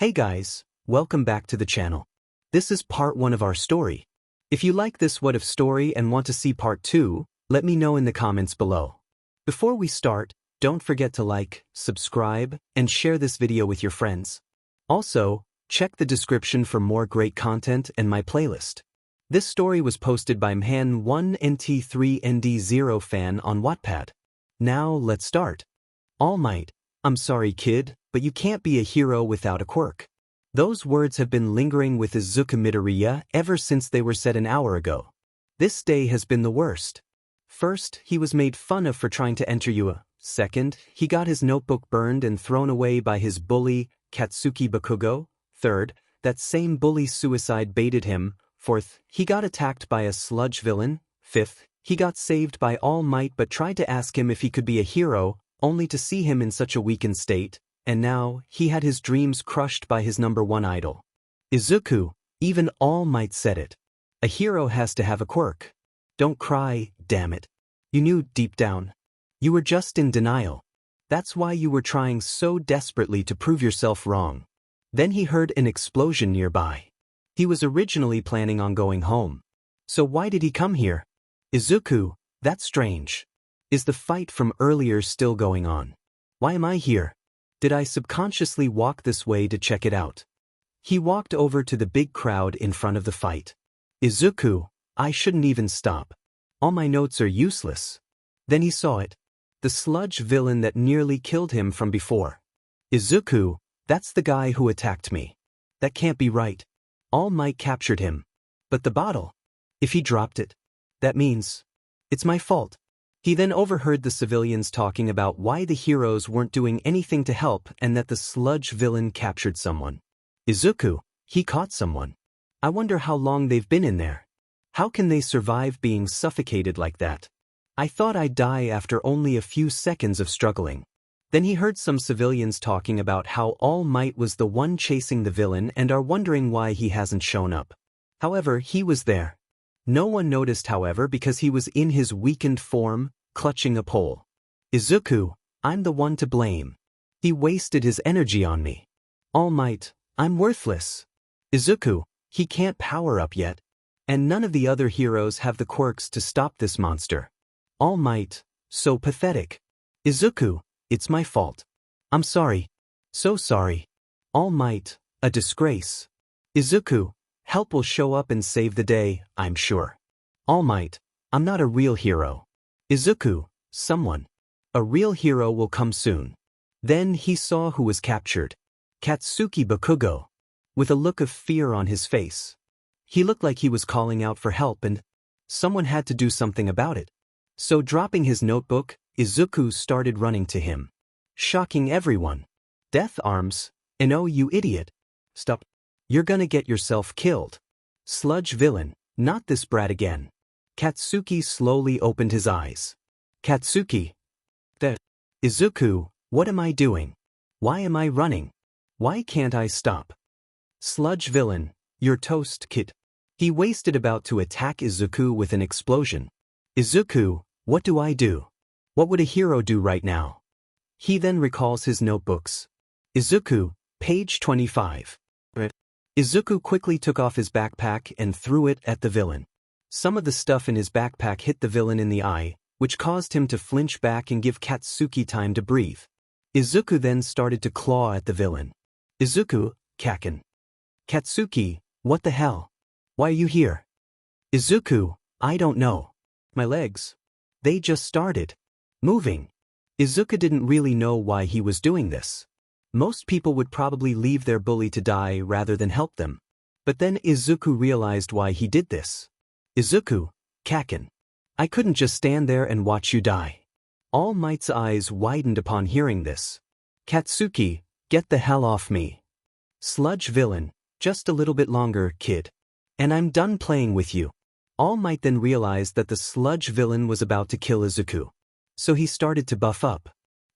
Hey guys, welcome back to the channel. This is part 1 of our story. If you like this What If story and want to see part 2, let me know in the comments below. Before we start, don't forget to like, subscribe, and share this video with your friends. Also, check the description for more great content and my playlist. This story was posted by 𝐿1NT3ND0 fan on Wattpad. Now let's start. All Might. I'm sorry kid, but you can't be a hero without a quirk. Those words have been lingering with Izuku Midoriya ever since they were said an hour ago. This day has been the worst. First, he was made fun of for trying to enter 𝐀𝐮𝐭𝐡𝐨𝐫. Second, he got his notebook burned and thrown away by his bully, Katsuki Bakugo. Third, that same bully suicide baited him. Fourth, he got attacked by a sludge villain. Fifth, he got saved by All Might but tried to ask him if he could be a hero, only to see him in such a weakened state. And now, he had his dreams crushed by his #1 idol. Izuku, even All Might said it. A hero has to have a quirk. Don't cry, damn it. You knew deep down. You were just in denial. That's why you were trying so desperately to prove yourself wrong. Then he heard an explosion nearby. He was originally planning on going home. So why did he come here? Izuku, that's strange. Is the fight from earlier still going on? Why am I here? Did I subconsciously walk this way to check it out? He walked over to the big crowd in front of the fight. Izuku, I shouldn't even stop. All my notes are useless. Then he saw it. The sludge villain that nearly killed him from before. Izuku, that's the guy who attacked me. That can't be right. All Might captured him. But the bottle. If he dropped it, that means it's my fault. He then overheard the civilians talking about why the heroes weren't doing anything to help and that the sludge villain captured someone. Izuku, he caught someone. I wonder how long they've been in there. How can they survive being suffocated like that? I thought I'd die after only a few seconds of struggling. Then he heard some civilians talking about how All Might was the one chasing the villain and are wondering why he hasn't shown up. However, he was there. No one noticed, however, because he was in his weakened form, clutching a pole. Izuku, I'm the one to blame. He wasted his energy on me. All Might, I'm worthless. Izuku, he can't power up yet. And none of the other heroes have the quirks to stop this monster. All Might, so pathetic. Izuku, it's my fault. I'm sorry. So sorry. All Might, a disgrace. Izuku, help will show up and save the day, I'm sure. All Might, I'm not a real hero. Izuku, someone. A real hero will come soon. Then he saw who was captured. Katsuki Bakugo. With a look of fear on his face. He looked like he was calling out for help and someone had to do something about it. So dropping his notebook, Izuku started running to him. Shocking everyone. Death arms, and oh you idiot. Stop. You're gonna get yourself killed. Sludge villain, not this brat again. Katsuki slowly opened his eyes. Katsuki. Izuku, what am I doing? Why am I running? Why can't I stop? Sludge villain, you're toast, kid. He wasted about to attack Izuku with an explosion. Izuku, what do I do? What would a hero do right now? He then recalls his notebooks. Izuku, page 25. Izuku quickly took off his backpack and threw it at the villain. Some of the stuff in his backpack hit the villain in the eye, which caused him to flinch back and give Katsuki time to breathe. Izuku then started to claw at the villain. Izuku, Kaken. Katsuki, what the hell? Why are you here? Izuku, I don't know. My legs. They just started moving. Izuku didn't really know why he was doing this. Most people would probably leave their bully to die rather than help them. But then Izuku realized why he did this. Izuku, Kaken. I couldn't just stand there and watch you die. All Might's eyes widened upon hearing this. Katsuki, get the hell off me. Sludge villain, just a little bit longer, kid. And I'm done playing with you. All Might then realized that the sludge villain was about to kill Izuku. So he started to buff up.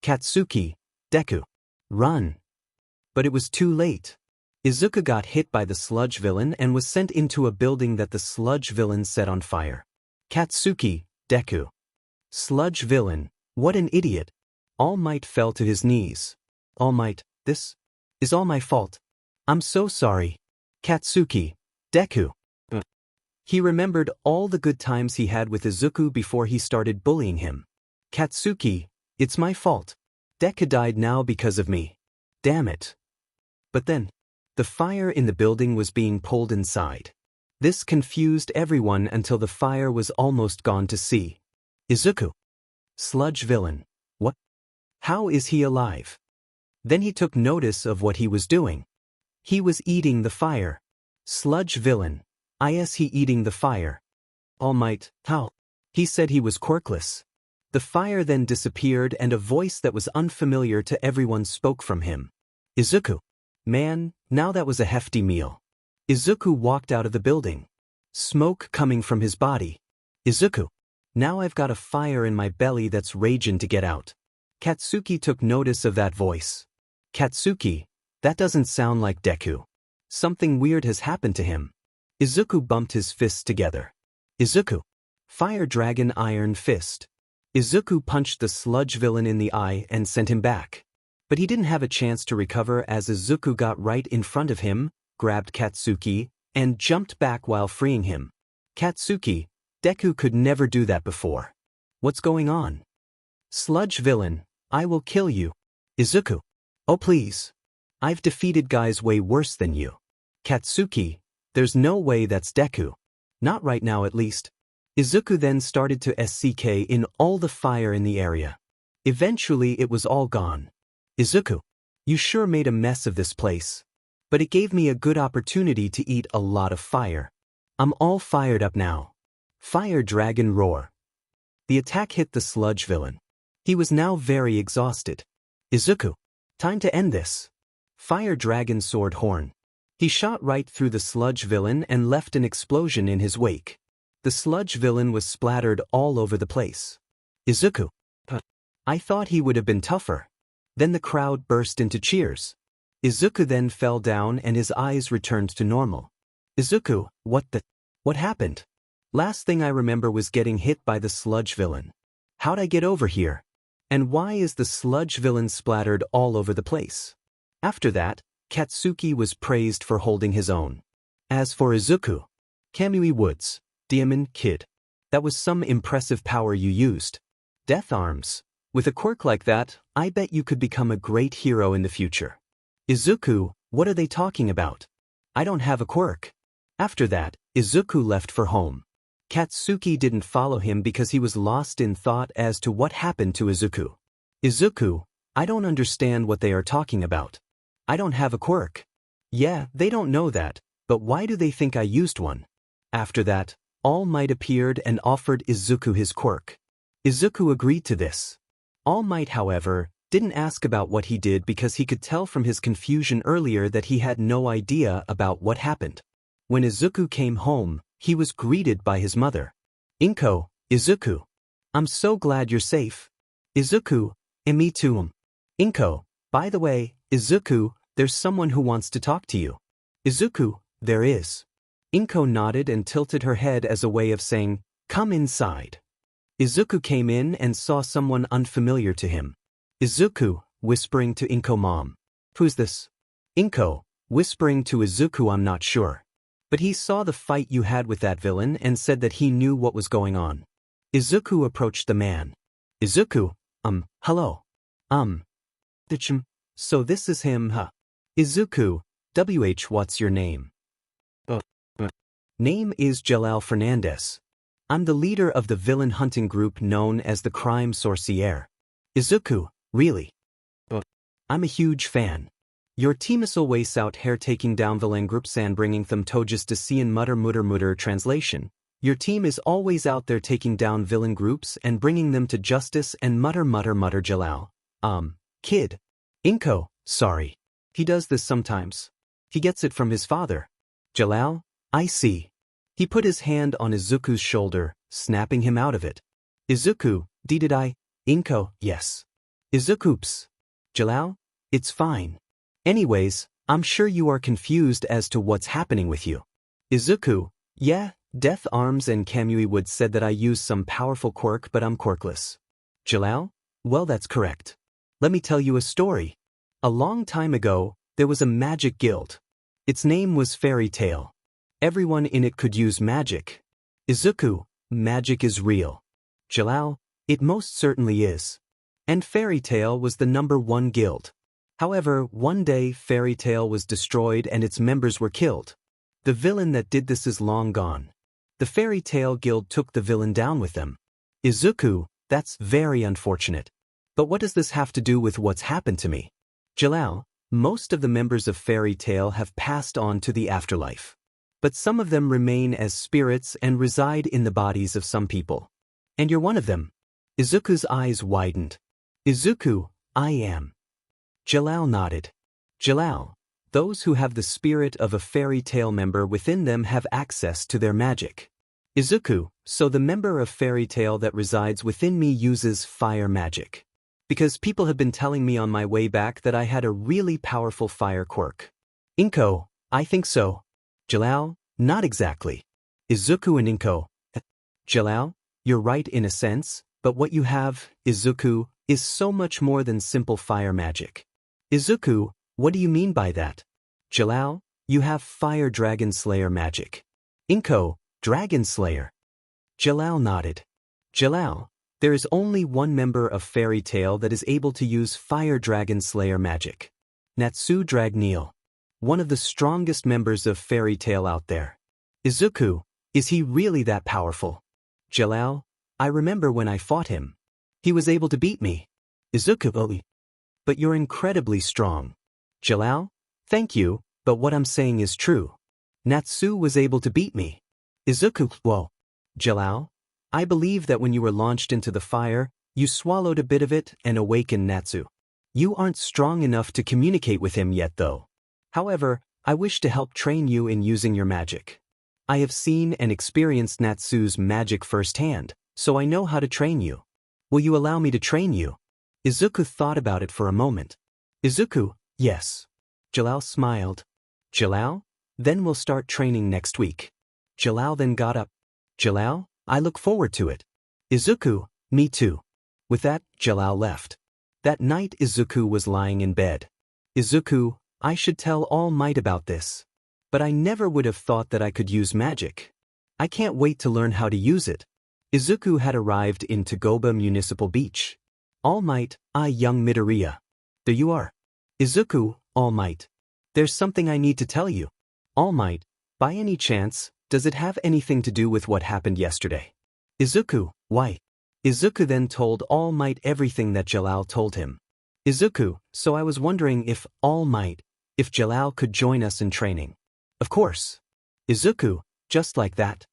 Katsuki, Deku. Run. But it was too late. Izuku got hit by the sludge villain and was sent into a building that the sludge villain set on fire. Katsuki, Deku. Sludge villain, what an idiot. All Might fell to his knees. All Might, this is all my fault. I'm so sorry. Katsuki, Deku. He remembered all the good times he had with Izuku before he started bullying him. Katsuki, it's my fault. Deku died now because of me. Damn it. But then, the fire in the building was being pulled inside. This confused everyone until the fire was almost gone to see. Izuku. Sludge Villain. What? How is he alive? Then he took notice of what he was doing. He was eating the fire. Sludge Villain. Is he eating the fire? All Might, how? He said he was quirkless. The fire then disappeared and a voice that was unfamiliar to everyone spoke from him. Izuku. Man, now that was a hefty meal. Izuku walked out of the building. Smoke coming from his body. Izuku. Now I've got a fire in my belly that's raging to get out. Katsuki took notice of that voice. Katsuki, that doesn't sound like Deku. Something weird has happened to him. Izuku bumped his fists together. Izuku. Fire Dragon Iron Fist. Izuku punched the Sludge Villain in the eye and sent him back. But he didn't have a chance to recover as Izuku got right in front of him, grabbed Katsuki, and jumped back while freeing him. Katsuki, Deku could never do that before. What's going on? Sludge Villain, I will kill you. Izuku. Oh please. I've defeated guys way worse than you. Katsuki, there's no way that's Deku. Not right now at least. Izuku then started to SCK in all the fire in the area. Eventually it was all gone. Izuku, you sure made a mess of this place. But it gave me a good opportunity to eat a lot of fire. I'm all fired up now. Fire Dragon Roar. The attack hit the Sludge Villain. He was now very exhausted. Izuku, time to end this. Fire Dragon Sword Horn. He shot right through the Sludge Villain and left an explosion in his wake. The Sludge Villain was splattered all over the place. Izuku. I thought he would have been tougher. Then the crowd burst into cheers. Izuku then fell down and his eyes returned to normal. Izuku, what happened? Last thing I remember was getting hit by the Sludge Villain. How'd I get over here? And why is the Sludge Villain splattered all over the place? After that, Katsuki was praised for holding his own. As for Izuku, 𝐀𝐮𝐬𝐴, kid. That was some impressive power you used. Death Arms. With a quirk like that, I bet you could become a great hero in the future. Izuku, what are they talking about? I don't have a quirk. After that, Izuku left for home. Katsuki didn't follow him because he was lost in thought as to what happened to Izuku. Izuku, I don't understand what they are talking about. I don't have a quirk. Yeah, they don't know that, but why do they think I used one? After that, All Might appeared and offered Izuku his quirk. Izuku agreed to this. All Might, however, didn't ask about what he did because he could tell from his confusion earlier that he had no idea about what happened. When Izuku came home, he was greeted by his mother. Izuku. I'm so glad you're safe. Izuku, and me too. By the way, Izuku, there's someone who wants to talk to you. Izuku, there is. Nodded and tilted her head as a way of saying, come inside. Izuku came in and saw someone unfamiliar to him. Izuku, whispering to mom. Who's this? Whispering to Izuku, I'm not sure. But he saw the fight you had with that villain and said that he knew what was going on. Izuku approached the man. Izuku, hello. So this is him, huh? Izuku, what's your name? Name is 𝐀𝐮𝐿. I'm the leader of the villain hunting group known as the 𝗏𝗄𝐿. Izuku, really? I'm a huge fan. Your 𝗏𝗄𝐿 taking down villain groups and bringing them to justice in 𝗏𝗏𝗏 translation. Your team is always out there taking down villain groups and bringing them to justice and 𝗏𝗏𝗏𝗏. Kid. Sorry. He does this sometimes. He gets it from his father. 𝗏𝗏, I see. He put his hand on Izuku's shoulder, snapping him out of it. Izuku, did I? Yes. Izuku, 𝗏𝗏, it's fine. Anyways, I'm sure you are confused as to what's happening with you. Izuku, yeah, Death Arms and 𝗏𝗄𝐿 said that I use some powerful quirk but I'm quirkless. 𝗏𝗏, well that's correct. Let me tell you a story. A long time ago, there was a magic guild. Its name was Fairy Tail. Everyone in it could use magic. Izuku, magic is real. 𝗟𝗏, it most certainly is. And Fairy Tail was the #1 guild. However, one day Fairy Tail was destroyed and its members were killed. The villain that did this is long gone. The Fairy Tail guild took the villain down with them. Izuku, that's very unfortunate. But what does this have to do with what's happened to me? 𝗟𝗏, most of the members of Fairy Tail have passed on to the afterlife. But some of them remain as spirits and reside in the bodies of some people. And you're one of them. Izuku's eyes widened. Izuku, I am. 𝗟𝗏 nodded. 𝗟𝗏, those who have the spirit of a Fairy Tail member within them have access to their magic. Izuku, so the member of Fairy Tail that resides within me uses fire magic. Because people have been telling me on my way back that I had a really powerful fire quirk. 𝗏𝐻𝐽, I think so. 𝗟𝗏, not exactly. Izuku and 𝗏𝐻𝐽. 𝗟𝗏, you're right in a sense, but what you have, Izuku, is so much more than simple fire magic. Izuku, what do you mean by that? 𝗟𝗏, you have fire dragon slayer magic. 𝗏𝐻𝐽, dragon slayer. 𝗟𝗏 nodded. 𝗟𝗏, there is only one member of Fairy Tail that is able to use fire dragon slayer magic. Natsu Dragneel. One of the strongest members of Fairy Tail out there. Izuku, is he really that powerful? 𝗟𝗏, I remember when I fought him. He was able to beat me. Izuku, but you're incredibly strong. 𝗟𝗏, thank you, but what I'm saying is true. Natsu was able to beat me. Izuku, whoa. 𝗟𝗏, I believe that when you were launched into the fire, you swallowed a bit of it and awakened Natsu. You aren't strong enough to communicate with him yet though. However, I wish to help train you in using your magic. I have seen and experienced Natsu's magic firsthand, so I know how to train you. Will you allow me to train you? Izuku thought about it for a moment. Izuku, yes. 𝗟𝗏 smiled. 𝗟𝗏, then we'll start training next week. 𝗟𝗏 then got up. 𝗟𝗏, I look forward to it. Izuku, me too. With that, 𝗟𝗏 left. That night Izuku was lying in bed. Izuku, I should tell All Might about this. But I never would have thought that I could use magic. I can't wait to learn how to use it. Izuku had arrived in 𝗀𝐽𝐵 Municipal Beach. All Might, young Midoriya. There you are. Izuku, All Might. There's something I need to tell you. All Might, by any chance, does it have anything to do with what happened yesterday? Izuku, why? Izuku then told All Might everything that 𝗟𝗏 told him. Izuku, so I was wondering if All Might, if 𝗟𝗏 could join us in training. Of course. Izuku, just like that.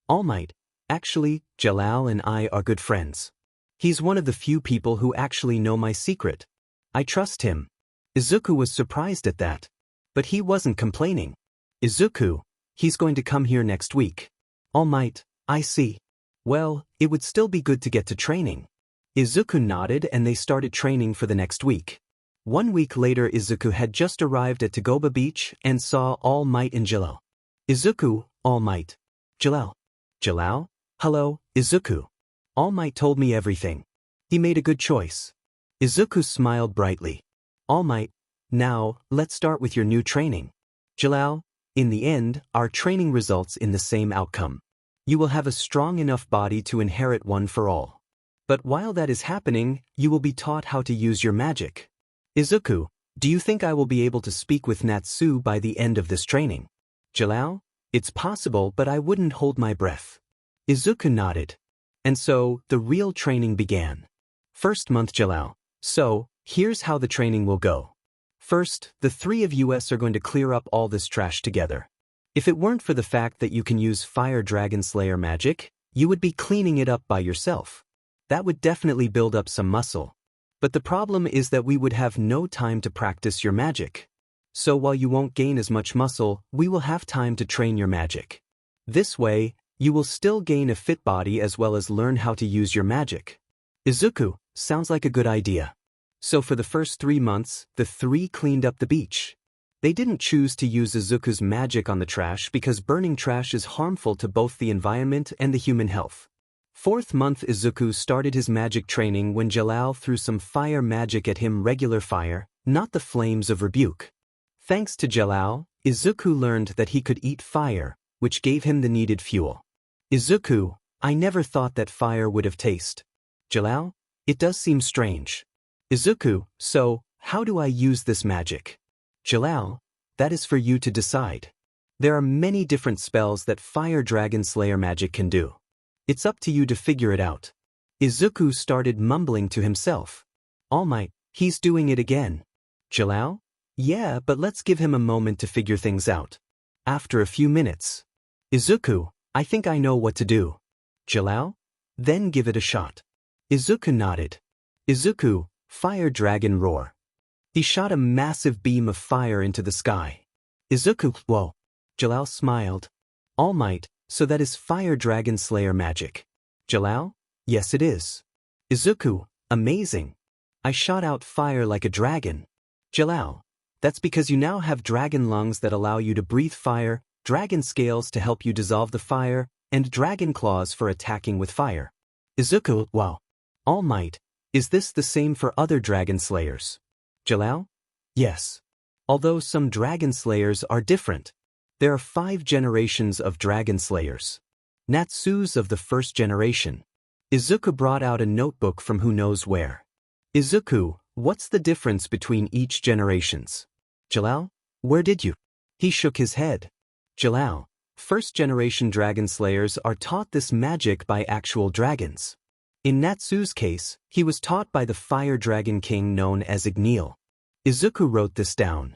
All Might, actually, 𝗟𝗏 and I are good friends. He's one of the few people who actually know my secret. I trust him. Izuku was surprised at that. But he wasn't complaining. Izuku, he's going to come here next week. All Might, I see. Well, it would still be good to get to training. Izuku nodded and they started training for the next week. 1 week later Izuku had just arrived at 𝗀𝐽𝐵 Beach and saw All Might and 𝗟𝗏. Izuku, All Might. 𝗟𝗏. 𝗟𝗏, hello, Izuku. All Might told me everything. He made a good choice. Izuku smiled brightly. All Might, now, let's start with your new training. 𝗟𝗏, in the end, our training results in the same outcome. You will have a strong enough body to inherit one for all. But while that is happening, you will be taught how to use your magic. Izuku, do you think I will be able to speak with Natsu by the end of this training? 𝗟𝗏, it's possible, but I wouldn't hold my breath. Izuku nodded. And so, the real training began. First month 𝗟𝗏. So, here's how the training will go. First, the three of us are going to clear up all this trash together. If it weren't for the fact that you can use Fire Dragon Slayer magic, you would be cleaning it up by yourself. That would definitely build up some muscle. But the problem is that we would have no time to practice your magic. So while you won't gain as much muscle, we will have time to train your magic. This way, you will still gain a fit body as well as learn how to use your magic. Izuku, sounds like a good idea. So for the first 3 months, the three cleaned up the beach. They didn't choose to use Izuku's magic on the trash because burning trash is harmful to both the environment and the human health. 4th month Izuku started his magic training when 𝗟𝗏 threw some fire magic at him, regular fire, not the flames of rebuke. Thanks to 𝗟𝗏, Izuku learned that he could eat fire, which gave him the needed fuel. Izuku, I never thought that fire would have taste. 𝗟𝗚, it does seem strange. Izuku, so, how do I use this magic? 𝗟𝗚, that is for you to decide. There are many different spells that Fire Dragon Slayer magic can do. It's up to you to figure it out. Izuku started mumbling to himself. All Might, he's doing it again. 𝗟𝗚? Yeah, but let's give him a moment to figure things out. After a few minutes. Izuku, I think I know what to do. 𝗟𝗚? Then give it a shot. Izuku nodded. Izuku, Fire Dragon Roar. He shot a massive beam of fire into the sky. Izuku, whoa. 𝗟𝗚 smiled. All Might, so that is Fire Dragon Slayer magic. 𝗟𝗚? Yes it is. Izuku, amazing. I shot out fire like a dragon. 𝗟𝗚, that's because you now have dragon lungs that allow you to breathe fire, dragon scales to help you dissolve the fire, and dragon claws for attacking with fire. Izuku, wow. All Might, is this the same for other dragon slayers? 𝗟𝗚? Yes. Although some dragon slayers are different. There are 5 generations of dragon slayers. Natsu's of the first generation. Izuku brought out a notebook from who knows where. Izuku, what's the difference between each generations? 𝗟𝗚, where did you? He shook his head. 𝗟𝗚, first generation dragon slayers are taught this magic by actual dragons. In Natsu's case, he was taught by the fire dragon king known as Igneel. Izuku wrote this down.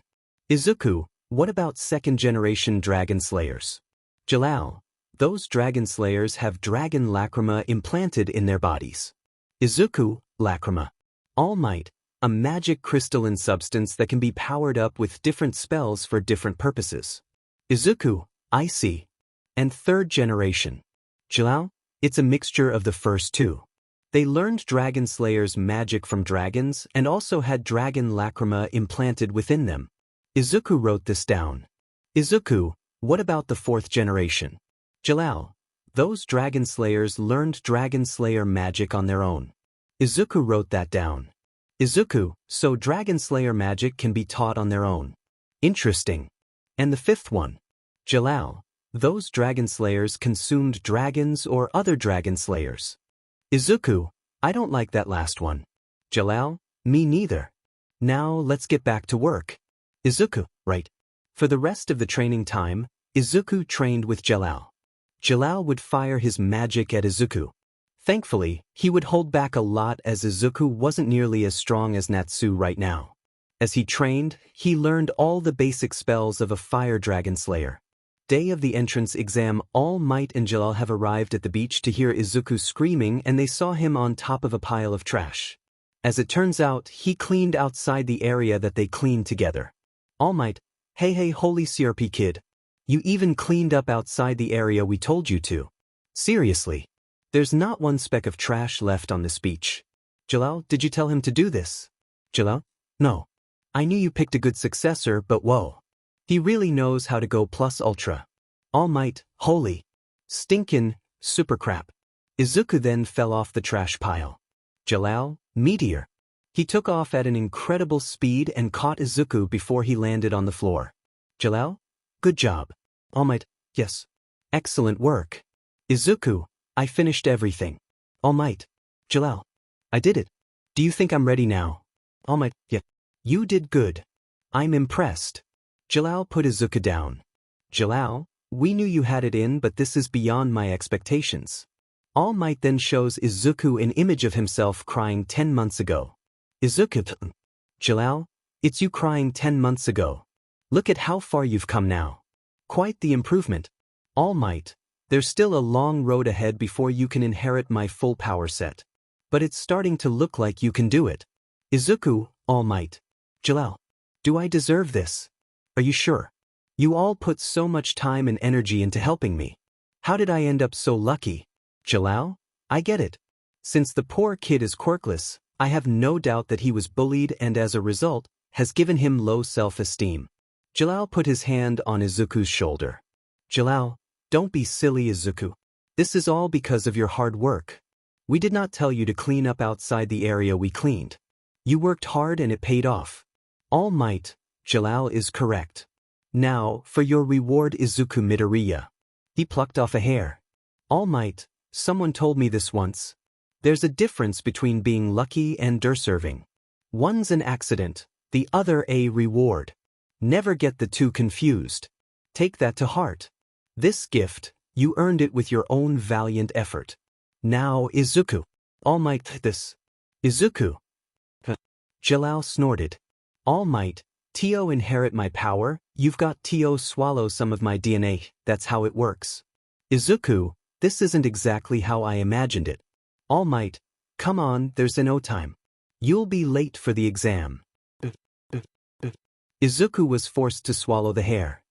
Izuku, what about second generation dragon slayers? 𝗟𝗚, those dragon slayers have dragon lacrima implanted in their bodies. Izuku, lacrima. All Might, a magic crystalline substance that can be powered up with different spells for different purposes. Izuku, I see. And third generation. 𝗟𝗚, it's a mixture of the first two. They learned dragon slayers magic from dragons and also had dragon lacrima implanted within them. Izuku wrote this down. Izuku, what about the fourth generation? 𝗟𝗚, those dragon slayers learned dragon slayer magic on their own. Izuku wrote that down. Izuku, so dragon slayer magic can be taught on their own. Interesting. And the fifth one? 𝗟𝗚, those dragon slayers consumed dragons or other dragon slayers. Izuku, I don't like that last one. 𝗟𝗚, me neither. Now let's get back to work. Izuku, right. For the rest of the training time, Izuku trained with 𝗟𝗚. 𝗟𝗚 would fire his magic at Izuku. Thankfully, he would hold back a lot as Izuku wasn't nearly as strong as Natsu right now. As he trained, he learned all the basic spells of a fire dragon slayer. Day of the entrance exam, All Might and 𝗟𝗚 have arrived at the beach to hear Izuku screaming and they saw him on top of a pile of trash. As it turns out, he cleaned outside the area that they cleaned together. All Might, hey holy 𝗟𝗚 kid. You even cleaned up outside the area we told you to. Seriously. There's not one speck of trash left on this beach. 𝗟𝗚, did you tell him to do this? 𝗟𝗚, no. I knew you picked a good successor, but whoa. He really knows how to go plus ultra. All Might, holy. Stinkin', super crap. Izuku then fell off the trash pile. 𝗟𝗚, meteor. He took off at an incredible speed and caught Izuku before he landed on the floor. 𝗟𝗚, good job. All Might, yes. Excellent work. Izuku, I finished everything. All Might. 𝗟𝗚, I did it. Do you think I'm ready now? All Might, yeah. You did good. I'm impressed. 𝗟𝗚 put Izuku down. 𝗟𝗚, we knew you had it in, but this is beyond my expectations. All Might then shows Izuku an image of himself crying 10 months ago. Izuku, 𝗟𝗚, it's you crying 10 months ago. Look at how far you've come now. Quite the improvement. All Might, there's still a long road ahead before you can inherit my full power set. But it's starting to look like you can do it. Izuku, All Might. 𝗟𝗚, do I deserve this? Are you sure? You all put so much time and energy into helping me. How did I end up so lucky? 𝗟𝗚, I get it. Since the poor kid is quirkless, I have no doubt that he was bullied and as a result, has given him low self-esteem. 𝗟𝗚 put his hand on Izuku's shoulder. 𝗟𝗚, don't be silly, Izuku. This is all because of your hard work. We did not tell you to clean up outside the area we cleaned. You worked hard and it paid off. All Might, 𝗟𝗚 is correct. Now, for your reward Izuku Midoriya. He plucked off a hair. All Might, someone told me this once. There's a difference between being lucky and deserving. One's an accident, the other a reward. Never get the two confused. Take that to heart. This gift, you earned it with your own valiant effort. Now Izuku. All Might this. Izuku. 𝗟𝗟 snorted. All Might, 𝗬𝗼 inherit my power, you've got 𝗬𝗼 swallow some of my DNA, that's how it works. Izuku, this isn't exactly how I imagined it. All Might, come on, there's no time. You'll be late for the exam. Izuku was forced to swallow the hair.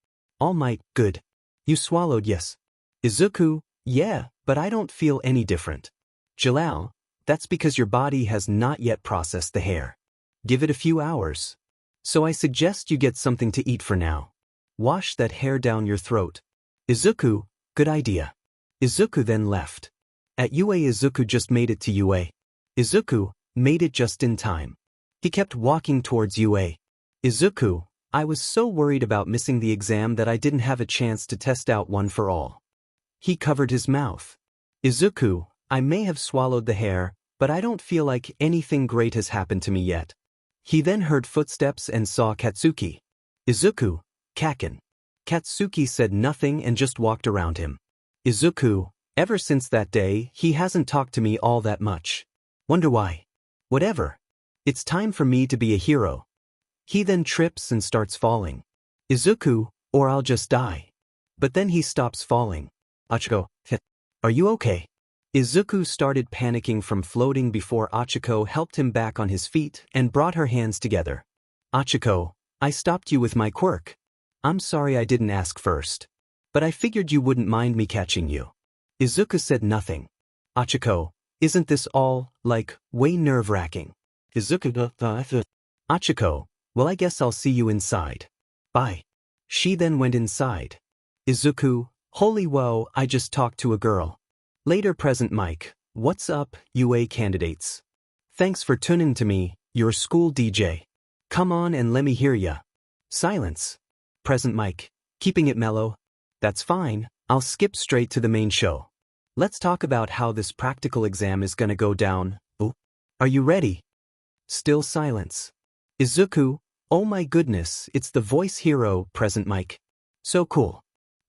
All Might, good. You swallowed, yes. Izuku, yeah, but I don't feel any different. 𝗟𝗟, that's because your body has not yet processed the hair. Give it a few hours. So I suggest you get something to eat for now. Wash that hair down your throat. Izuku, good idea. Izuku then left. At UA Izuku just made it to UA. Izuku, made it just in time. He kept walking towards UA. Izuku, I was so worried about missing the exam that I didn't have a chance to test out one for all. He covered his mouth. Izuku, I may have swallowed the hair, but I don't feel like anything great has happened to me yet. He then heard footsteps and saw Katsuki. Izuku, Kaken. Katsuki said nothing and just walked around him. Izuku, ever since that day, he hasn't talked to me all that much. Wonder why? Whatever. It's time for me to be a hero. He then trips and starts falling. Izuku, or I'll just die. But then he stops falling. Achiko, are you okay? Izuku started panicking from floating before Achiko helped him back on his feet and brought her hands together. Achiko, I stopped you with my quirk. I'm sorry I didn't ask first. But I figured you wouldn't mind me catching you. Izuku said nothing. Achiko, isn't this all, like, way nerve-wracking? Izuku, Achiko, well I guess I'll see you inside. Bye. She then went inside. Izuku, holy whoa, I just talked to a girl. Later present Mike, what's up, UA candidates? Thanks for tuning to me, your school DJ. Come on and let me hear ya. Silence. Present Mike, keeping it mellow. That's fine, I'll skip straight to the main show. Let's talk about how this practical exam is gonna go down. Ooh. Are you ready? Still silence. Izuku, oh my goodness, it's the voice hero, present Mike. So cool.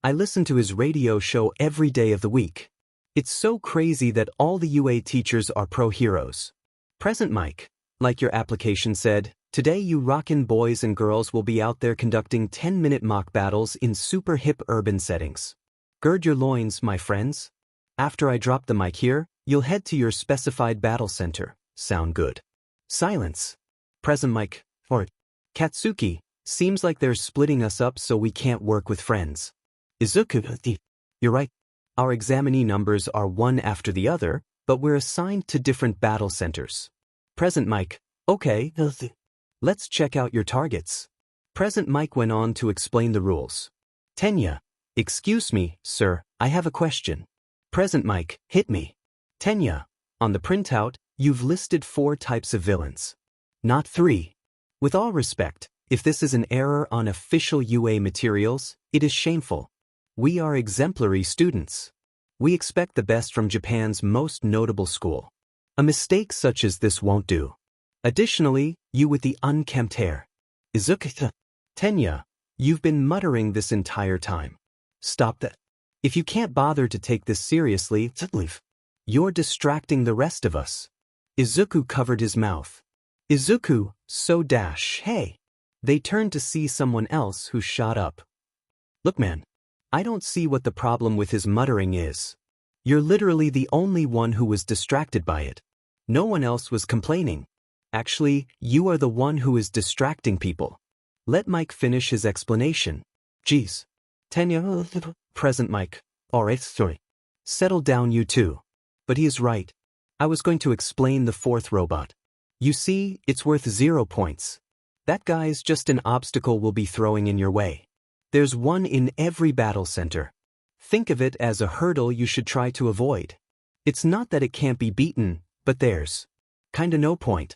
I listen to his radio show every day of the week. It's so crazy that all the UA teachers are pro heroes. Present Mike, like your application said, today you rockin' boys and girls will be out there conducting 10-minute mock battles in super hip urban settings. Gird your loins, my friends. After I drop the mic here, you'll head to your specified battle center. Sound good? Silence. Present Mike, or Katsuki, seems like they're splitting us up so we can't work with friends. Izuku, you're right. Our examinee numbers are one after the other, but we're assigned to different battle centers. Present Mike, okay, let's check out your targets. Present Mike went on to explain the rules. 𝗏𝗏, excuse me, sir, I have a question. Present Mike, hit me. 𝗏𝗏, on the printout, you've listed 4 types of villains. Not 3. With all respect, if this is an error on official UA materials, it is shameful. We are exemplary students. We expect the best from Japan's most notable school. A mistake such as this won't do. Additionally, you with the unkempt hair. Izuku, 𝗏𝗏, you've been muttering this entire time. Stop that. If you can't bother to take this seriously, leave. You're distracting the rest of us. Izuku covered his mouth. Izuku, so dash, hey. They turned to see someone else who shot up. Look man, I don't see what the problem with his muttering is. You're literally the only one who was distracted by it. No one else was complaining. Actually, you are the one who is distracting people. Let Mike finish his explanation. Geez. 𝗏𝗏, present Mike. Alright, sorry. Settle down you two. But he is right. I was going to explain the 4th robot. You see, it's worth 0 points. That guy's just an obstacle we'll be throwing in your way. There's one in every battle center. Think of it as a hurdle you should try to avoid. It's not that it can't be beaten, but there's kinda no point.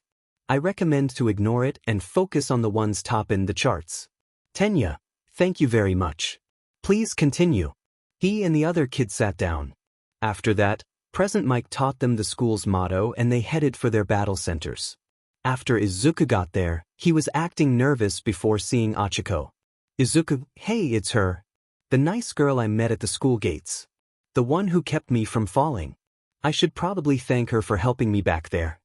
I recommend to ignore it and focus on the ones topping the charts. 𝗏𝗏, Thank you very much. Please continue. He and the other kid sat down. After that, Present Mike taught them the school's motto and they headed for their battle centers. After Izuku got there, he was acting nervous before seeing Achiko. Izuku, hey, it's her. The nice girl I met at the school gates. The one who kept me from falling. I should probably thank her for helping me back there.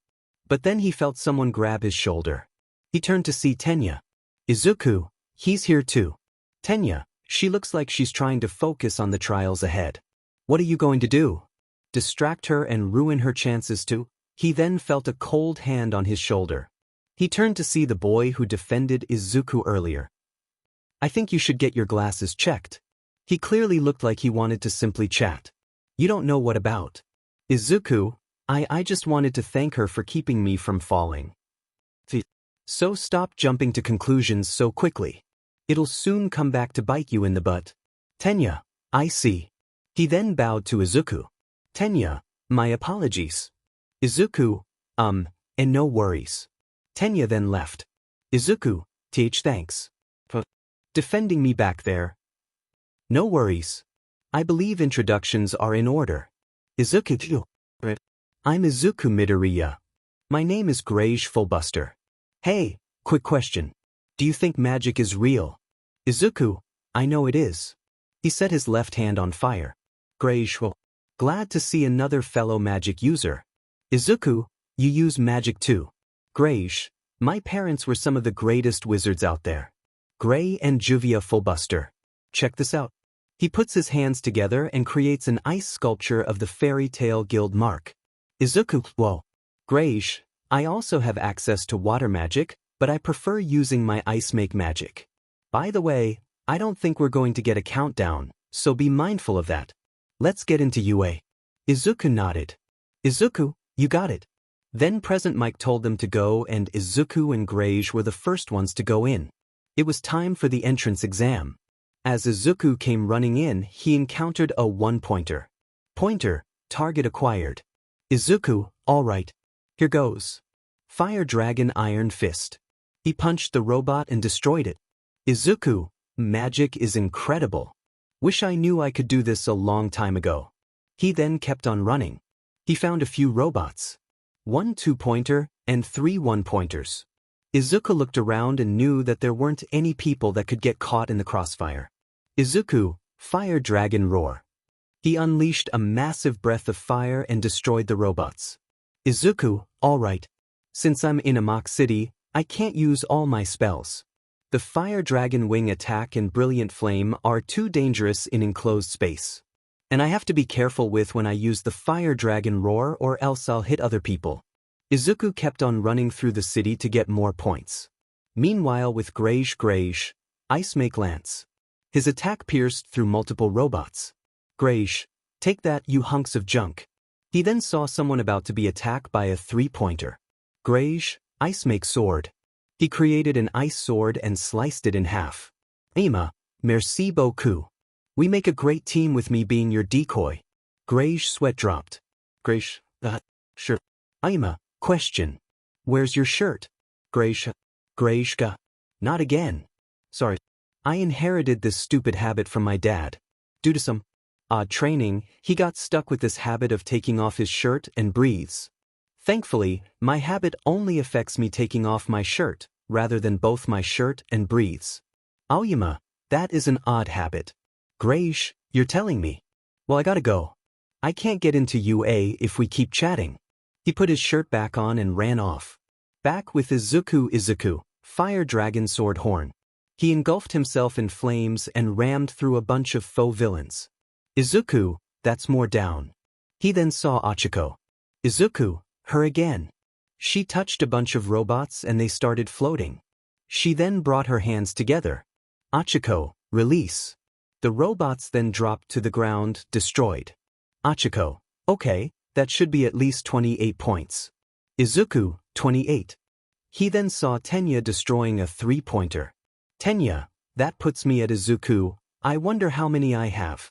But then he felt someone grab his shoulder. He turned to see Tenya. Izuku, he's here too. Tenya, she looks like she's trying to focus on the trials ahead. What are you going to do? Distract her and ruin her chances to? He then felt a cold hand on his shoulder. He turned to see the boy who defended Izuku earlier. I think you should get your glasses checked. He clearly looked like he wanted to simply chat. You don't know what about. Izuku, I just wanted to thank her for keeping me from falling. So stop jumping to conclusions so quickly. It'll soon come back to bite you in the butt. Tenya, I see. He then bowed to Izuku. Tenya, my apologies. Izuku, and no worries. Tenya then left. Izuku, thanks. For defending me back there. No worries. I believe introductions are in order. Izuku, I'm Izuku Midoriya. My name is 𝗟𝗓𝗪. Hey, quick question. Do you think magic is real? Izuku, I know it is. He set his left hand on fire. 𝗟𝗓𝗪, glad to see another fellow magic user. Izuku, you use magic too. 𝗟𝗓𝗪, my parents were some of the greatest wizards out there. 𝗟𝗓𝗪𝗪𝗪. Check this out. He puts his hands together and creates an ice sculpture of the Fairy Tail Guild mark. Izuku, whoa. 𝗟𝗓𝗪, I also have access to water magic, but I prefer using my ice make magic. By the way, I don't think we're going to get a countdown, so be mindful of that. Let's get into UA. Izuku nodded. Izuku, you got it. Then Present Mike told them to go and Izuku and 𝗟𝗓𝗪 were the first ones to go in. It was time for the entrance exam. As Izuku came running in, he encountered a one-pointer. Pointer, target acquired. Izuku, alright. Here goes. Fire Dragon Iron Fist. He punched the robot and destroyed it. Izuku, magic is incredible. Wish I knew I could do this a long time ago. He then kept on running. He found a few robots. 1 2-pointer and 3 1-pointers. Izuku looked around and knew that there weren't any people that could get caught in the crossfire. Izuku, Fire Dragon Roar. He unleashed a massive breath of fire and destroyed the robots. Izuku, alright. Since I'm in Amok City, I can't use all my spells. The Fire Dragon Wing attack and Brilliant Flame are too dangerous in enclosed space. And I have to be careful with when I use the Fire Dragon Roar or else I'll hit other people. Izuku kept on running through the city to get more points. Meanwhile with 𝗟𝗓𝗪𝗪𝗪, Ice Make Lance. His attack pierced through multiple robots. 𝗟𝗓𝗪, take that you hunks of junk. He then saw someone about to be attacked by a 3-pointer. 𝗟𝗓𝗪, Ice Make Sword. He created an ice sword and sliced it in half. 𝗟𝗪𝗪, merci beaucoup. We make a great team with me being your decoy. 𝗟𝗓𝗪 sweat dropped. 𝗟𝗓𝗪, sure. 𝗟𝗪𝗪, question. Where's your shirt? 𝗟𝗓𝗪, not again. Sorry. I inherited this stupid habit from my dad. Due to some odd training, he got stuck with this habit of taking off his shirt and breathes. Thankfully, my habit only affects me taking off my shirt, rather than both my shirt and breathes. 𝗟𝗪𝗪, that is an odd habit. 𝗟𝗓𝗪, you're telling me. Well, I gotta go. I can't get into UA if we keep chatting. He put his shirt back on and ran off. Back with Izuku, Fire Dragon Sword Horn. He engulfed himself in flames and rammed through a bunch of faux villains. Izuku, that's more down. He then saw Achiko. Izuku, her again. She touched a bunch of robots and they started floating. She then brought her hands together. Achiko, release. The robots then dropped to the ground, destroyed. Achiko, okay, that should be at least 28 points. Izuku, 28. He then saw Tenya destroying a 3-pointer. Tenya, that puts me at Izuku, I wonder how many I have.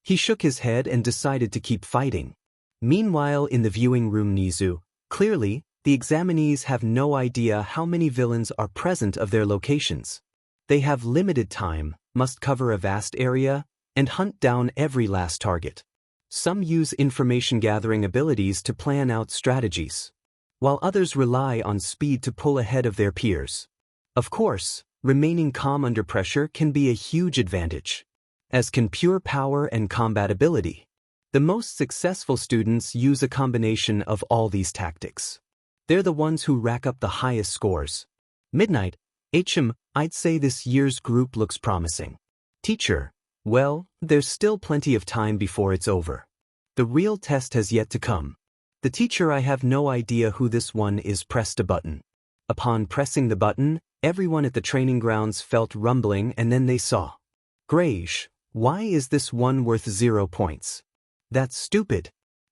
He shook his head and decided to keep fighting. Meanwhile in the viewing room Nizu, clearly, the examinees have no idea how many villains are present of their locations. They have limited time, must cover a vast area, and hunt down every last target. Some use information-gathering abilities to plan out strategies, while others rely on speed to pull ahead of their peers. Of course, remaining calm under pressure can be a huge advantage, as can pure power and combat ability. The most successful students use a combination of all these tactics. They're the ones who rack up the highest scores. Midnight, 𝐀𝐮𝐭𝐡𝐨𝐫, I'd say this year's group looks promising. Teacher, well, there's still plenty of time before it's over. The real test has yet to come. The teacher, I have no idea who this one is. Pressed a button. Upon pressing the button, everyone at the training grounds felt rumbling, and then they saw. 𝗟𝗓𝐻, why is this one worth 0 points? That's stupid.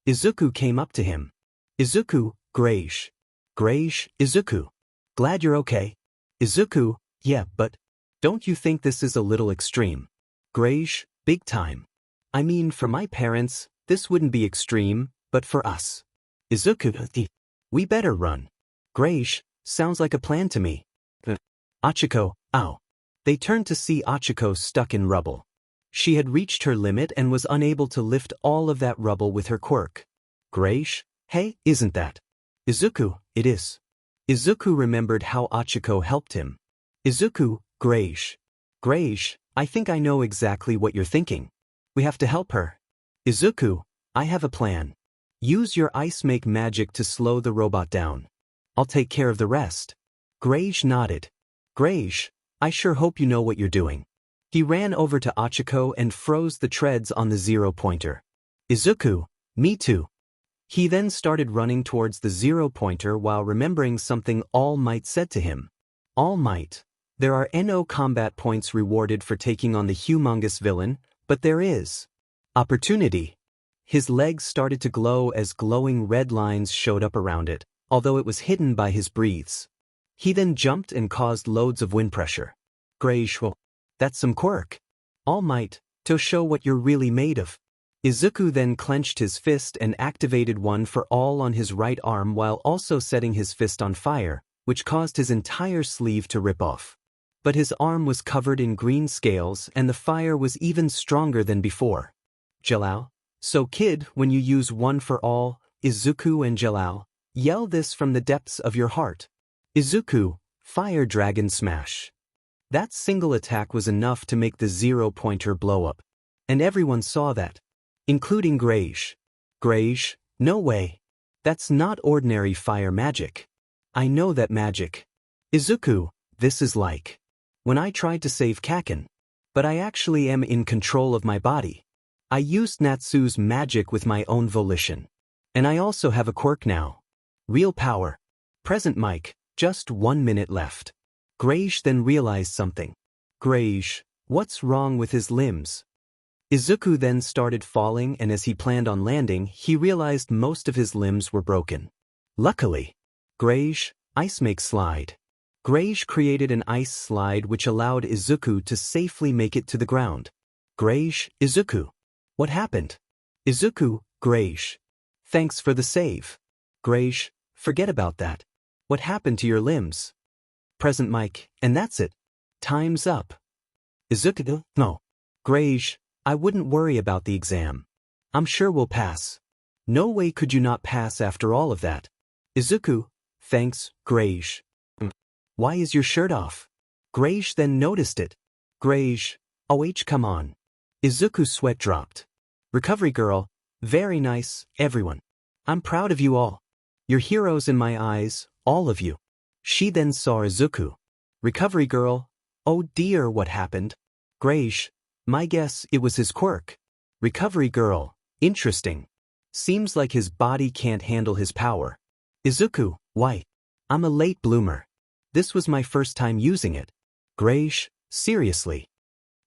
Izuku came up to him. Izuku, 𝗟𝗓𝐻. 𝗟𝗓𝐻, Izuku. Glad you're okay. Izuku, yeah, but don't you think this is a little extreme? 𝗟𝗓𝐻, big time. I mean, for my parents, this wouldn't be extreme, but for us. Izuku, we better run. 𝗟𝗓𝐻, sounds like a plan to me. Achiko, ow. They turned to see Achiko stuck in rubble. She had reached her limit and was unable to lift all of that rubble with her quirk. 𝗟𝗓𝐻, hey, isn't that? Izuku, it is. Izuku remembered how Achiko helped him. Izuku, 𝗟𝗓𝐻. 𝗟𝗓𝐻, I think I know exactly what you're thinking. We have to help her. Izuku, I have a plan. Use your ice make magic to slow the robot down. I'll take care of the rest. 𝗟𝗓𝐻 nodded. 𝗟𝗓𝐻, I sure hope you know what you're doing. He ran over to Achiko and froze the treads on the 0-pointer. Izuku, me too. He then started running towards the 0-pointer while remembering something All Might said to him. All Might, there are no combat points rewarded for taking on the humongous villain, but there is opportunity. His legs started to glow as glowing red lines showed up around it, although it was hidden by his breathes. He then jumped and caused loads of wind pressure. 𝗟𝗓𝐻, that's some quirk. All Might, to show what you're really made of. Izuku then clenched his fist and activated one for all on his right arm while also setting his fist on fire, which caused his entire sleeve to rip off. But his arm was covered in green scales and the fire was even stronger than before. 𝗟𝗚, so kid, when you use one for all, Izuku and 𝗟𝗚, yell this from the depths of your heart. Izuku, Fire Dragon Smash. That single attack was enough to make the 0-pointer blow up. And everyone saw that, including 𝗟𝗓𝐻. 𝗟𝗓𝐻, no way. That's not ordinary fire magic. I know that magic. Izuku, this is like when I tried to save 𝗀𝐻𝐿. But I actually am in control of my body. I used Natsu's magic with my own volition. And I also have a quirk now. Real power. Present mic, just 1 minute left. 𝗟𝗓𝐻 then realized something. 𝗟𝗓𝐻, what's wrong with his limbs? Izuku then started falling, and as he planned on landing, he realized most of his limbs were broken. Luckily, 𝗟𝗓𝐻, ice make slide. 𝗟𝗓𝐻 created an ice slide which allowed Izuku to safely make it to the ground. 𝗟𝗓𝐻, Izuku. What happened? Izuku, 𝗟𝗓𝐻. Thanks for the save. 𝗟𝗓𝐻, forget about that. What happened to your limbs? Present mic, and that's it. Time's up. Izuku, no. 𝗟𝗓𝐻, I wouldn't worry about the exam. I'm sure we'll pass. No way could you not pass after all of that. Izuku, thanks, 𝗟𝗓𝐻. Why is your shirt off? 𝗟𝗓𝐻 then noticed it. 𝗟𝗓𝐻, oh come on. Izuku's sweat dropped. Recovery girl, very nice, everyone. I'm proud of you all. You're heroes in my eyes, all of you. She then saw Izuku. Recovery girl, oh dear, what happened? 𝗟𝗓𝐻, my guess it was his quirk. Recovery girl, interesting. Seems like his body can't handle his power. Izuku, why? I'm a late bloomer. This was my first time using it. 𝗟𝗓𝐻, seriously.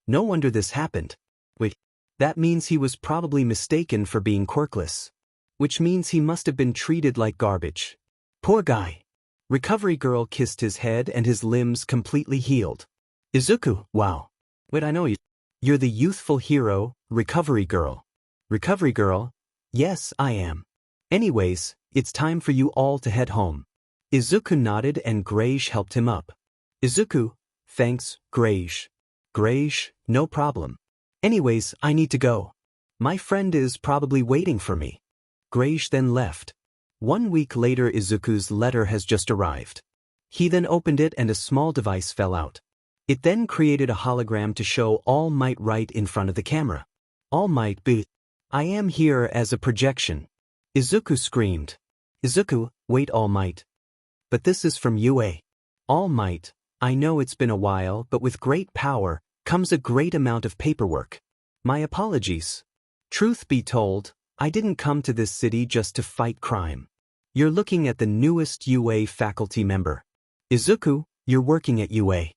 No wonder this happened. Wait, that means he was probably mistaken for being quirkless. Which means he must have been treated like garbage. Poor guy. Recovery girl kissed his head and his limbs completely healed. Izuku, wow. Wait, I know you. You're the youthful hero, Recovery girl. Recovery girl? Yes, I am. Anyways, it's time for you all to head home. Izuku nodded and 𝗟𝗓𝐻 helped him up. Izuku, thanks, 𝗟𝗓𝐻. 𝗟𝗏𝗸, no problem. Anyways, I need to go. My friend is probably waiting for me. 𝗟𝗏𝗸 then left. 1 week later, Izuku's letter has just arrived. He then opened it and a small device fell out. It then created a hologram to show All Might right in front of the camera. All Might, I am here as a projection. Izuku screamed. Izuku, wait, All Might. But this is from UA. All Might, I know it's been a while, but with great power comes a great amount of paperwork. My apologies. Truth be told, I didn't come to this city just to fight crime. You're looking at the newest UA faculty member. Izuku, you're working at UA.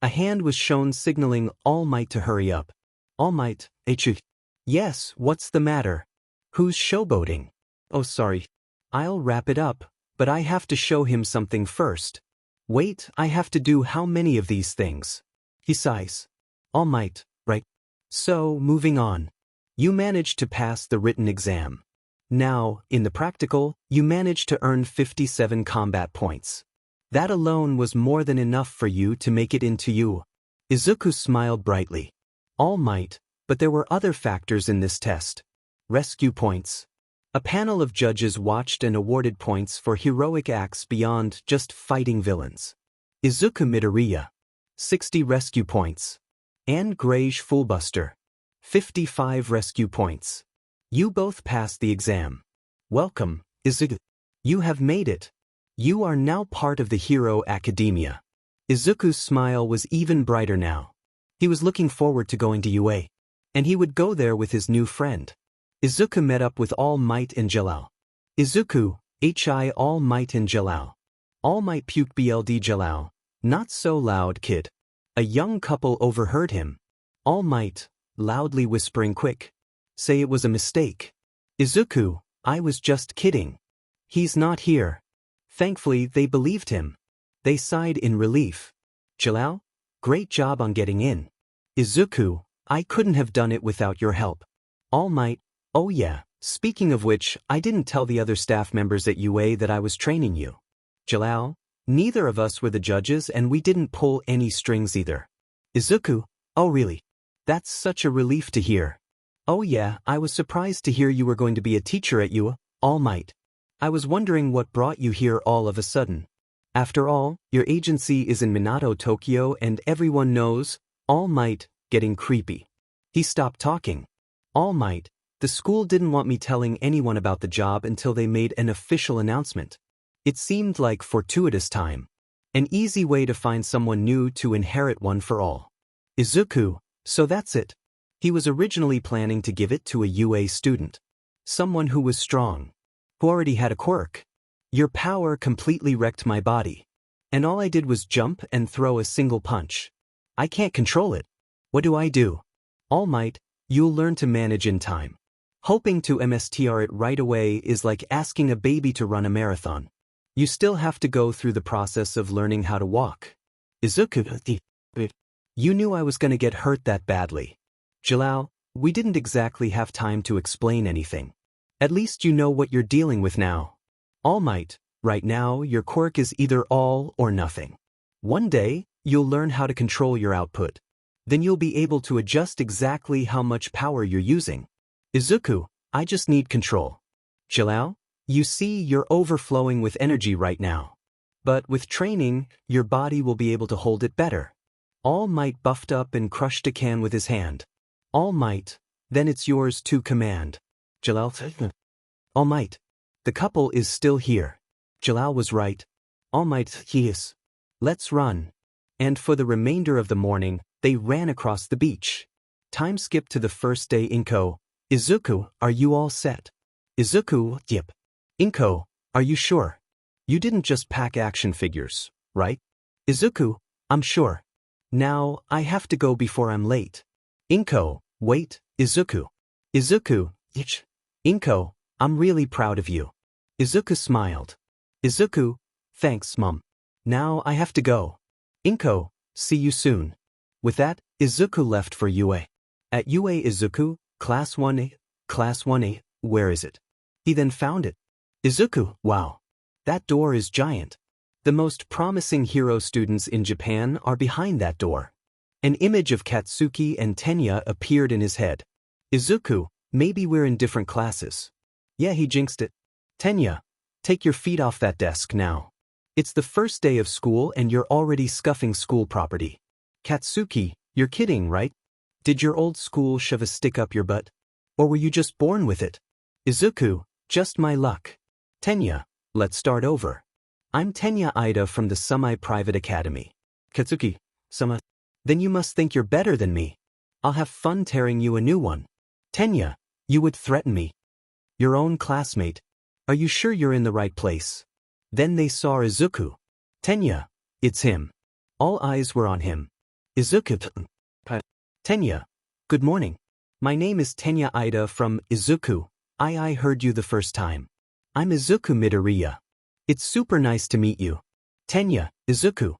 A hand was shown signaling All Might to hurry up. All Might, 𝗟𝗏𝗧𝗟𝗘. Yes, what's the matter? Who's showboating? Oh, sorry. I'll wrap it up, but I have to show him something first. Wait, I have to do how many of these things? He sighs. All Might, right. So, moving on. You managed to pass the written exam. Now, in the practical, you managed to earn 57 combat points. That alone was more than enough for you to make it into you. Izuku smiled brightly. All Might, but there were other factors in this test. Rescue points. A panel of judges watched and awarded points for heroic acts beyond just fighting villains. Izuku Midoriya, 60 rescue points. And 𝗟𝗏𝗸𝗚, 55 rescue points. You both passed the exam. Welcome, Izuku. You have made it. You are now part of the Hero Academia. Izuku's smile was even brighter now. He was looking forward to going to UA. And he would go there with his new friend. Izuku met up with All Might and 𝗟𝗏𝗧𝗟𝗘. Izuku, hi All Might and 𝗟𝗏𝗧𝗟𝗘. All Might puke BLD 𝗟𝗏𝗧𝗟𝗘. Not so loud, kid. A young couple overheard him. All Might, loudly whispering, quick. Say it was a mistake. Izuku, I was just kidding. He's not here. Thankfully, they believed him. They sighed in relief. 𝗟𝗏𝗧𝗟𝗘, great job on getting in. Izuku, I couldn't have done it without your help. All Might, oh yeah, speaking of which, I didn't tell the other staff members at UA that I was training you. 𝗟𝗏𝗧𝗟𝗘, neither of us were the judges and we didn't pull any strings either. Izuku, oh really? That's such a relief to hear. Oh yeah, I was surprised to hear you were going to be a teacher at UA, All Might. I was wondering what brought you here all of a sudden. After all, your agency is in Minato, Tokyo, and everyone knows. All Might, getting creepy. He stopped talking. All Might, the school didn't want me telling anyone about the job until they made an official announcement. It seemed like fortuitous time. An easy way to find someone new to inherit one for all. Izuku, so that's it. He was originally planning to give it to a UA student. Someone who was strong. Who already had a quirk. Your power completely wrecked my body. And all I did was jump and throw a single punch. I can't control it. What do I do? All Might, you'll learn to manage in time. Hoping to MSTR it right away is like asking a baby to run a marathon. You still have to go through the process of learning how to walk. Izuku, you knew I was gonna get hurt that badly. 𝗟𝗏𝗧𝗟𝗘, we didn't exactly have time to explain anything. At least you know what you're dealing with now. All Might, right now your quirk is either all or nothing. One day, you'll learn how to control your output. Then you'll be able to adjust exactly how much power you're using. Izuku, I just need control. 𝗟𝗏𝗧𝗟𝗘, you see you're overflowing with energy right now. But with training, your body will be able to hold it better. All Might buffed up and crushed a can with his hand. All Might, then it's yours to command. 𝗟𝗏𝗧𝗟𝗘. All Might, the couple is still here. 𝗟𝗏𝗧𝗟𝗘 was right. All Might, he is. Let's run. And for the remainder of the morning, they ran across the beach. Time skip to the first day. 𝗏𝗏𝗏𝗏, Izuku, are you all set? Izuku, yep. 𝗏𝗏𝗏𝗏, are you sure? You didn't just pack action figures, right? Izuku, I'm sure. Now, I have to go before I'm late. 𝗏𝗏𝗏𝗏, wait, Izuku. Izuku, 𝗏𝗏𝗏𝗏𝗏, I'm really proud of you. Izuku smiled. Izuku, thanks, Mom. Now I have to go. 𝗏𝗏𝗏𝗏, see you soon. With that, Izuku left for UA. At UA, Izuku, Class 1A, Class 1A, where is it? He then found it. Izuku, wow. That door is giant. The most promising hero students in Japan are behind that door. An image of Katsuki and Tenya appeared in his head. Izuku, maybe we're in different classes. Yeah, he jinxed it. Tenya, take your feet off that desk now. It's the first day of school and you're already scuffing school property. Katsuki, you're kidding, right? Did your old school shove a stick up your butt? Or were you just born with it? Izuku, just my luck. Tenya, let's start over. I'm Tenya Ida from the semi-private academy. Katsuki, then you must think you're better than me. I'll have fun tearing you a new one. Tenya, you would threaten me. Your own classmate. Are you sure you're in the right place? Then they saw Izuku. Tenya, it's him. All eyes were on him. Izuku. Tenya, good morning. My name is Tenya Ida from Izuku. I heard you the first time. I'm Izuku Midoriya. It's super nice to meet you. Tenya, Izuku.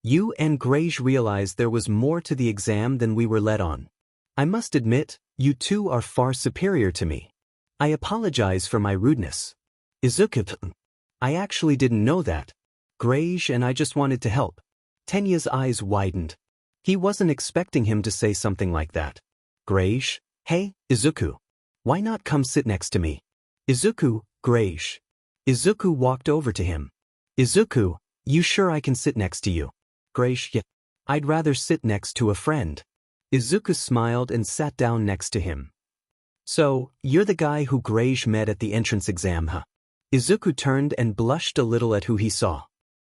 You and 𝗟𝗍𝗯 realized there was more to the exam than we were led on. I must admit, you two are far superior to me. I apologize for my rudeness. Izuku. I actually didn't know that. 𝗟𝗍𝗯 and I just wanted to help. Tenya's eyes widened. He wasn't expecting him to say something like that. 𝗟𝗍𝗯, hey, Izuku. Why not come sit next to me? Izuku, 𝗟𝗍𝗯. Izuku walked over to him. Izuku, you sure I can sit next to you? 𝗟𝗍𝗯, yeah. I'd rather sit next to a friend. Izuku smiled and sat down next to him. So, you're the guy who 𝗟𝗍𝗯 met at the entrance exam, huh? Izuku turned and blushed a little at who he saw.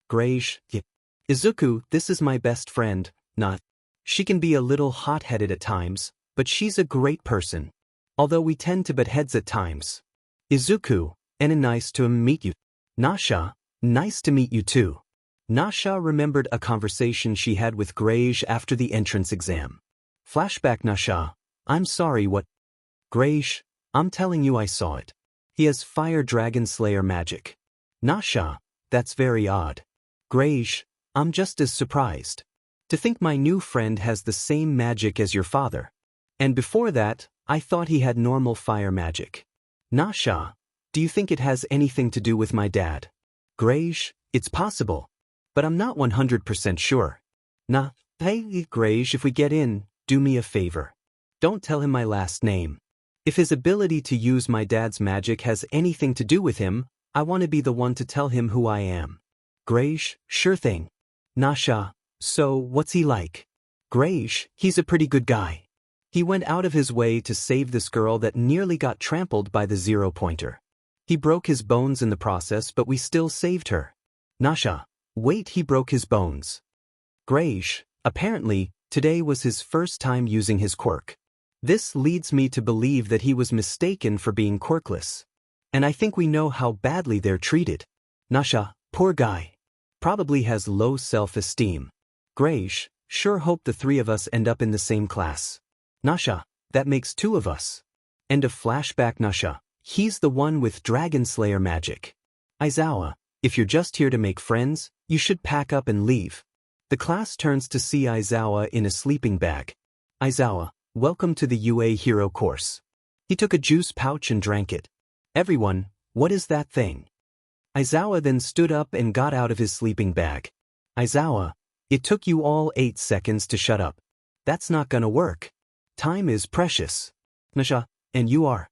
𝗟𝗍𝗯, yeah. Izuku, this is my best friend, not. She can be a little hot-headed at times, but she's a great person. Although we tend to butt heads at times. Izuku, and nice to meet you. Nasha, nice to meet you too. Nasha remembered a conversation she had with 𝗟𝗍𝗯 after the entrance exam. Flashback. Nasha, I'm sorry, what? 𝗟𝗍𝗯, I'm telling you I saw it. He has fire dragon slayer magic. Nasha, that's very odd. 𝗟𝗍𝗯, I'm just as surprised. To think my new friend has the same magic as your father. And before that, I thought he had normal fire magic. Nasha, do you think it has anything to do with my dad? 𝗟𝗍𝗯, it's possible. But I'm not 100% sure. Nah, hey, 𝗟𝗍𝗯, if we get in, do me a favor. Don't tell him my last name. If his ability to use my dad's magic has anything to do with him, I want to be the one to tell him who I am. 𝗟𝗍𝗯, sure thing. Nasha, so what's he like? 𝗟𝗍𝗯, he's a pretty good guy. He went out of his way to save this girl that nearly got trampled by the zero-pointer. He broke his bones in the process, but we still saved her. Nasha, wait, he broke his bones. 𝗟𝗍𝗯, apparently, today was his first time using his quirk. This leads me to believe that he was mistaken for being quirkless. And I think we know how badly they're treated. Nasha, poor guy. Probably has low self-esteem. 𝗟𝗍𝗯, sure hope the three of us end up in the same class. Nasha, that makes two of us. End of flashback. Nasha, he's the one with dragon slayer magic. Aizawa, if you're just here to make friends, you should pack up and leave. The class turns to see Aizawa in a sleeping bag. Aizawa, welcome to the UA Hero course. He took a juice pouch and drank it. Everyone, what is that thing? Aizawa then stood up and got out of his sleeping bag. Aizawa, it took you all 8 seconds to shut up. That's not gonna work. Time is precious. Nasha, and you are?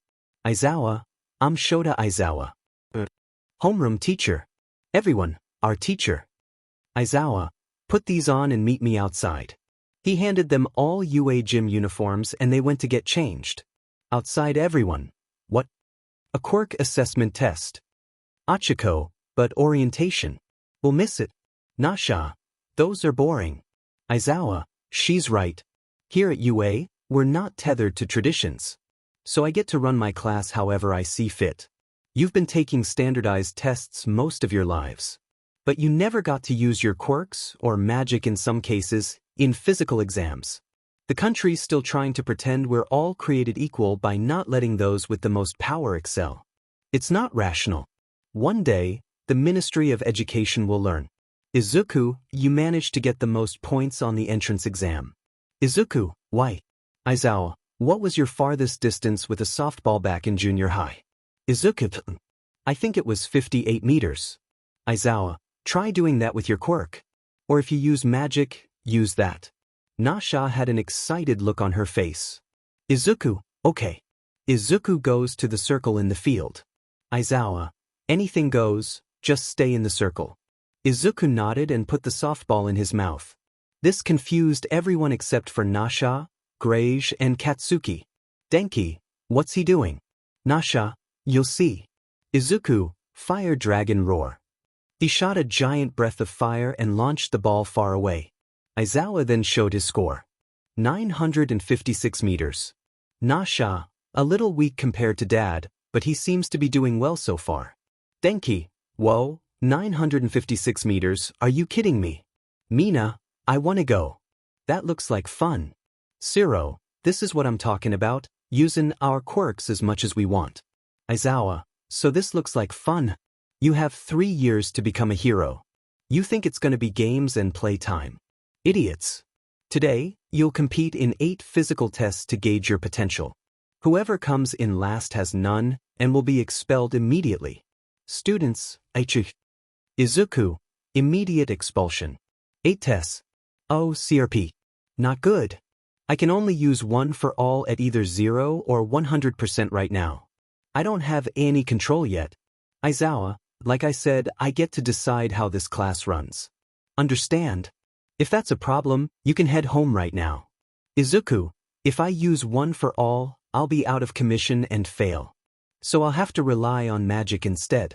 Aizawa, I'm Shota Aizawa. Homeroom teacher. Everyone, our teacher. Aizawa, put these on and meet me outside. He handed them all UA gym uniforms and they went to get changed. Outside. Everyone. What? A quirk assessment test. Achiko, but orientation. We'll miss it. Nasha, those are boring. Aizawa, she's right. Here at UA, we're not tethered to traditions. So I get to run my class however I see fit. You've been taking standardized tests most of your lives. But you never got to use your quirks, or magic in some cases, in physical exams. The country's still trying to pretend we're all created equal by not letting those with the most power excel. It's not rational. One day, the Ministry of Education will learn. Izuku, you managed to get the most points on the entrance exam. Izuku, why? Aizawa, what was your farthest distance with a softball back in junior high? Izuku, I think it was 58 meters. Aizawa, try doing that with your quirk. Or if you use magic, use that. 𝗀𝗃 had an excited look on her face. Izuku, okay. Izuku goes to the circle in the field. Aizawa, anything goes, just stay in the circle. Izuku nodded and put the softball in his mouth. This confused everyone except for 𝗀𝗃, 𝗏𝗏, and Katsuki. Denki, what's he doing? 𝗀𝗃, you'll see. Izuku, fire dragon roar. He shot a giant breath of fire and launched the ball far away. Aizawa then showed his score. 956 meters. 𝗀𝗃, a little weak compared to Dad, but he seems to be doing well so far. Denki, whoa, 956 meters, are you kidding me? Mina, I wanna go. That looks like fun. 𝗂𝗧, this is what I'm talking about, using our quirks as much as we want. Aizawa, so this looks like fun. You have 3 years to become a hero. You think it's gonna be games and playtime. Idiots. Today, you'll compete in 8 physical tests to gauge your potential. Whoever comes in last has none and will be expelled immediately. Students, Izuku, immediate expulsion. 8 tests. Oh, 𝗟𝗶. Not good. I can only use one for all at either 0 or 100% right now. I don't have any control yet. Aizawa, like I said, I get to decide how this class runs. Understand? If that's a problem, you can head home right now. Izuku, if I use one for all, I'll be out of commission and fail. So I'll have to rely on magic instead.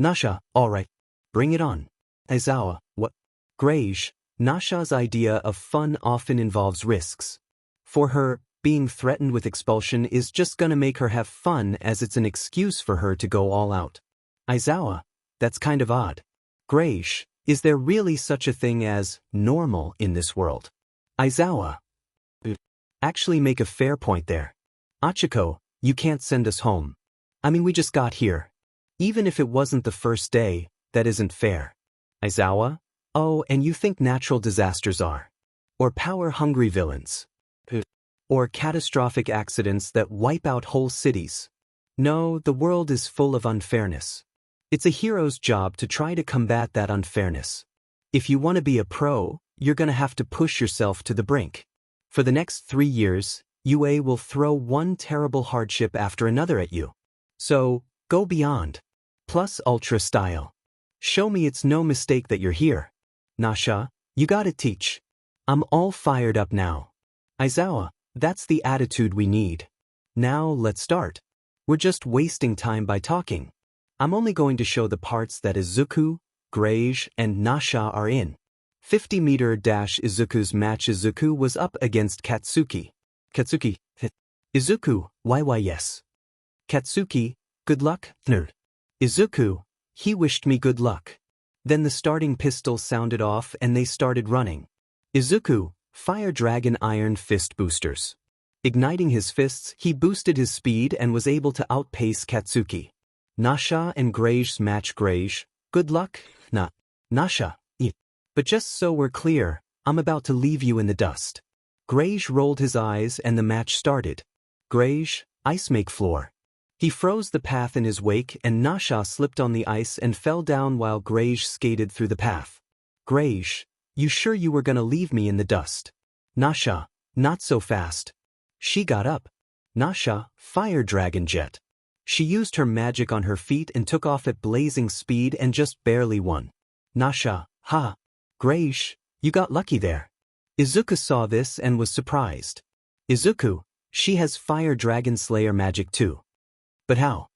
𝗀𝗃, alright. Bring it on. Aizawa, what? 𝗏𝗏, 𝗀𝗃's idea of fun often involves risks. For her, being threatened with expulsion is just gonna make her have fun as it's an excuse for her to go all out. Aizawa, that's kind of odd. 𝗏𝗏, is there really such a thing as normal in this world? Aizawa, actually make a fair point there. Achiko, you can't send us home. I mean, we just got here. Even if it wasn't the first day, that isn't fair. Aizawa, oh, and you think natural disasters are? Or power-hungry villains? Or catastrophic accidents that wipe out whole cities? No, the world is full of unfairness. It's a hero's job to try to combat that unfairness. If you want to be a pro, you're gonna have to push yourself to the brink. For the next 3 years, UA will throw one terrible hardship after another at you. So, go beyond. Plus ultra style. Show me it's no mistake that you're here. 𝗀𝗃, you gotta teach. I'm all fired up now. Aizawa, that's the attitude we need. Now let's start. We're just wasting time by talking. I'm only going to show the parts that Izuku, 𝗏𝗏, and 𝗀𝗃 are in. 50-meter dash Izuku's match. Izuku was up against Katsuki. Katsuki, Izuku, why yes. Katsuki, good luck, nerd. Izuku, he wished me good luck. Then the starting pistol sounded off and they started running. Izuku, fire dragon iron fist boosters. Igniting his fists, he boosted his speed and was able to outpace Katsuki. 𝗀𝗃 and 𝗏𝗏's match. 𝗏𝗏, good luck, 𝗀𝗃. But just so we're clear, I'm about to leave you in the dust. 𝗏𝗏 rolled his eyes and the match started. 𝗏𝗏, ice make floor. He froze the path in his wake and 𝗀𝗃 slipped on the ice and fell down while 𝗏𝗏 skated through the path. 𝗏𝗏, you sure you were gonna leave me in the dust? 𝗀𝗃, not so fast. She got up. 𝗀𝗃, fire dragon jet. She used her magic on her feet and took off at blazing speed and just barely won. 𝗀𝗃, ha. 𝗏𝗏, you got lucky there. Izuku saw this and was surprised. Izuku, she has fire dragon slayer magic too. But how?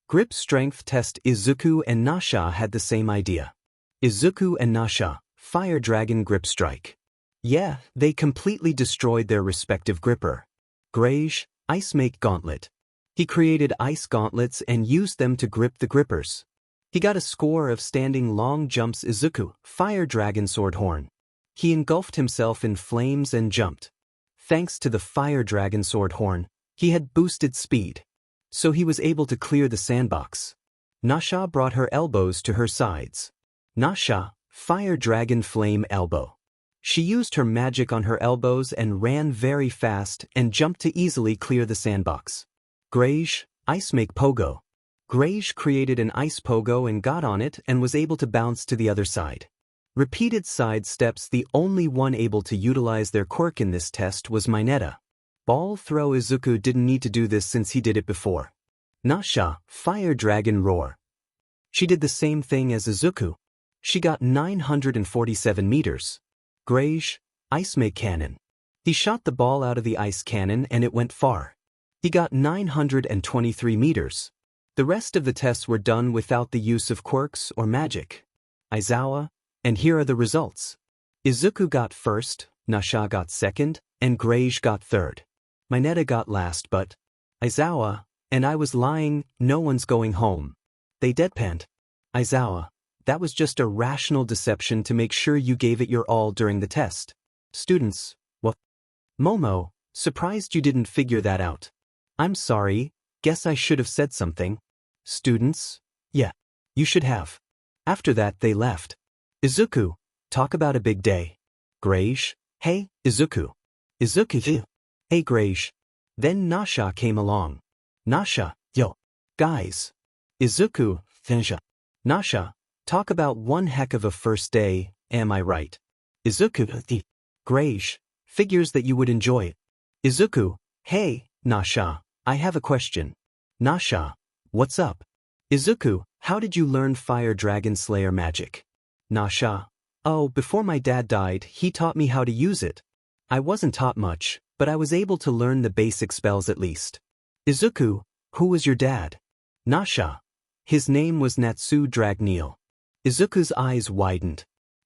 Grip strength test. Izuku and 𝗀𝗃 had the same idea. Izuku and 𝗀𝗃, fire dragon grip strike. Yeah, they completely destroyed their respective gripper. 𝗏𝗏, ice make gauntlet. He created ice gauntlets and used them to grip the grippers. He got a score of standing long jumps. Izuku, fire dragon sword horn. He engulfed himself in flames and jumped. Thanks to the fire dragon sword horn, he had boosted speed. So he was able to clear the sandbox. 𝗀𝗃 brought her elbows to her sides. 𝗀𝗃, fire dragon flame elbow. She used her magic on her elbows and ran very fast and jumped to easily clear the sandbox. 𝗏𝗏, ice make pogo. 𝗏𝗏 created an ice pogo and got on it and was able to bounce to the other side. Repeated side steps. The only one able to utilize their quirk in this test was 𝗏𝗏. Ball throw. Izuku didn't need to do this since he did it before. 𝗏𝗏, Fire Dragon Roar. She did the same thing as Izuku. She got 947 meters. 𝗏𝗧𝗟𝗘, Ice May Cannon. He shot the ball out of the ice cannon and it went far. He got 923 meters. The rest of the tests were done without the use of quirks or magic. Aizawa, and here are the results. Izuku got first, 𝗏𝗏 got second, and 𝗏𝗧𝗟𝗘 got third. 𝗏𝗏 got last, but Aizawa, and I was lying, no one's going home. They deadpanned. Aizawa, that was just a rational deception to make sure you gave it your all during the test. Students, what? Momo, surprised you didn't figure that out. I'm sorry, guess I should have said something. Students, yeah, you should have. After that they left. Izuku, talk about a big day. 𝗏𝗧𝗟𝗘, hey, Izuku. Izuku, hey 𝗏𝗧𝗟. Then 𝗏𝗏 came along. 𝗏𝗏, yo, guys. Izuku, 𝗏𝗏. 𝗏𝗏, talk about one heck of a first day, am I right? Izuku, 𝗏𝗧𝗟𝗘, figures that you would enjoy it. Izuku, hey, 𝗏𝗏, I have a question. 𝗏𝗏, what's up? Izuku, how did you learn Fire Dragon Slayer magic? 𝗏𝗏, oh, before my dad died, he taught me how to use it. I wasn't taught much, but I was able to learn the basic spells at least. Izuku, who was your dad? 𝗏𝗏, his name was Natsu Dragneel. Izuku's eyes widened.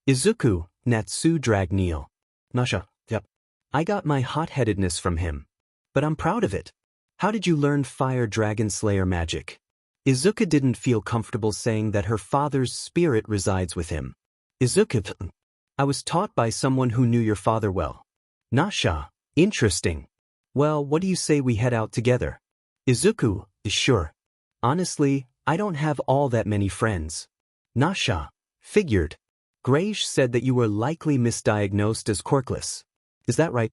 Izuku, Natsu Dragneel. 𝗏𝗏, yep. I got my hot-headedness from him. But I'm proud of it. How did you learn Fire Dragon Slayer magic? Izuku didn't feel comfortable saying that her father's spirit resides with him. Izuku, I was taught by someone who knew your father well. 𝗏𝗏, interesting. Well, what do you say we head out together? Izuku, sure. Honestly, I don't have all that many friends. 𝗏𝗏, figured. 𝗏𝗧𝗟𝗘 said that you were likely misdiagnosed as quirkless. Is that right?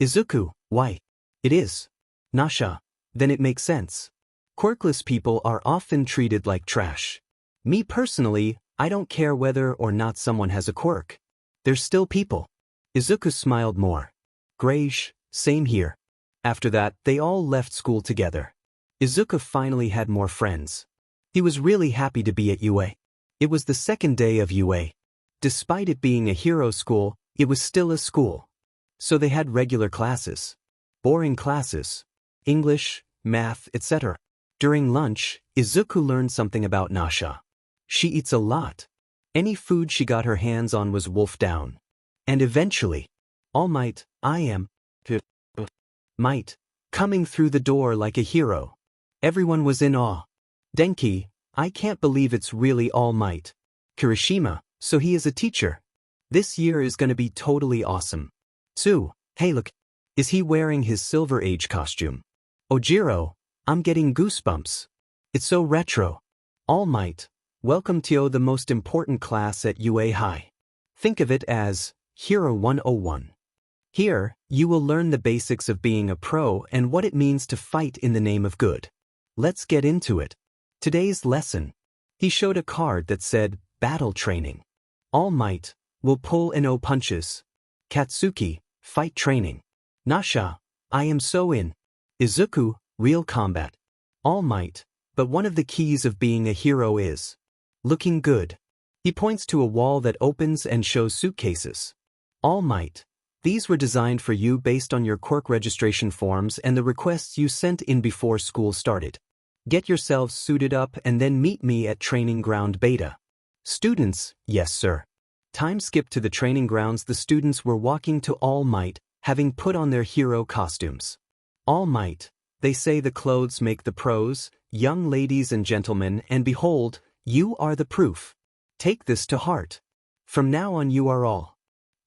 Izuku, why? It is. 𝗏𝗏, then it makes sense. Quirkless people are often treated like trash. Me personally, I don't care whether or not someone has a quirk. They're still people. Izuku smiled more. 𝗏𝗧𝗟𝗘, same here. After that, they all left school together. Izuku finally had more friends. He was really happy to be at UA. It was the second day of UA. Despite it being a hero school, it was still a school. So they had regular classes. Boring classes. English, math, etc. During lunch, Izuku learned something about 𝗏𝗏. She eats a lot. Any food she got her hands on was wolfed down. And eventually, All Might, I am Might, coming through the door like a hero. Everyone was in awe. Denki, I can't believe it's really All Might. Kirishima, so he is a teacher. This year is gonna be totally awesome. Tsu, hey look, is he wearing his Silver Age costume? Ojiro, I'm getting goosebumps. It's so retro. All Might, welcome to the most important class at UA High. Think of it as Hero 101. Here, you will learn the basics of being a pro and what it means to fight in the name of good. Let's get into it. Today's lesson. He showed a card that said, Battle Training. All Might, will pull no punches. Katsuki, Fight Training. 𝗏𝗏, I am so in. Izuku, Real Combat. All Might, but one of the keys of being a hero is looking good. He points to a wall that opens and shows suitcases. All Might, these were designed for you based on your quirk registration forms and the requests you sent in before school started. Get yourselves suited up and then meet me at Training Ground Beta. Students, yes sir. Time skip to the training grounds. The students were walking to All Might, having put on their hero costumes. All Might, they say the clothes make the pros, young ladies and gentlemen, and behold, you are the proof. Take this to heart. From now on you are all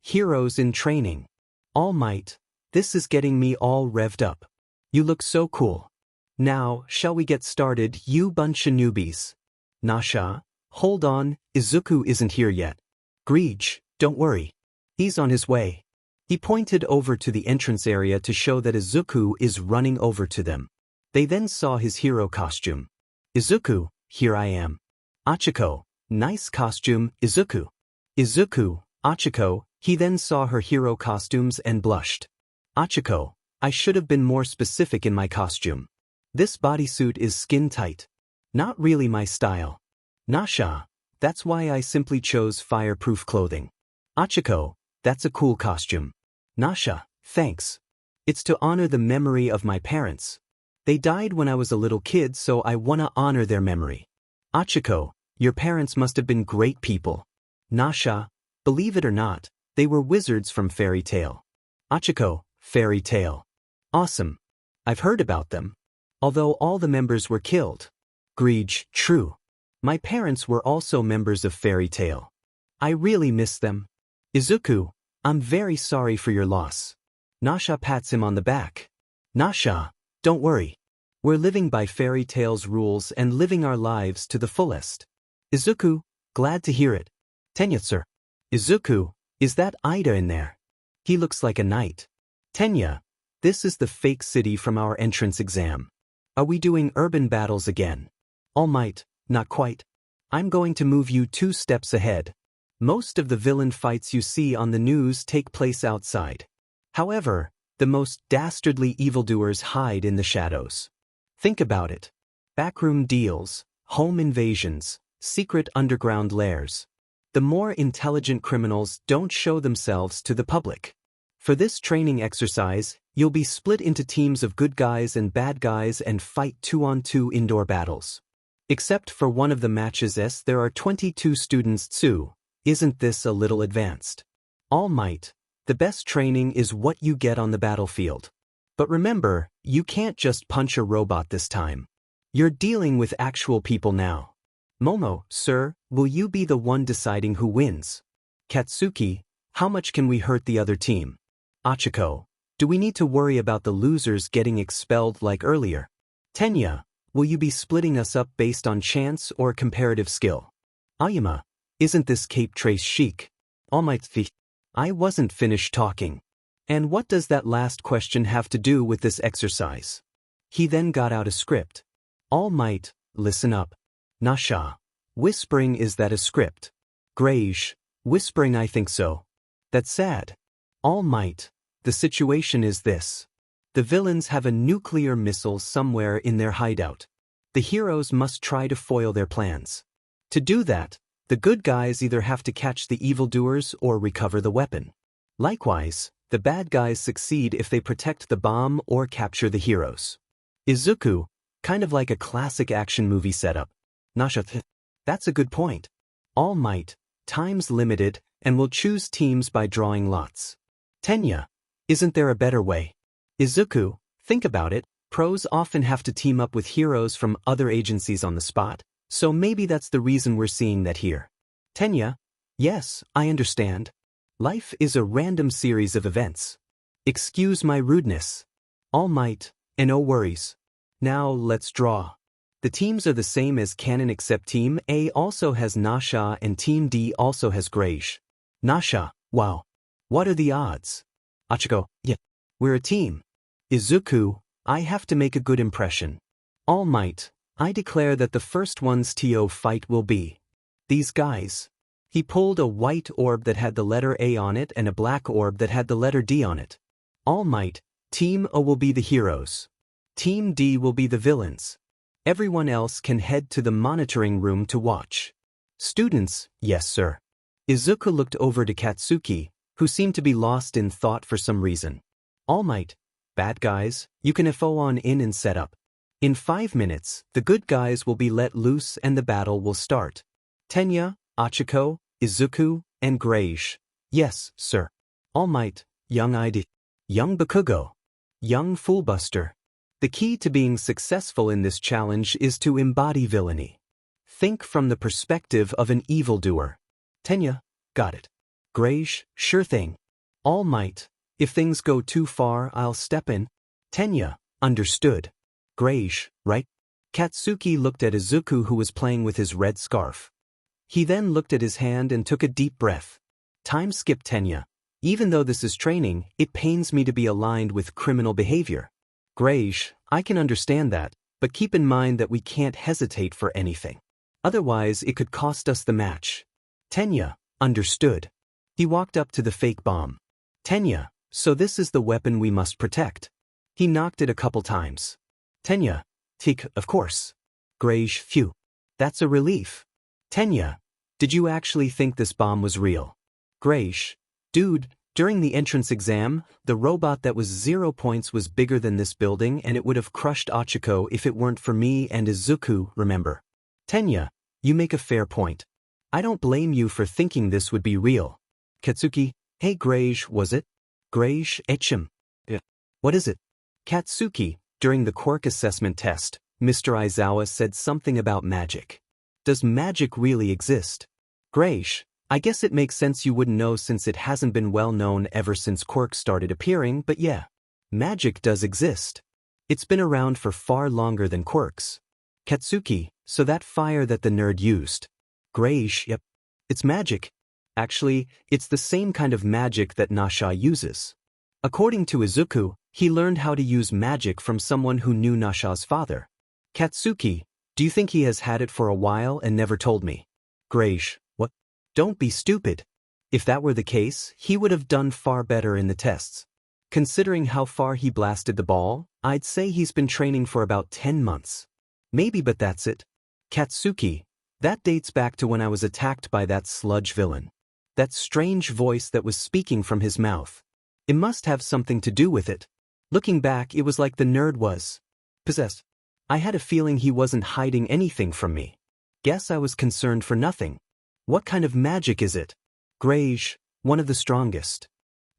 heroes in training. All Might, this is getting me all revved up. You look so cool. Now, shall we get started, you bunch of newbies? 𝗏𝗏, hold on, Izuku isn't here yet. 𝗏𝗟𝗟𝗘, don't worry. He's on his way. He pointed over to the entrance area to show that Izuku is running over to them. They then saw his hero costume. Izuku, here I am. Achiko, nice costume, Izuku. Izuku, Achiko, he then saw her hero costumes and blushed. Achiko, I should have been more specific in my costume. This bodysuit is skin tight. Not really my style. Nasha, that's why I simply chose fireproof clothing. Achiko, that's a cool costume. Nasha, thanks. It's to honor the memory of my parents. They died when I was a little kid, so I wanna honor their memory. Achiko, your parents must have been great people. Nasha, believe it or not, they were wizards from Fairy Tail. Achiko, Fairy Tail. Awesome. I've heard about them. Although all the members were killed. 𝗟𝗓𝗏, true. My parents were also members of Fairy Tail. I really miss them. Izuku, I'm very sorry for your loss. Nasha pats him on the back. Nasha, don't worry. We're living by Fairy Tail's rules and living our lives to the fullest. Izuku, glad to hear it. Tenya, sir. Izuku, is that Ida in there? He looks like a knight. Tenya, this is the fake city from our entrance exam. Are we doing urban battles again? All Might, not quite. I'm going to move you 2 steps ahead. Most of the villain fights you see on the news take place outside. However, the most dastardly evildoers hide in the shadows. Think about it. Backroom deals, home invasions, secret underground lairs. The more intelligent criminals don't show themselves to the public. For this training exercise, you'll be split into teams of good guys and bad guys and fight 2-on-2 indoor battles. Except for one of the matches, there are 22 students too. Isn't this a little advanced? All Might, the best training is what you get on the battlefield. But remember, you can't just punch a robot this time. You're dealing with actual people now. Momo, sir, will you be the one deciding who wins? Katsuki, how much can we hurt the other team? Achiko, do we need to worry about the losers getting expelled like earlier? Tenya, will you be splitting us up based on chance or comparative skill? Ayuma, isn't this cape trace chic? All Might, I wasn't finished talking. And what does that last question have to do with this exercise? He then got out a script. All Might, listen up. Nasha, whispering, is that a script? 𝗟𝗓𝗏, whispering, I think so. That's sad. All Might, the situation is this. The villains have a nuclear missile somewhere in their hideout. The heroes must try to foil their plans. To do that, the good guys either have to catch the evildoers or recover the weapon. Likewise, the bad guys succeed if they protect the bomb or capture the heroes. Izuku, kind of like a classic action movie setup. Nasha, that's a good point. All Might, time's limited, and we'll choose teams by drawing lots. Tenya, isn't there a better way? Izuku, think about it, pros often have to team up with heroes from other agencies on the spot, so maybe that's the reason we're seeing that here. Tenya, yes, I understand. Life is a random series of events. Excuse my rudeness. All Might, and no worries. Now let's draw. The teams are the same as canon except Team A also has Nasha and Team D also has 𝗟𝗓𝗏. Nasha, wow. What are the odds? Achiko, yeah. We're a team. Izuku, I have to make a good impression. All Might, I declare that the first one's TO fight will be these guys. He pulled a white orb that had the letter A on it and a black orb that had the letter D on it. All Might, Team A will be the heroes. Team D will be the villains. Everyone else can head to the monitoring room to watch. Students, yes sir. Izuku looked over to Katsuki, who seemed to be lost in thought for some reason. All Might, bad guys, you can FO on in and set up. In 5 minutes, the good guys will be let loose and the battle will start. Tenya, Achiko, Izuku, and 𝗟𝗏𝗏. Yes, sir. All Might, young ID. Young Bakugo. Young Foolbuster. The key to being successful in this challenge is to embody villainy. Think from the perspective of an evildoer. Tenya, got it. 𝗟𝗏𝗏, sure thing. All Might, if things go too far, I'll step in. Tenya, understood. 𝗟𝗏𝗏, right? Katsuki looked at Izuku, who was playing with his red scarf. He then looked at his hand and took a deep breath. Time skip, Tenya. Even though this is training, it pains me to be aligned with criminal behavior. 𝗟𝗏𝗏, I can understand that, but keep in mind that we can't hesitate for anything. Otherwise, it could cost us the match. Tenya, Understood. He walked up to the fake bomb. 𝗀𝐻, so this is the weapon we must protect. He knocked it a couple times. 𝗀𝐻, tik, of course. 𝗏𝐻, phew. That's a relief. 𝗀𝐻, did you actually think this bomb was real? 𝗏𝐻, dude, during the entrance exam, the robot that was 0 points was bigger than this building and it would have crushed 𝐻𝐼𝐻 if it weren't for me and Izuku, remember? 𝗀𝐻, you make a fair point. I don't blame you for thinking this would be real. Katsuki, hey 𝗏𝐻, was it? 𝗏𝐻, 𝐻𝐮𝐬𝐽. Yeah. What is it? Katsuki, during the quirk assessment test, Mr. Aizawa said something about magic. Does magic really exist? 𝗏𝐻, I guess it makes sense you wouldn't know since it hasn't been well known ever since quirks started appearing, but yeah. Magic does exist. It's been around for far longer than quirks. Katsuki, so that fire that the nerd used. 𝗏𝐻, yep. It's magic. Actually, it's the same kind of magic that 𝗏𝗧 uses. According to Izuku, he learned how to use magic from someone who knew 𝗏𝗧's father. Katsuki, do you think he has had it for a while and never told me? 𝗏𝐻, what? Don't be stupid. If that were the case, he would have done far better in the tests. Considering how far he blasted the ball, I'd say he's been training for about 10 months. Maybe, but that's it. Katsuki, that dates back to when I was attacked by that sludge villain. That strange voice that was speaking from his mouth. It must have something to do with it. Looking back, it was like the nerd was possessed. I had a feeling he wasn't hiding anything from me. Guess I was concerned for nothing. What kind of magic is it? 𝗏𝐻, one of the strongest.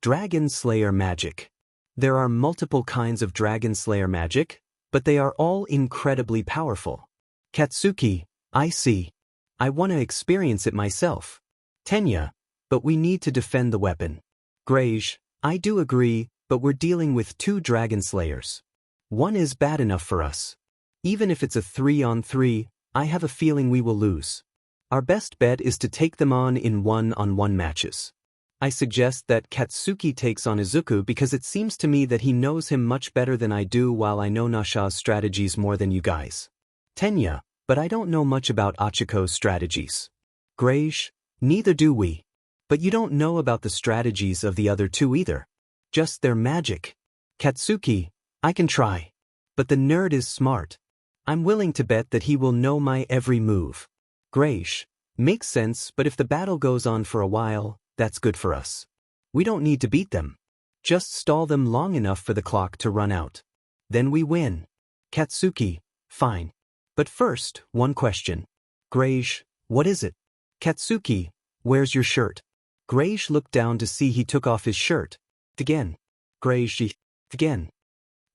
Dragon Slayer magic. There are multiple kinds of Dragon Slayer magic, but they are all incredibly powerful. Katsuki, I see. I want to experience it myself. 𝗀𝐻, but we need to defend the weapon. 𝗏𝐻, I do agree, but we're dealing with 2 Dragon Slayers. One is bad enough for us. Even if it's a 3-on-3, I have a feeling we will lose. Our best bet is to take them on in 1-on-1 matches. I suggest that Katsuki takes on Izuku because it seems to me that he knows him much better than I do while I know 𝗏𝗧's strategies more than you guys. 𝗀𝐻, but I don't know much about 𝗍𝐻𝐼𝐻's strategies. 𝗏𝐻, neither do we. But you don't know about the strategies of the other 2 either. Just their magic. Katsuki, I can try. But the nerd is smart. I'm willing to bet that he will know my every move. 𝗏𝐻, makes sense, but if the battle goes on for a while, that's good for us. We don't need to beat them. Just stall them long enough for the clock to run out. Then we win. Katsuki, fine. But first, one question. 𝗏𝐻, what is it? Katsuki, where's your shirt? 𝗏𝐻 looked down to see he took off his shirt. Again. 𝗏𝐻, again.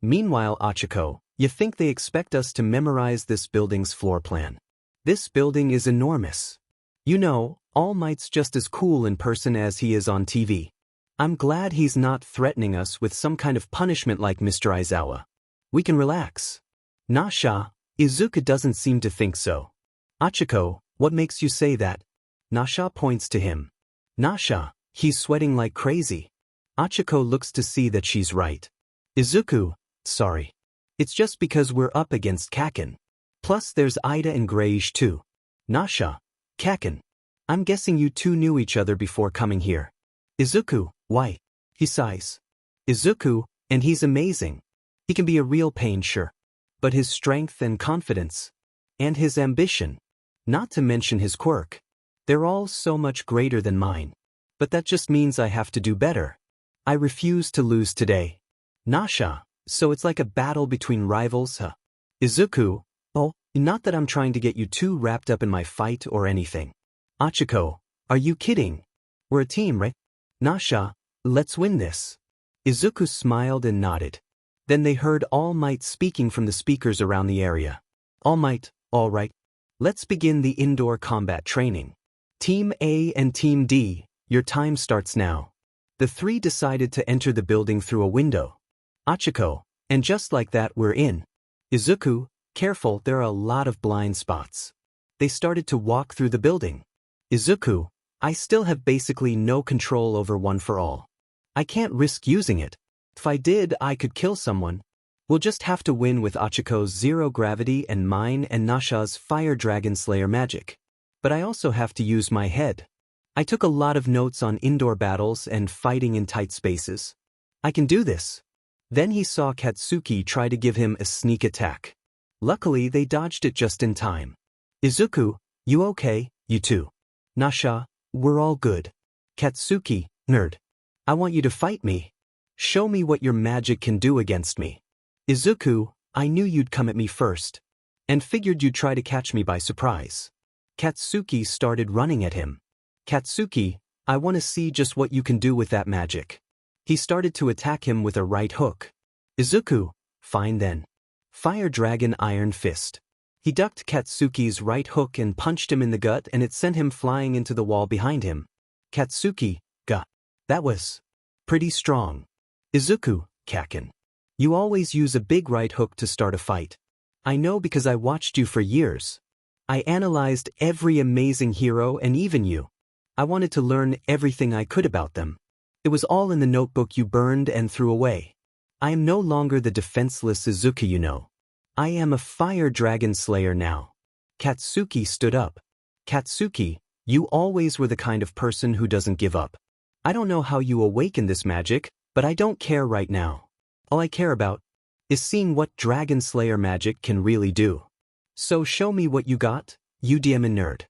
Meanwhile, 𝗍𝐻𝐼𝐻, you think they expect us to memorize this building's floor plan? This building is enormous. You know, All Might's just as cool in person as he is on TV. I'm glad he's not threatening us with some kind of punishment like Mr. Aizawa. We can relax. 𝗏𝗧, Izuku doesn't seem to think so. 𝗍𝐻𝐻, what makes you say that? 𝗏𝗧 points to him. 𝗏𝗧, he's sweating like crazy. 𝗍𝐻𝐻 looks to see that she's right. Izuku, sorry. It's just because we're up against 𝗂𝐮𝐭𝐡𝐨𝐫. Plus there's Ida and 𝗏𝐻𝐻 too. 𝗏𝗧, 𝗂𝐭𝐡𝐴. I'm guessing you 2 knew each other before coming here. Izuku, why? He sighs. Izuku, and he's amazing. He can be a real pain, sure. But his strength and confidence. And his ambition. Not to mention his quirk. They're all so much greater than mine. But that just means I have to do better. I refuse to lose today. 𝗏𝗧, so it's like a battle between rivals, huh? Izuku, oh, not that I'm trying to get you too wrapped up in my fight or anything. 𝗍𝐻𝐻, are you kidding? We're a team, right? 𝗏𝗧, let's win this. Izuku smiled and nodded. Then they heard All Might speaking from the speakers around the area. All Might, all right. Let's begin the indoor combat training. Team A and Team D, your time starts now. The 3 decided to enter the building through a window. 𝗍𝐻𝐻, and just like that we're in. Izuku, careful, there are a lot of blind spots. They started to walk through the building. Izuku, I still have basically no control over One for All. I can't risk using it. If I did, I could kill someone. We'll just have to win with 𝗍𝐻𝐻's zero gravity and mine and 𝗏𝗧's fire dragon slayer magic. But I also have to use my head. I took a lot of notes on indoor battles and fighting in tight spaces. I can do this. Then he saw Katsuki try to give him a sneak attack. Luckily, they dodged it just in time. Izuku, you okay? You too. Nasha, we're all good. Katsuki, nerd. I want you to fight me. Show me what your magic can do against me. Izuku, I knew you'd come at me first. And figured you'd try to catch me by surprise. Katsuki started running at him. Katsuki, I want to see just what you can do with that magic. He started to attack him with a right hook. Izuku, fine then. Fire Dragon Iron Fist. He ducked Katsuki's right hook and punched him in the gut, and it sent him flying into the wall behind him. Katsuki, gah. That was pretty strong. Izuku, Kaken. You always use a big right hook to start a fight. I know because I watched you for years. I analyzed every amazing hero and even you. I wanted to learn everything I could about them. It was all in the notebook you burned and threw away. I am no longer the defenseless Izuku you know. I am a fire dragon slayer now. Katsuki stood up. Katsuki, you always were the kind of person who doesn't give up. I don't know how you awaken this magic, but I don't care right now. All I care about is seeing what Dragon Slayer magic can really do. So show me what you got, you demon nerd.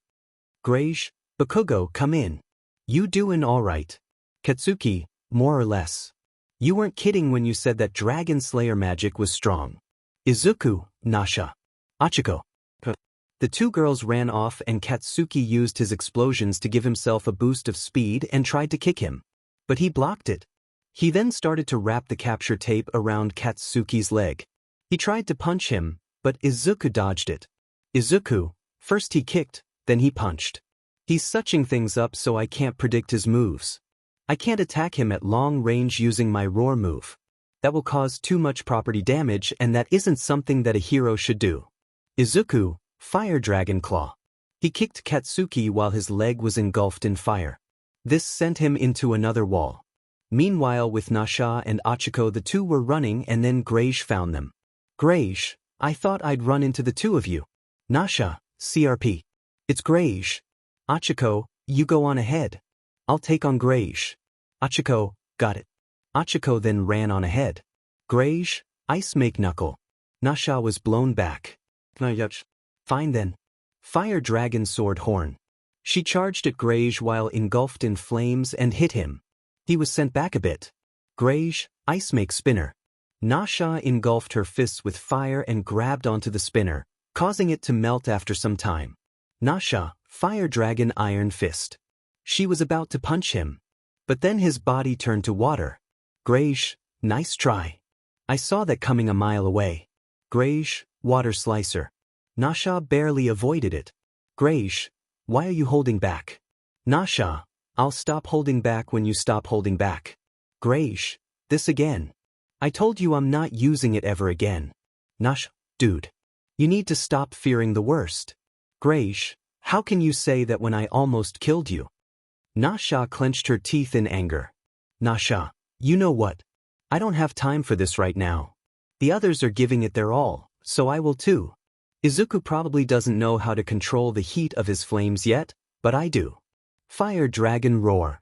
𝗟𝗓𝗧𝗟𝗘, Bakugo, come in. You doing alright? Katsuki, more or less. You weren't kidding when you said that Dragon Slayer magic was strong. Izuku, Nasha. Achiko. The two girls ran off and Katsuki used his explosions to give himself a boost of speed and tried to kick him. But he blocked it. He then started to wrap the capture tape around Katsuki's leg. He tried to punch him, but Izuku dodged it. Izuku, first he kicked, then he punched. He's suching things up so I can't predict his moves. I can't attack him at long range using my roar move. That will cause too much property damage, and that isn't something that a hero should do. Izuku, Fire Dragon Claw. He kicked Katsuki while his leg was engulfed in fire. This sent him into another wall. Meanwhile, with Nasha and Achiko, the two were running, and then 𝗟𝗓𝗧 found them. 𝗟𝗓𝗧, I thought I'd run into the two of you. Nasha, CRP. It's 𝗟𝗓𝗧. Achiko, you go on ahead. I'll take on 𝗟𝗓𝗧. Achiko, got it. Achiko then ran on ahead. 𝗟𝗓𝗧, Ice Make Knuckle. Nasha was blown back. Fine then. Fire Dragon Sword Horn. She charged at 𝗟𝗓𝗧 while engulfed in flames and hit him. He was sent back a bit. 𝗟𝗓𝗧, Ice Make Spinner. Nasha engulfed her fists with fire and grabbed onto the spinner, causing it to melt after some time. Nasha, Fire Dragon Iron Fist. She was about to punch him. But then his body turned to water. 𝗟𝗓𝗧, nice try. I saw that coming a mile away. 𝗟𝗓𝗧, Water Slicer. Nasha barely avoided it. 𝗟𝗓𝗧, why are you holding back? Nasha, I'll stop holding back when you stop holding back. 𝗟𝗓𝗧, this again. I told you I'm not using it ever again. Nasha, dude. You need to stop fearing the worst. 𝗟𝗓𝗧, how can you say that when I almost killed you? Nasha clenched her teeth in anger. Nasha, you know what? I don't have time for this right now. The others are giving it their all, so I will too. Izuku probably doesn't know how to control the heat of his flames yet, but I do. Fire Dragon Roar.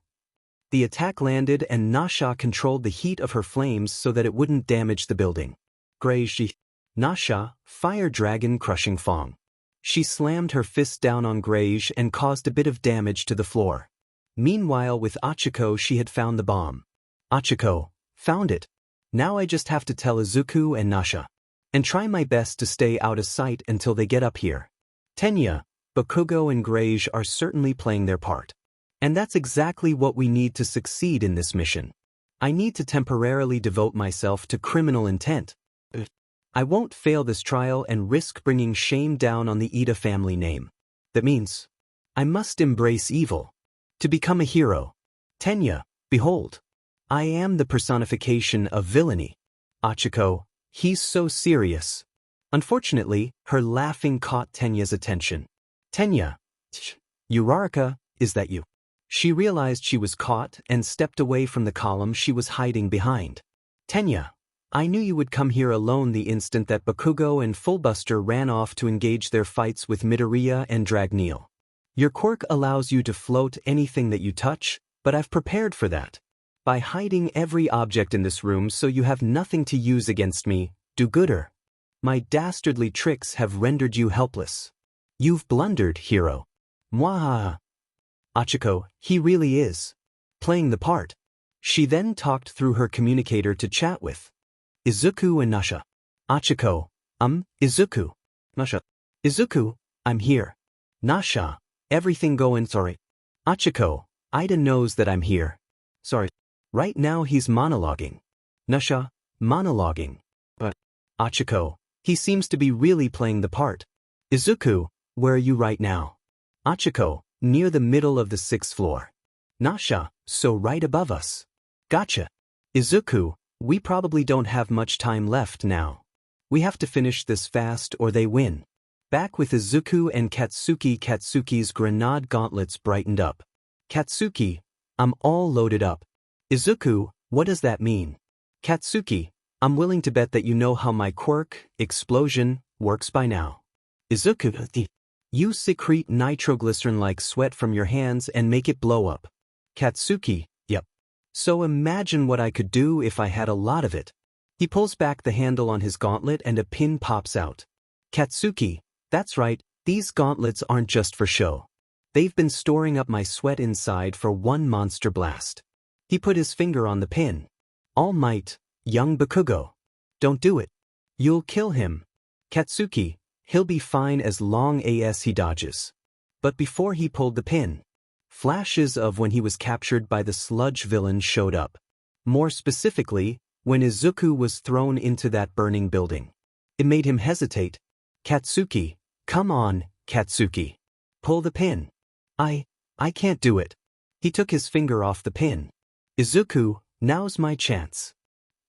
The attack landed and Nasha controlled the heat of her flames so that it wouldn't damage the building. 𝗟𝗓𝗧. Nasha, Fire Dragon Crushing Fong. She slammed her fist down on 𝗟𝗓𝗧 and caused a bit of damage to the floor. Meanwhile, with Achiko, she had found the bomb. Achiko, found it. Now I just have to tell Izuku and Nasha. And try my best to stay out of sight until they get up here. Tenya, Bakugo and 𝗟𝗓𝗧 are certainly playing their part. And that's exactly what we need to succeed in this mission. I need to temporarily devote myself to criminal intent. I won't fail this trial and risk bringing shame down on the Iida family name. That means I must embrace evil. To become a hero. Tenya, behold. I am the personification of villainy. Achiko, he's so serious. Unfortunately, her laughing caught Tenya's attention. Tenya, Uraraka, is that you? She realized she was caught and stepped away from the column she was hiding behind. Tenya, I knew you would come here alone the instant that Bakugo and Fullbuster ran off to engage their fights with Midoriya and Dragneel. Your quirk allows you to float anything that you touch, but I've prepared for that. By hiding every object in this room so you have nothing to use against me, do gooder. My dastardly tricks have rendered you helpless. You've blundered, hero. Mwahaha. 𝐻𝐿, he really is playing the part. She then talked through her communicator to chat with Izuku and Nasha. 𝐻𝐿, Izuku. Nasha. Izuku, I'm here. Nasha, everything going sorry. 𝐻𝐿, Ida knows that I'm here. Sorry. Right now he's monologuing. Nasha, monologuing. But 𝐻𝐿, he seems to be really playing the part. Izuku, where are you right now? 𝐻𝐿, near the middle of the 6th floor. Nasha, so right above us. Gotcha. Izuku, we probably don't have much time left now. We have to finish this fast or they win. Back with Izuku and Katsuki. Katsuki's grenade gauntlets brightened up. Katsuki, I'm all loaded up. Izuku, what does that mean? Katsuki, I'm willing to bet that you know how my quirk, explosion, works by now. Izuku, you secrete nitroglycerin-like sweat from your hands and make it blow up. Katsuki, yep. So imagine what I could do if I had a lot of it. He pulls back the handle on his gauntlet and a pin pops out. Katsuki, that's right, these gauntlets aren't just for show. They've been storing up my sweat inside for one monster blast. He put his finger on the pin. All might, young Bakugo. Don't do it. You'll kill him. Katsuki, he'll be fine as long as he dodges. But before he pulled the pin, flashes of when he was captured by the Sludge Villain showed up. More specifically, when Izuku was thrown into that burning building. It made him hesitate. Katsuki, come on, Katsuki. Pull the pin. I can't do it. He took his finger off the pin. Izuku, now's my chance.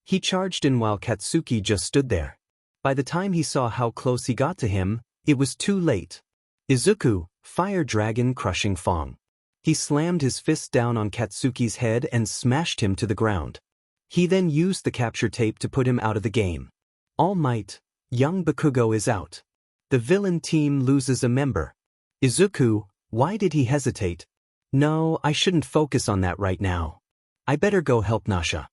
He charged in while Katsuki just stood there. By the time he saw how close he got to him, it was too late. Izuku, fire dragon crushing Fong. He slammed his fist down on Katsuki's head and smashed him to the ground. He then used the capture tape to put him out of the game. All might, young Bakugo is out. The villain team loses a member. Izuku, why did he hesitate? No, I shouldn't focus on that right now. I better go help Nasha.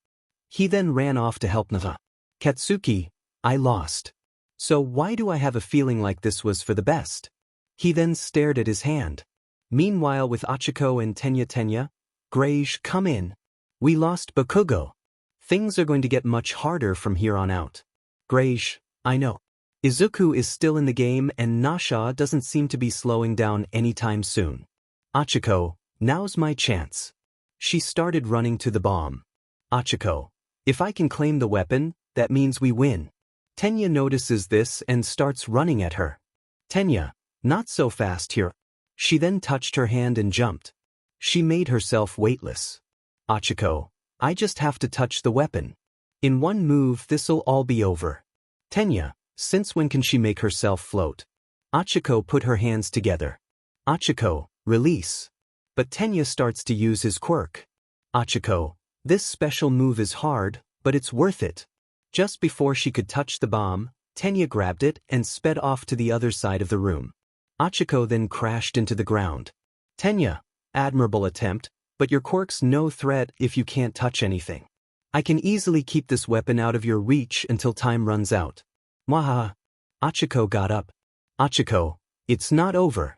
He then ran off to help Nasha. Katsuki, I lost. So why do I have a feeling like this was for the best? He then stared at his hand. Meanwhile with 𝐻𝐿 and 𝗀𝗀𝗀, 𝗀𝗧𝗏, come in. We lost Bakugo. Things are going to get much harder from here on out. 𝗀𝗏, I know. Izuku is still in the game and Nasha doesn't seem to be slowing down anytime soon. 𝐻𝐿, now's my chance. She started running to the bomb. 𝐻𝐿, if I can claim the weapon, that means we win. 𝗀𝗀𝗀 notices this and starts running at her. 𝗀𝗀𝗀, not so fast here. She then touched her hand and jumped. She made herself weightless. 𝐻𝐿, I just have to touch the weapon. In one move this'll all be over. 𝗀𝗀𝗀, since when can she make herself float? 𝐻𝐿 put her hands together. 𝐻𝐿, release. But 𝗀𝗀𝗀 starts to use his quirk. 𝐻𝐿, this special move is hard, but it's worth it. Just before she could touch the bomb, 𝗀𝗀𝗀 grabbed it and sped off to the other side of the room. 𝐻𝐿 then crashed into the ground. 𝗀𝗀𝗀, admirable attempt, but your quirk's no threat if you can't touch anything. I can easily keep this weapon out of your reach until time runs out. Mwahaha. 𝐻𝐿 got up. 𝐻𝐿, it's not over.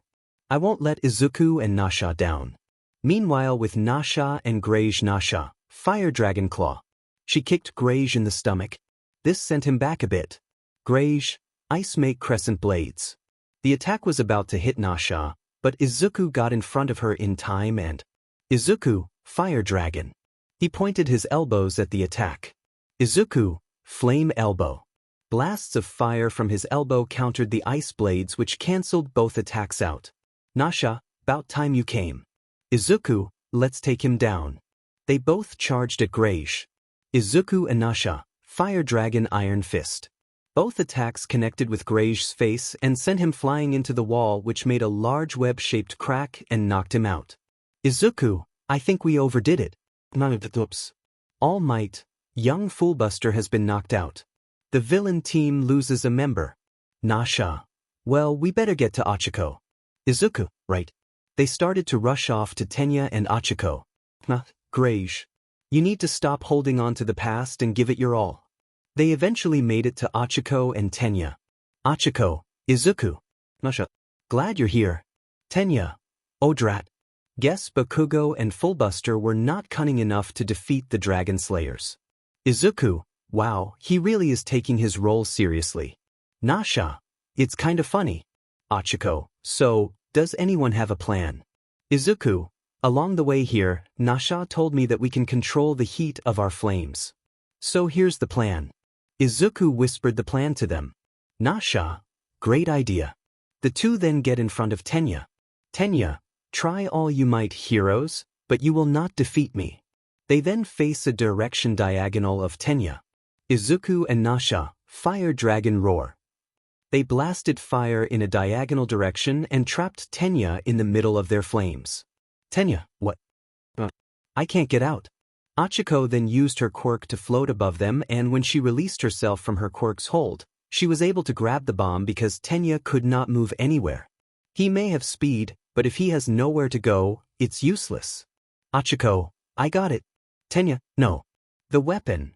I won't let Izuku and Nasha down. Meanwhile with Nasha and 𝗀𝗧𝗏, Nasha, fire dragon claw. She kicked 𝗀𝗧𝗏 in the stomach. This sent him back a bit. 𝗀𝗧𝗏, ice make crescent blades. The attack was about to hit Nasha, but Izuku got in front of her in time and Izuku, fire dragon. He pointed his elbows at the attack. Izuku, flame elbow. Blasts of fire from his elbow countered the ice blades which cancelled both attacks out. Nasha, about time you came. Izuku, let's take him down. They both charged at 𝗀𝗧𝗏. Izuku and Nasha, fire dragon iron fist. Both attacks connected with 𝗀𝗧𝗏's face and sent him flying into the wall which made a large web-shaped crack and knocked him out. Izuku, I think we overdid it. Oops. All might, young 𝗀𝗏𝗧𝗟 has been knocked out. The villain team loses a member. Nasha. Well, we better get to 𝐻𝐿. Izuku, right. They started to rush off to 𝗀𝐻𝐻 and 𝐻𝐿𝐻𝐿. 𝗟𝗶∗. You need to stop holding on to the past and give it your all. They eventually made it to 𝐻𝐻𝐻 and 𝗀𝐻𝐻. 𝐻𝐻𝐻, Izuku. 𝗀𝐻𝐻. Glad you're here. 𝗀𝐻𝐻. Oh drat. Guess Bakugo and Fullbuster were not cunning enough to defeat the Dragon Slayers. Izuku, wow, he really is taking his role seriously. 𝗀𝐻𝐻. It's kinda funny. 𝐻𝐻𝐻. So, does anyone have a plan? Izuku, along the way here, 𝗀𝐻𝐻 told me that we can control the heat of our flames. So here's the plan. Izuku whispered the plan to them. 𝗀𝐻𝐻, great idea. The two then get in front of 𝗀𝐻𝐻. 𝗀𝐻𝐻, try all you might, heroes, but you will not defeat me. They then face a direction diagonal of 𝗀𝐻𝐻. Izuku and 𝗀𝐻𝐻, fire dragon roar. They blasted fire in a diagonal direction and trapped 𝗀𝐻𝐻 in the middle of their flames. 𝗀𝐻𝐻, what? I can't get out. 𝗻𝐻𝐻 then used her quirk to float above them, and when she released herself from her quirk's hold, she was able to grab the bomb because 𝗀𝐻𝐻 could not move anywhere. He may have speed, but if he has nowhere to go, it's useless. 𝗻𝐻𝐻, I got it. 𝗀𝐻𝐻, no. The weapon.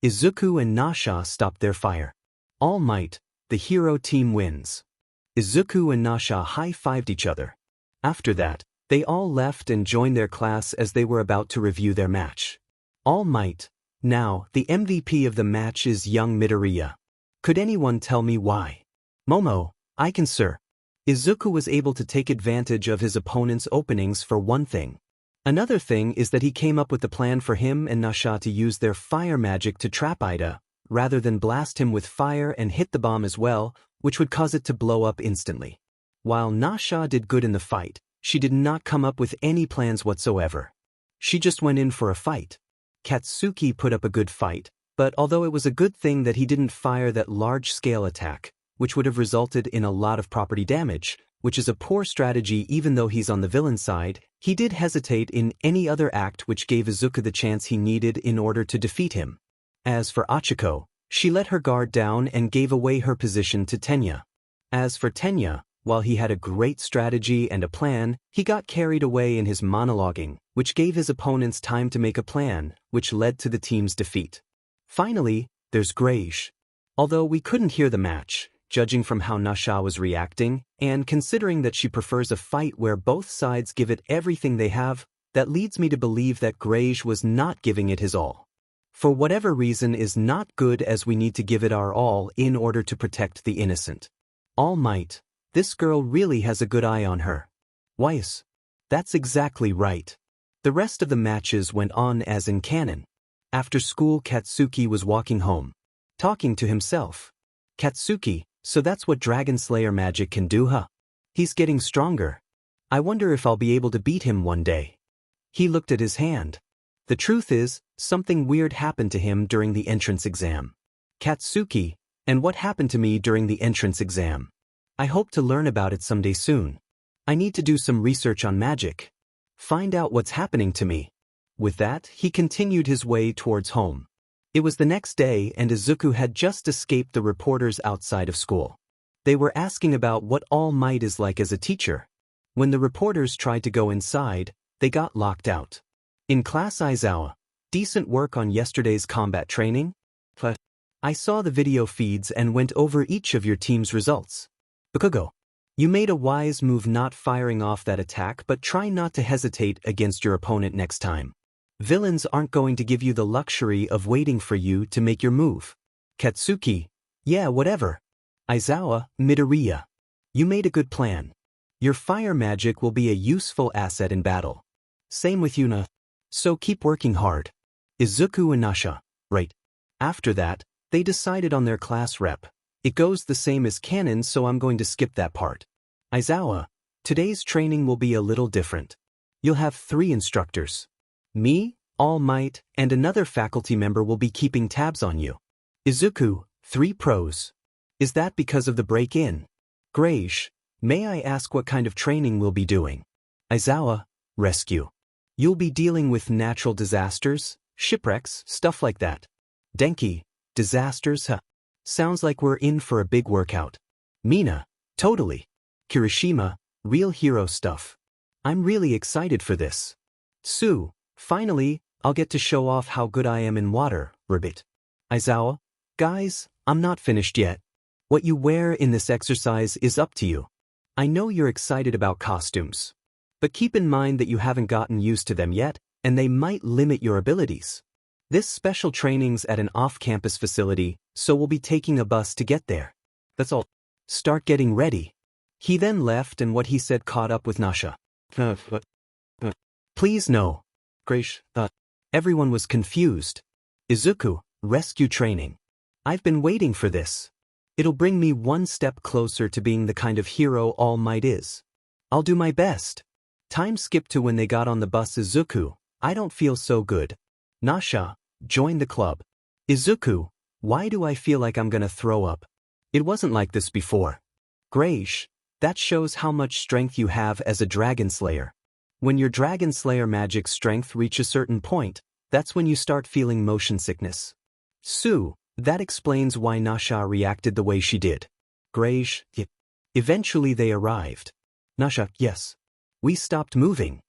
Izuku and 𝗀𝐻𝐻 stopped their fire. All Might, the hero team wins. Izuku and 𝗀𝐻𝐻 high-fived each other. After that, they all left and joined their class as they were about to review their match. All Might. Now, the MVP of the match is young Midoriya. Could anyone tell me why? Momo, I can, sir. Izuku was able to take advantage of his opponent's openings for one thing. Another thing is that he came up with the plan for him and 𝗀𝐻𝐻 to use their fire magic to trap Iida, rather than blast him with fire and hit the bomb as well, which would cause it to blow up instantly. While 𝗀𝐻𝐻 did good in the fight, she did not come up with any plans whatsoever. She just went in for a fight. Katsuki put up a good fight, but although it was a good thing that he didn't fire that large-scale attack, which would have resulted in a lot of property damage, which is a poor strategy even though he's on the villain side, he did hesitate in any other act which gave Izuku the chance he needed in order to defeat him. As for 𝗻𝐻𝐻, she let her guard down and gave away her position to 𝗀𝐻𝐻. As for 𝗀𝐻𝐻, while he had a great strategy and a plan, he got carried away in his monologuing, which gave his opponents time to make a plan, which led to the team's defeat. Finally, there's 𝗂𝐻𝐻. Although we couldn't hear the match, judging from how 𝗀𝐻𝐻 was reacting, and considering that she prefers a fight where both sides give it everything they have, that leads me to believe that 𝗂𝐻𝐻 was not giving it his all. For whatever reason is not good, as we need to give it our all in order to protect the innocent. All Might. This girl really has a good eye on her. Weiss. That's exactly right. The rest of the matches went on as in canon. After school, Katsuki was walking home, talking to himself. Katsuki, so that's what Dragon Slayer magic can do, huh? He's getting stronger. I wonder if I'll be able to beat him one day. He looked at his hand. The truth is, something weird happened to him during the entrance exam. Katsuki, and what happened to me during the entrance exam? I hope to learn about it someday soon. I need to do some research on magic. Find out what's happening to me. With that, he continued his way towards home. It was the next day and Izuku had just escaped the reporters outside of school. They were asking about what All Might is like as a teacher. When the reporters tried to go inside, they got locked out. In class, Aizawa, decent work on yesterday's combat training? I saw the video feeds and went over each of your team's results. Bakugo, you made a wise move not firing off that attack, but try not to hesitate against your opponent next time. Villains aren't going to give you the luxury of waiting for you to make your move. Katsuki, yeah, whatever. Aizawa Midoriya, you made a good plan. Your fire magic will be a useful asset in battle. Same with Yuna. So keep working hard. Izuku and 𝗀𝐻𝐻, right. After that, they decided on their class rep. It goes the same as canon, so I'm going to skip that part. Aizawa, today's training will be a little different. You'll have 3 instructors. Me, All Might, and another faculty member will be keeping tabs on you. Izuku, 3 pros. Is that because of the break-in? 𝗂𝐻𝐻, may I ask what kind of training we'll be doing? Aizawa, rescue. You'll be dealing with natural disasters, shipwrecks, stuff like that. Denki, disasters, huh? Sounds like we're in for a big workout. Mina, totally. Kirishima, real hero stuff. I'm really excited for this. Finally, I'll get to show off how good I am in water, 𝗟𝗡. Aizawa, guys, I'm not finished yet. What you wear in this exercise is up to you. I know you're excited about costumes. But keep in mind that you haven't gotten used to them yet, and they might limit your abilities. This special training's at an off-campus facility, so we'll be taking a bus to get there. That's all. Start getting ready. He then left and what he said caught up with Nasha. Please no. Grace, Everyone was confused. Izuku, rescue training. I've been waiting for this. It'll bring me one step closer to being the kind of hero All Might is. I'll do my best. Time skipped to when they got on the bus. Izuku, I don't feel so good. Nasha, join the club. Izuku, why do I feel like I'm gonna throw up? It wasn't like this before. Grace, that shows how much strength you have as a Dragon Slayer. When your Dragon Slayer magic strength reach a certain point, that's when you start feeling motion sickness. That explains why Nasha reacted the way she did. Grace, Eventually they arrived. Nasha, yes. We stopped moving.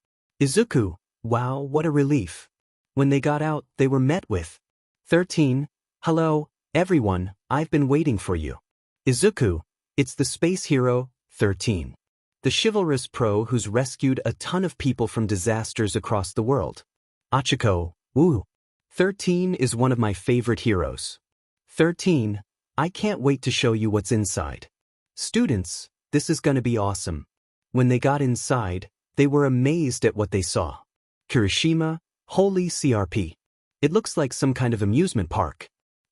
Izuku, wow, what a relief. When they got out, they were met with 13. Hello, everyone, I've been waiting for you. Izuku, it's the space hero, 13. The chivalrous pro who's rescued a ton of people from disasters across the world. Achiko, woo. 13 is one of my favorite heroes. 13, I can't wait to show you what's inside. Students, this is gonna be awesome. When they got inside, they were amazed at what they saw. Kirishima, holy CRP. It looks like some kind of amusement park.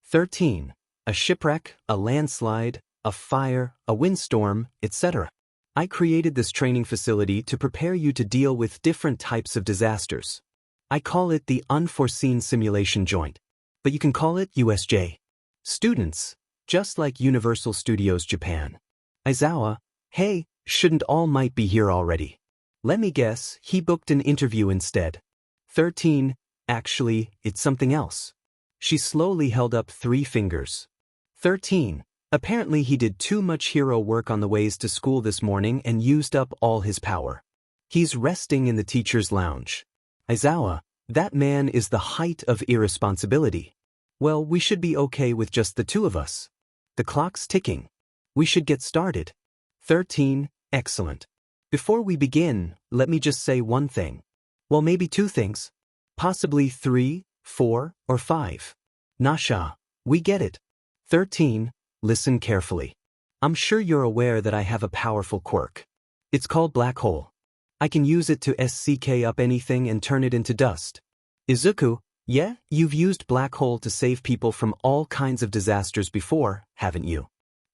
13, a shipwreck, a landslide, a fire, a windstorm, etc. I created this training facility to prepare you to deal with different types of disasters. I call it the Unforeseen Simulation Joint, but you can call it USJ. Students, just like Universal Studios Japan. Aizawa, hey, shouldn't All Might be here already? Let me guess, he booked an interview instead. 13, actually, it's something else. She slowly held up 3 fingers. 13, apparently he did too much hero work on the ways to school this morning and used up all his power. He's resting in the teacher's lounge. Aizawa, that man is the height of irresponsibility. Well, we should be okay with just the 2 of us. The clock's ticking. We should get started. 13, excellent. Before we begin, let me just say one thing. Well, maybe 2 things. Possibly 3, 4, or 5. Nasha, we get it. 13, listen carefully. I'm sure you're aware that I have a powerful quirk. It's called Black Hole. I can use it to SCK up anything and turn it into dust. Izuku, yeah, you've used Black Hole to save people from all kinds of disasters before, haven't you?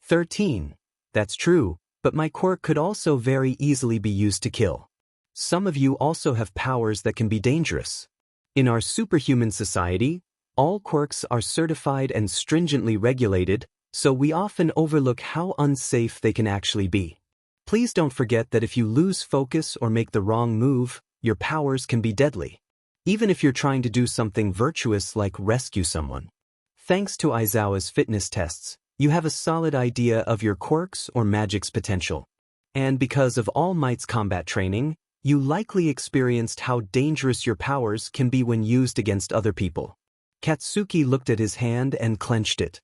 13, that's true, but my quirk could also very easily be used to kill. Some of you also have powers that can be dangerous. In our superhuman society, all quirks are certified and stringently regulated, so we often overlook how unsafe they can actually be. Please don't forget that if you lose focus or make the wrong move, your powers can be deadly. Even if you're trying to do something virtuous like rescue someone. Thanks to Aizawa's fitness tests, you have a solid idea of your quirks or magic's potential. And because of All Might's combat training, you likely experienced how dangerous your powers can be when used against other people. Katsuki looked at his hand and clenched it.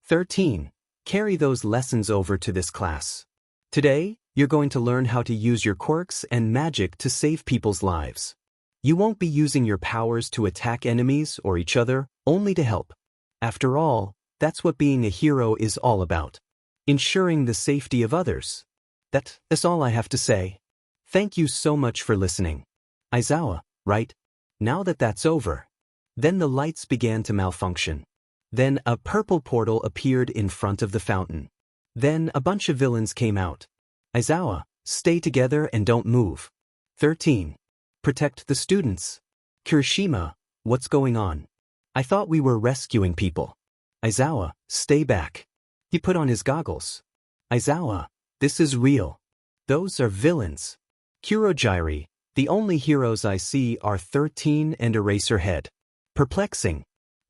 13. Carry those lessons over to this class. Today, you're going to learn how to use your quirks and magic to save people's lives. You won't be using your powers to attack enemies or each other, only to help. After all, that's what being a hero is all about. Ensuring the safety of others. That's all I have to say. Thank you so much for listening. Aizawa, right? Now that that's over. Then the lights began to malfunction. Then a purple portal appeared in front of the fountain. Then a bunch of villains came out. Aizawa, stay together and don't move. 13. Protect the students. Kirishima, what's going on? I thought we were rescuing people. Aizawa, stay back. He put on his goggles. Aizawa, this is real. Those are villains. Kurogyri, the only heroes I see are 13 and Eraserhead. Perplexing.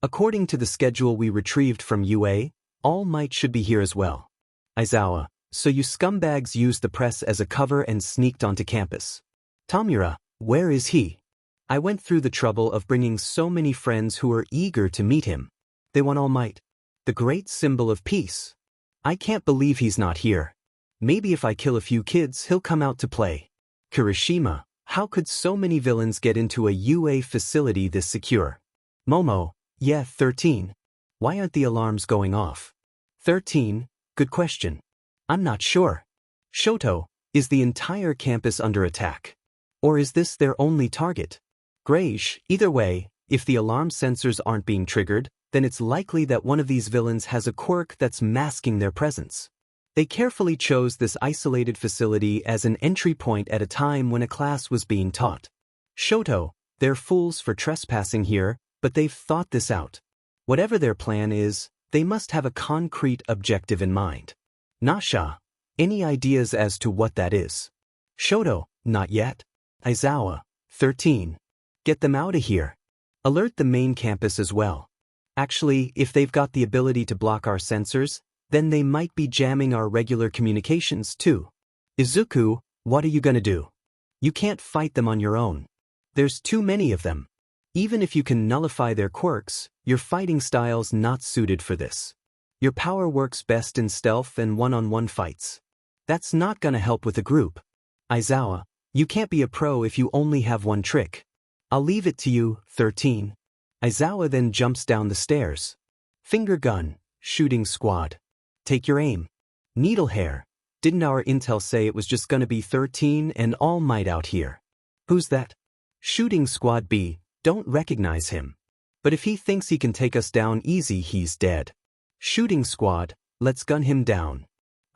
According to the schedule we retrieved from UA, All Might should be here as well. Aizawa, so you scumbags used the press as a cover and sneaked onto campus. 𝗏𝗟𝗏, where is he? I went through the trouble of bringing so many friends who are eager to meet him. They want All Might, the great symbol of peace. I can't believe he's not here. Maybe if I kill a few kids he'll come out to play. Kirishima, how could so many villains get into a UA facility this secure? Momo, yeah, 13. Why aren't the alarms going off? 13, good question. I'm not sure. Shoto, is the entire campus under attack? Or is this their only target? 𝗏𝗟𝐻, either way, if the alarm sensors aren't being triggered, then it's likely that one of these villains has a quirk that's masking their presence. They carefully chose this isolated facility as an entry point at a time when a class was being taught. Shoto, they're fools for trespassing here, but they've thought this out. Whatever their plan is, they must have a concrete objective in mind. Nasha, any ideas as to what that is? Shoto, not yet. Aizawa, 13. Get them out of here. Alert the main campus as well. Actually, if they've got the ability to block our sensors, then they might be jamming our regular communications too. Izuku, what are you gonna do? You can't fight them on your own. There's too many of them. Even if you can nullify their quirks, your fighting style's not suited for this. Your power works best in stealth and one-on-one fights. That's not gonna help with a group. Aizawa, you can't be a pro if you only have one trick. I'll leave it to you, 13. Aizawa then jumps down the stairs. Finger gun, shooting squad. Take your aim. Needle hair, didn't our intel say it was just gonna be 13 and All Might out here? Who's that? Shooting squad B, don't recognize him. But if he thinks he can take us down easy, he's dead. Shooting squad, let's gun him down.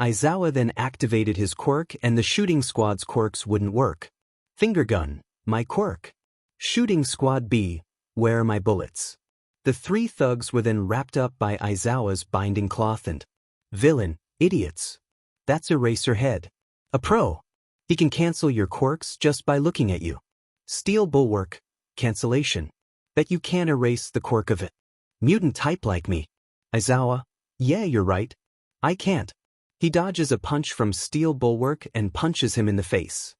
Aizawa then activated his quirk and the shooting squad's quirks wouldn't work. Finger gun, my quirk. Shooting squad B, where are my bullets? The three thugs were then wrapped up by Aizawa's binding cloth and villain, idiots. That's Eraserhead. A pro. He can cancel your quirks just by looking at you. Steel bulwark, cancellation. Bet you can't erase the quirk of it. Mutant type like me. Aizawa, yeah, you're right. I can't. He dodges a punch from steel bulwark and punches him in the face.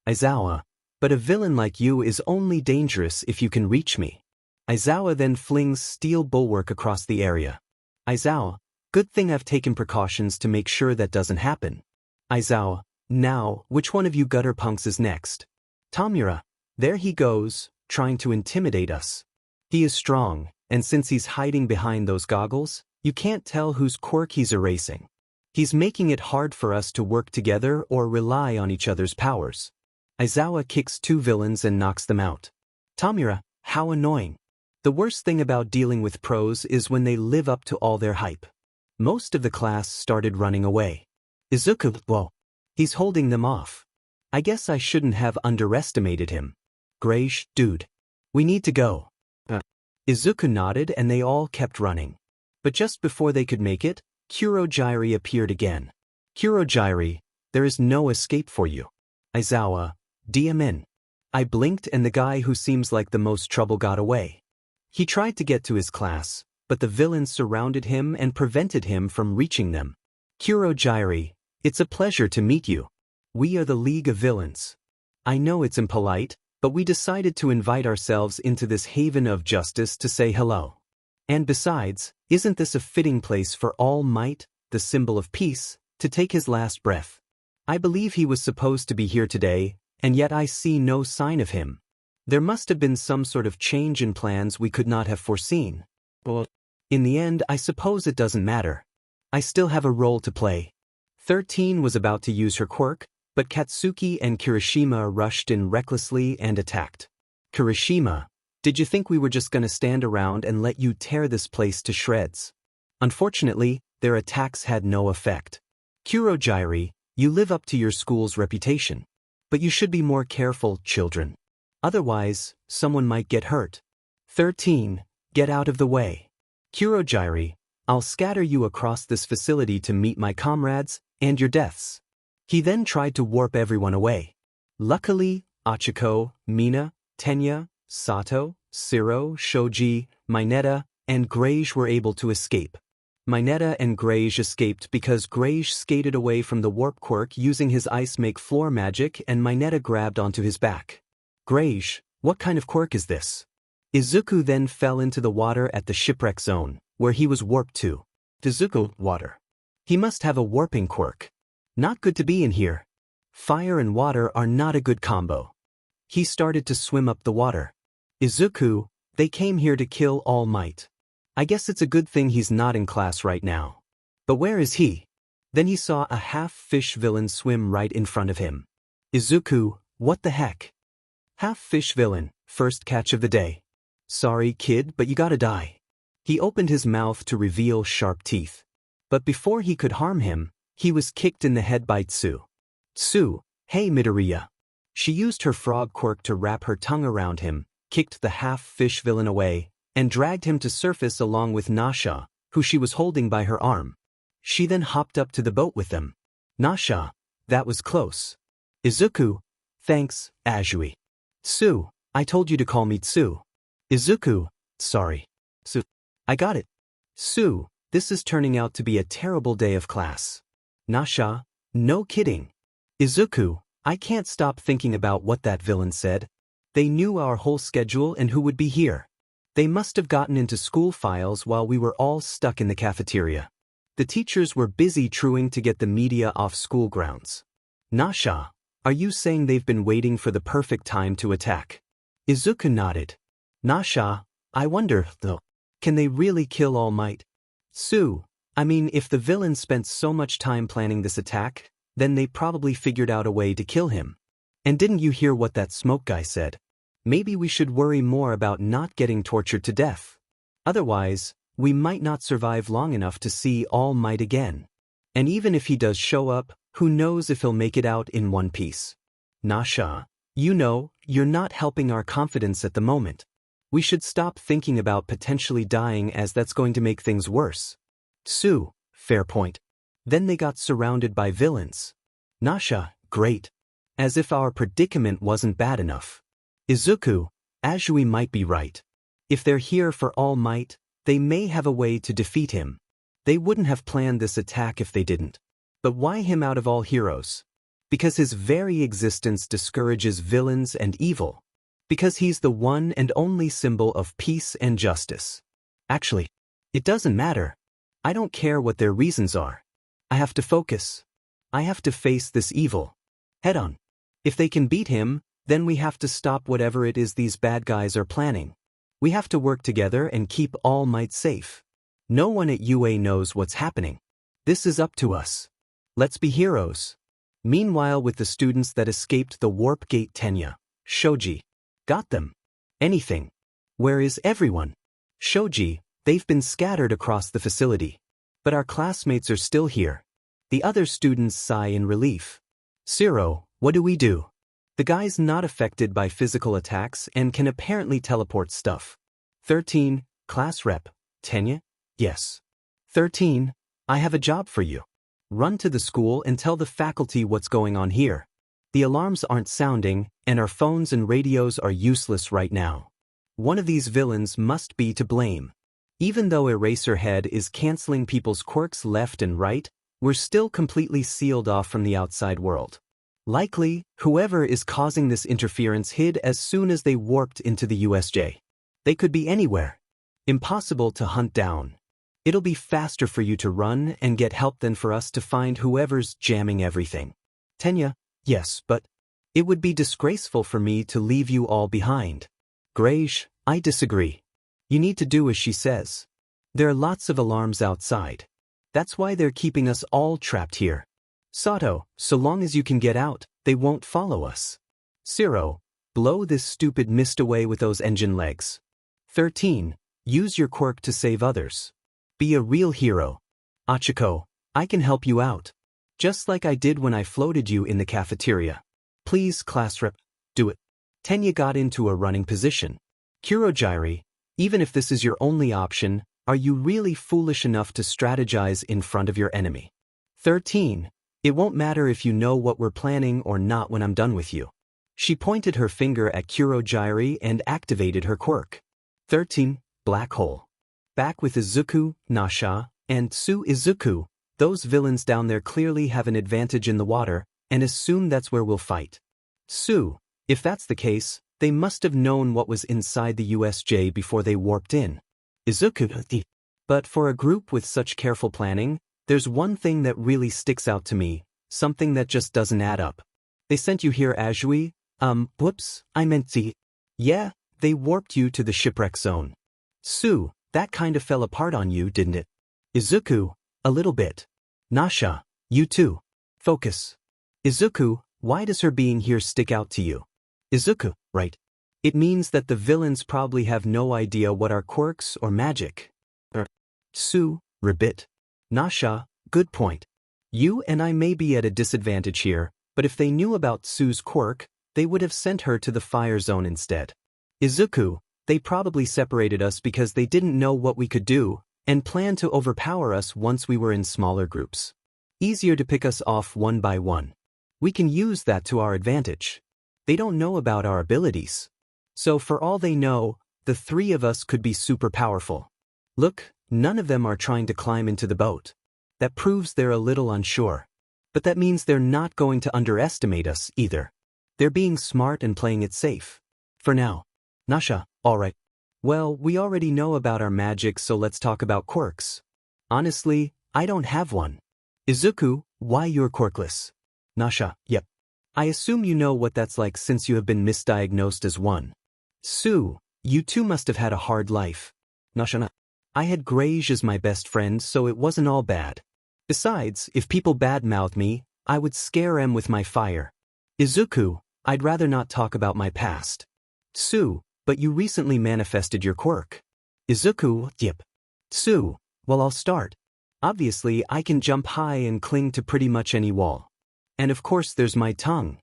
Aizawa, but a villain like you is only dangerous if you can reach me. Aizawa then flings steel bulwark across the area. Aizawa, good thing I've taken precautions to make sure that doesn't happen. Aizawa, now, which one of you gutter punks is next? 𝗏𝗟𝗏, there he goes, trying to intimidate us. He is strong, and since he's hiding behind those goggles, you can't tell whose quirk he's erasing. He's making it hard for us to work together or rely on each other's powers. Aizawa kicks two villains and knocks them out. 𝗏𝗟𝗏, how annoying. The worst thing about dealing with pros is when they live up to all their hype. Most of the class started running away. Izuku, whoa. He's holding them off. I guess I shouldn't have underestimated him. 𝗏𝗟𝐻, dude. We need to go. Izuku nodded and they all kept running. But just before they could make it, �ґ𝗏𝗟𝗓 appeared again. �ґ𝗏𝗟𝗓, there is no escape for you. Aizawa, DM in. I blinked and the guy who seems like the most trouble got away. He tried to get to his class, but the villains surrounded him and prevented him from reaching them. �ґ𝗏𝗟𝗓, it's a pleasure to meet you. We are the League of Villains. I know it's impolite, but we decided to invite ourselves into this haven of justice to say hello. And besides, isn't this a fitting place for All Might, the symbol of peace, to take his last breath? I believe he was supposed to be here today, and yet I see no sign of him. There must have been some sort of change in plans we could not have foreseen. But in the end, I suppose it doesn't matter. I still have a role to play. 13 was about to use her quirk, but Katsuki and Kirishima rushed in recklessly and attacked. Kirishima, did you think we were just gonna stand around and let you tear this place to shreds? Unfortunately, their attacks had no effect. �ґ𝗏𝗟𝗓, you live up to your school's reputation. But you should be more careful, children. Otherwise, someone might get hurt. 13, get out of the way. �ґ𝗏𝗟𝗓, I'll scatter you across this facility to meet my comrades and your deaths. He then tried to warp everyone away. Luckily, Achiko, Mina, Tenya, Sato, Siro, Shoji, Mineta, and 𝗏𝗟𝗓 were able to escape. 𝗏𝐻𝐻 and 𝗏𝐻𝐻 escaped because 𝗏𝐻𝐻 skated away from the warp quirk using his ice make floor magic and 𝗏𝐻𝐻 grabbed onto his back. 𝗏𝐻𝐻, what kind of quirk is this? Izuku then fell into the water at the shipwreck zone, where he was warped to. Izuku, water. He must have a warping quirk. Not good to be in here. Fire and water are not a good combo. He started to swim up the water. Izuku, they came here to kill All Might. I guess it's a good thing he's not in class right now. But where is he? Then he saw a half-fish villain swim right in front of him. Izuku, what the heck? Half-fish villain, first catch of the day. Sorry kid, but you gotta die. He opened his mouth to reveal sharp teeth. But before he could harm him, he was kicked in the head by Tsu. Tsu, hey Midoriya. She used her frog quirk to wrap her tongue around him, kicked the half-fish villain away, and dragged him to surface along with 𝗏𝐻𝐻, who she was holding by her arm. She then hopped up to the boat with them. 𝗏𝐻𝐻, that was close. Izuku, thanks, Azui. Tsu, I told you to call me Tsu. Izuku, sorry. Tsu, I got it. Tsu, this is turning out to be a terrible day of class. 𝗏𝐻𝐻, no kidding. Izuku, I can't stop thinking about what that villain said. They knew our whole schedule and who would be here. They must have gotten into school files while we were all stuck in the cafeteria. The teachers were busy truing to get the media off school grounds. 𝗏𝐻𝐻, are you saying they've been waiting for the perfect time to attack? Izuku nodded. 𝗏𝐻𝐻, I wonder, though, can they really kill All Might? Tsu, I mean, if the villain spent so much time planning this attack, then they probably figured out a way to kill him. And didn't you hear what that smoke guy said? Maybe we should worry more about not getting tortured to death. Otherwise, we might not survive long enough to see All Might again. And even if he does show up, who knows if he'll make it out in one piece. 𝗏𝐻𝐻, you know, you're not helping our confidence at the moment. We should stop thinking about potentially dying as that's going to make things worse. Tsu, fair point. Then they got surrounded by villains. 𝗏𝐻𝐻, great. As if our predicament wasn't bad enough. Izuku, Azui might be right. If they're here for All Might, they may have a way to defeat him. They wouldn't have planned this attack if they didn't. But why him out of all heroes? Because his very existence discourages villains and evil. Because he's the one and only symbol of peace and justice. Actually, it doesn't matter. I don't care what their reasons are. I have to focus. I have to face this evil. Head on. If they can beat him, then we have to stop whatever it is these bad guys are planning. We have to work together and keep All Might safe. No one at UA knows what's happening. This is up to us. Let's be heroes. Meanwhile, with the students that escaped the warp gate, Tenya, Shoji. Got them. Anything. Where is everyone? Shoji, they've been scattered across the facility. But our classmates are still here. The other students sigh in relief. 𝗍𝗷, what do we do? The guy's not affected by physical attacks and can apparently teleport stuff. 13, class rep, Tenya? Yes. 13, I have a job for you. Run to the school and tell the faculty what's going on here. The alarms aren't sounding, and our phones and radios are useless right now. One of these villains must be to blame. Even though Eraserhead is canceling people's quirks left and right, we're still completely sealed off from the outside world. Likely, whoever is causing this interference hid as soon as they warped into the USJ. They could be anywhere. Impossible to hunt down. It'll be faster for you to run and get help than for us to find whoever's jamming everything. Tenya, yes, but it would be disgraceful for me to leave you all behind. 𝗏𝐻𝐻, I disagree. You need to do as she says. There are lots of alarms outside. That's why they're keeping us all trapped here. Sato, so long as you can get out, they won't follow us. 𝗍𝗷, blow this stupid mist away with those engine legs. 13, use your quirk to save others. Be a real hero. Achiko, I can help you out. Just like I did when I floated you in the cafeteria. Please, class rep, do it. Tenya got into a running position. Kurogyri, even if this is your only option, are you really foolish enough to strategize in front of your enemy? 13, it won't matter if you know what we're planning or not when I'm done with you. She pointed her finger at Kurogyri and activated her quirk. 13, black hole. Back with Izuku, 𝗏𝐻𝐻, and 𝗬𝗧𝗟𝗑, those villains down there clearly have an advantage in the water, and assume that's where we'll fight. If that's the case, they must have known what was inside the USJ before they warped in. But for a group with such careful planning, there's one thing that really sticks out to me, something that just doesn't add up. They sent you here Azui? Whoops, I meant Z. Yeah, they warped you to the shipwreck zone. That kind of fell apart on you, didn't it? Izuku, a little bit. Nasha, you too. Focus. Izuku, why does her being here stick out to you? Izuku, right. It means that the villains probably have no idea what are quirks or magic. 𝗬𝗏. Nasha, good point. You and I may be at a disadvantage here, but if they knew about 𝗬's quirk, they would have sent her to the fire zone instead. Izuku, they probably separated us because they didn't know what we could do, and planned to overpower us once we were in smaller groups. Easier to pick us off one by one. We can use that to our advantage. They don't know about our abilities. So for all they know, the three of us could be super powerful. Look, none of them are trying to climb into the boat. That proves they're a little unsure. But that means they're not going to underestimate us either. They're being smart and playing it safe. For now. Nasha, alright. Well, we already know about our magic, so let's talk about quirks. Honestly, I don't have one. Izuku, why you're quirkless? Nasha, yep. I assume you know what that's like since you have been misdiagnosed as one. You two must have had a hard life. Nasha, I had 𝗏𝗟𝐻 as my best friend, so it wasn't all bad. Besides, if people badmouth me, I would scare them with my fire. Izuku, I'd rather not talk about my past. But you recently manifested your quirk. Izuku, yep. Well, I'll start. Obviously, I can jump high and cling to pretty much any wall. And of course there's my tongue.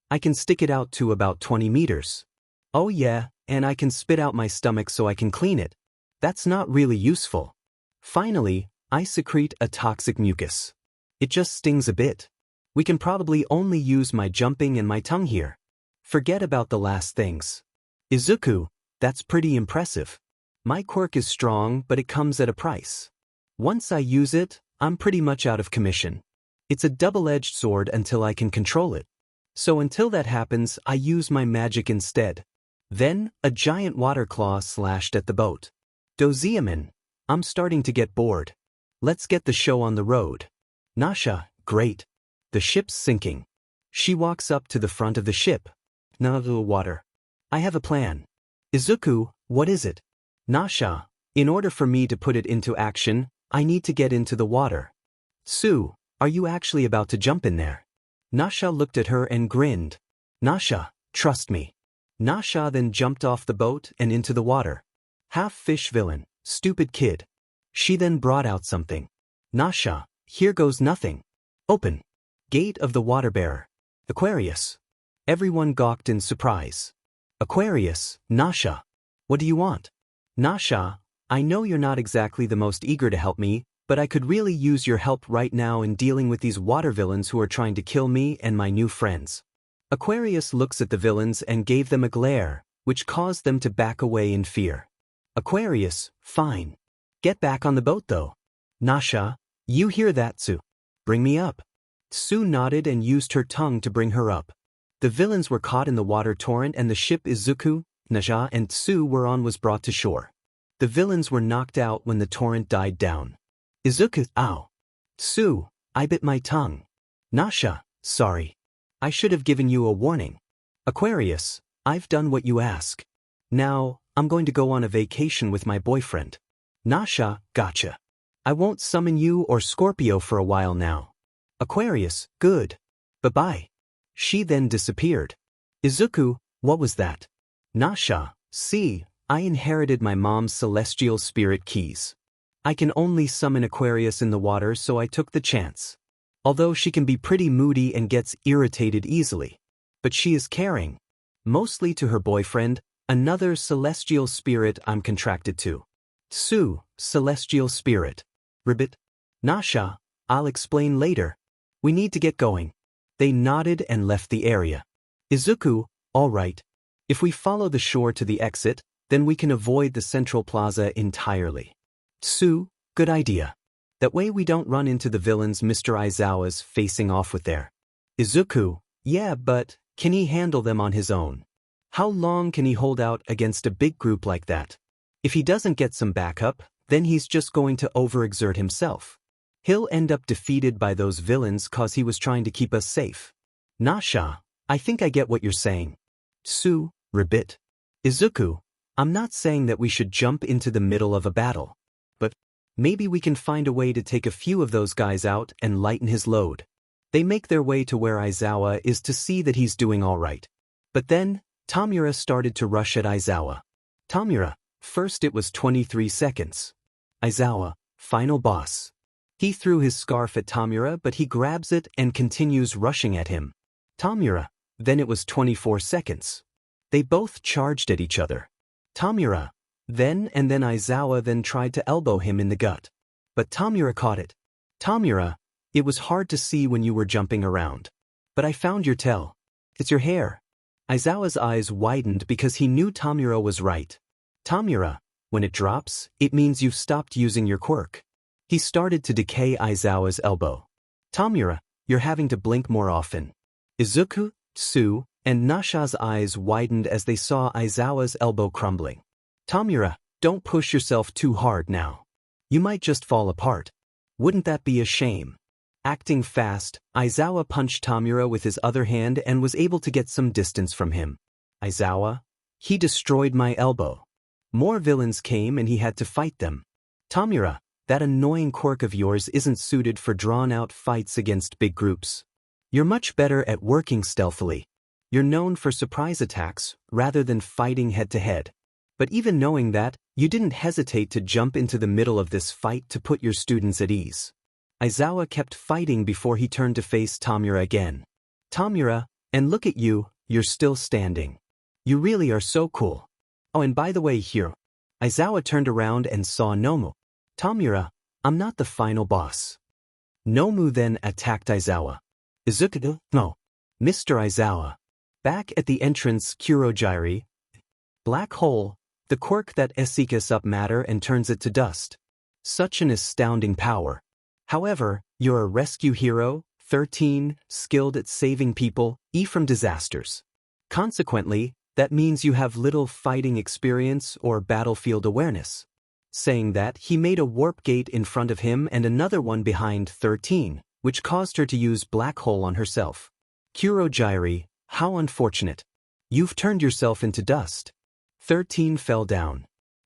I can stick it out to about 20 meters. Oh yeah, and I can spit out my stomach so I can clean it. That's not really useful. Finally, I secrete a toxic mucus. It just stings a bit. We can probably only use my jumping and my tongue here. Forget about the last things. Izuku, that's pretty impressive. My quirk is strong, but it comes at a price. Once I use it, I'm pretty much out of commission. It's a double-edged sword until I can control it. So until that happens, I use my magic instead. Then, a giant water claw slashed at the boat. Doziaman, I'm starting to get bored. Let's get the show on the road. Nasha, great. The ship's sinking. She walks up to the front of the ship. Water. I have a plan. Izuku, what is it? Nasha, in order for me to put it into action, I need to get into the water. Are you actually about to jump in there? Nasha looked at her and grinned. Nasha, trust me. Nasha then jumped off the boat and into the water. Half-fish villain, stupid kid. She then brought out something. Nasha, here goes nothing. Open. Gate of the water bearer. Aquarius. Everyone gawked in surprise. Aquarius, Nasha. What do you want? Nasha, I know you're not exactly the most eager to help me, but I could really use your help right now in dealing with these water villains who are trying to kill me and my new friends. Aquarius looks at the villains and gave them a glare, which caused them to back away in fear. Aquarius, fine. Get back on the boat though. Nasha, you hear that, 𝗬? Bring me up. 𝗬 nodded and used her tongue to bring her up. The villains were caught in the water torrent and the ship Izuku, Nasha and 𝗬 were on was brought to shore. The villains were knocked out when the torrent died down. Izuku, ow. 𝗬, I bit my tongue. Nasha, sorry. I should have given you a warning. Aquarius, I've done what you ask. Now, I'm going to go on a vacation with my boyfriend. Nasha, gotcha. I won't summon you or Scorpio for a while now. Aquarius, good. Bye-bye. She then disappeared. Izuku, what was that? Nasha, see, I inherited my mom's celestial spirit keys. I can only summon Aquarius in the water, so I took the chance. Although she can be pretty moody and gets irritated easily. But she is caring. Mostly to her boyfriend, another celestial spirit I'm contracted to. 𝗬, celestial spirit. Ribbit. Nasha, I'll explain later. We need to get going. They nodded and left the area. Izuku, all right. If we follow the shore to the exit, then we can avoid the central plaza entirely. 𝗬, good idea. That way we don't run into the villains Mr. Aizawa's facing off with there. Izuku, yeah, but can he handle them on his own? How long can he hold out against a big group like that? If he doesn't get some backup, then he's just going to overexert himself. He'll end up defeated by those villains cause he was trying to keep us safe. Nasha, I think I get what you're saying. 𝗬𝗏. Izuku, I'm not saying that we should jump into the middle of a battle. But maybe we can find a way to take a few of those guys out and lighten his load. They make their way to where Aizawa is to see that he's doing all right. But then, 𝗏𝗏 started to rush at Aizawa. 𝗏𝗏, first it was 23 seconds. Aizawa, final boss. He threw his scarf at 𝗏𝗏 but he grabs it and continues rushing at him. 𝗏𝗏, then it was 24 seconds. They both charged at each other. 𝗏𝗏, then Aizawa then tried to elbow him in the gut. But 𝗏𝗏 caught it. 𝗏𝗏, it was hard to see when you were jumping around. But I found your tail. It's your hair. Aizawa's eyes widened because he knew 𝗏𝗏 was right. 𝗏𝗏, when it drops, it means you've stopped using your quirk. He started to decay Aizawa's elbow. 𝗏𝗏, you're having to blink more often. Izuku, Tsu, and Nasha's eyes widened as they saw Aizawa's elbow crumbling. 𝗏𝗏, don't push yourself too hard now. You might just fall apart. Wouldn't that be a shame? Acting fast, Aizawa punched 𝗏𝗏 with his other hand and was able to get some distance from him. Aizawa, he destroyed my elbow. More villains came and he had to fight them. 𝗏𝗏, that annoying quirk of yours isn't suited for drawn-out fights against big groups. You're much better at working stealthily. You're known for surprise attacks rather than fighting head-to-head. But even knowing that, you didn't hesitate to jump into the middle of this fight to put your students at ease. Aizawa kept fighting before he turned to face 𝗏𝗏 again. 𝗏𝗏, and look at you, you're still standing. You really are so cool. Oh, and by the way, hero. Aizawa turned around and saw Nomu. 𝗏𝗏, I'm not the final boss. Nomu then attacked Aizawa. Izuku, no. Mr. Aizawa. Back at the entrance 𝗂𝗏, black hole, the quirk that seeks up matter and turns it to dust. Such an astounding power. However, you're a rescue hero, 13, skilled at saving people, from disasters. Consequently, that means you have little fighting experience or battlefield awareness. Saying that, he made a warp gate in front of him and another one behind 13, which caused her to use black hole on herself. 𝗂𝗏, how unfortunate. You've turned yourself into dust. 13 fell down.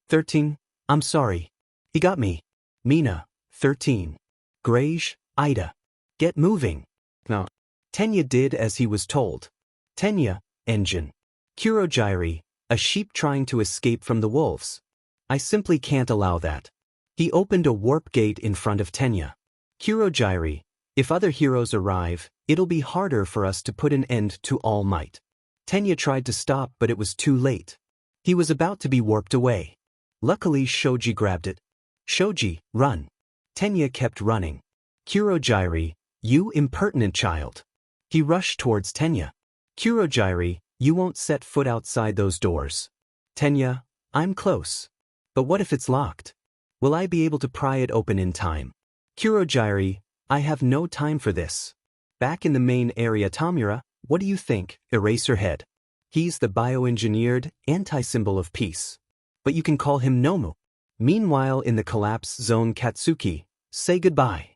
13, I'm sorry. He got me. Mina, 13. 𝗏𝗧𝗟𝗘. Get moving. No. Tenya did as he was told. Tenya, engine. 𝗂𝗏, a sheep trying to escape from the wolves. I simply can't allow that. He opened a warp gate in front of Tenya. 𝗂𝗏, if other heroes arrive, it'll be harder for us to put an end to All Might. Tenya tried to stop but it was too late. He was about to be warped away. Luckily Shoji grabbed it. Shoji, run. Tenya kept running. 𝗂𝗏, you impertinent child. He rushed towards Tenya. 𝗂𝗏, you won't set foot outside those doors. Tenya, I'm close. But what if it's locked? Will I be able to pry it open in time? 𝗂𝗏, I have no time for this. Back in the main area 𝗏𝗏, what do you think, Eraserhead? He's the bioengineered anti-symbol of peace. But you can call him Nomu. Meanwhile in the collapse zone Katsuki, say goodbye.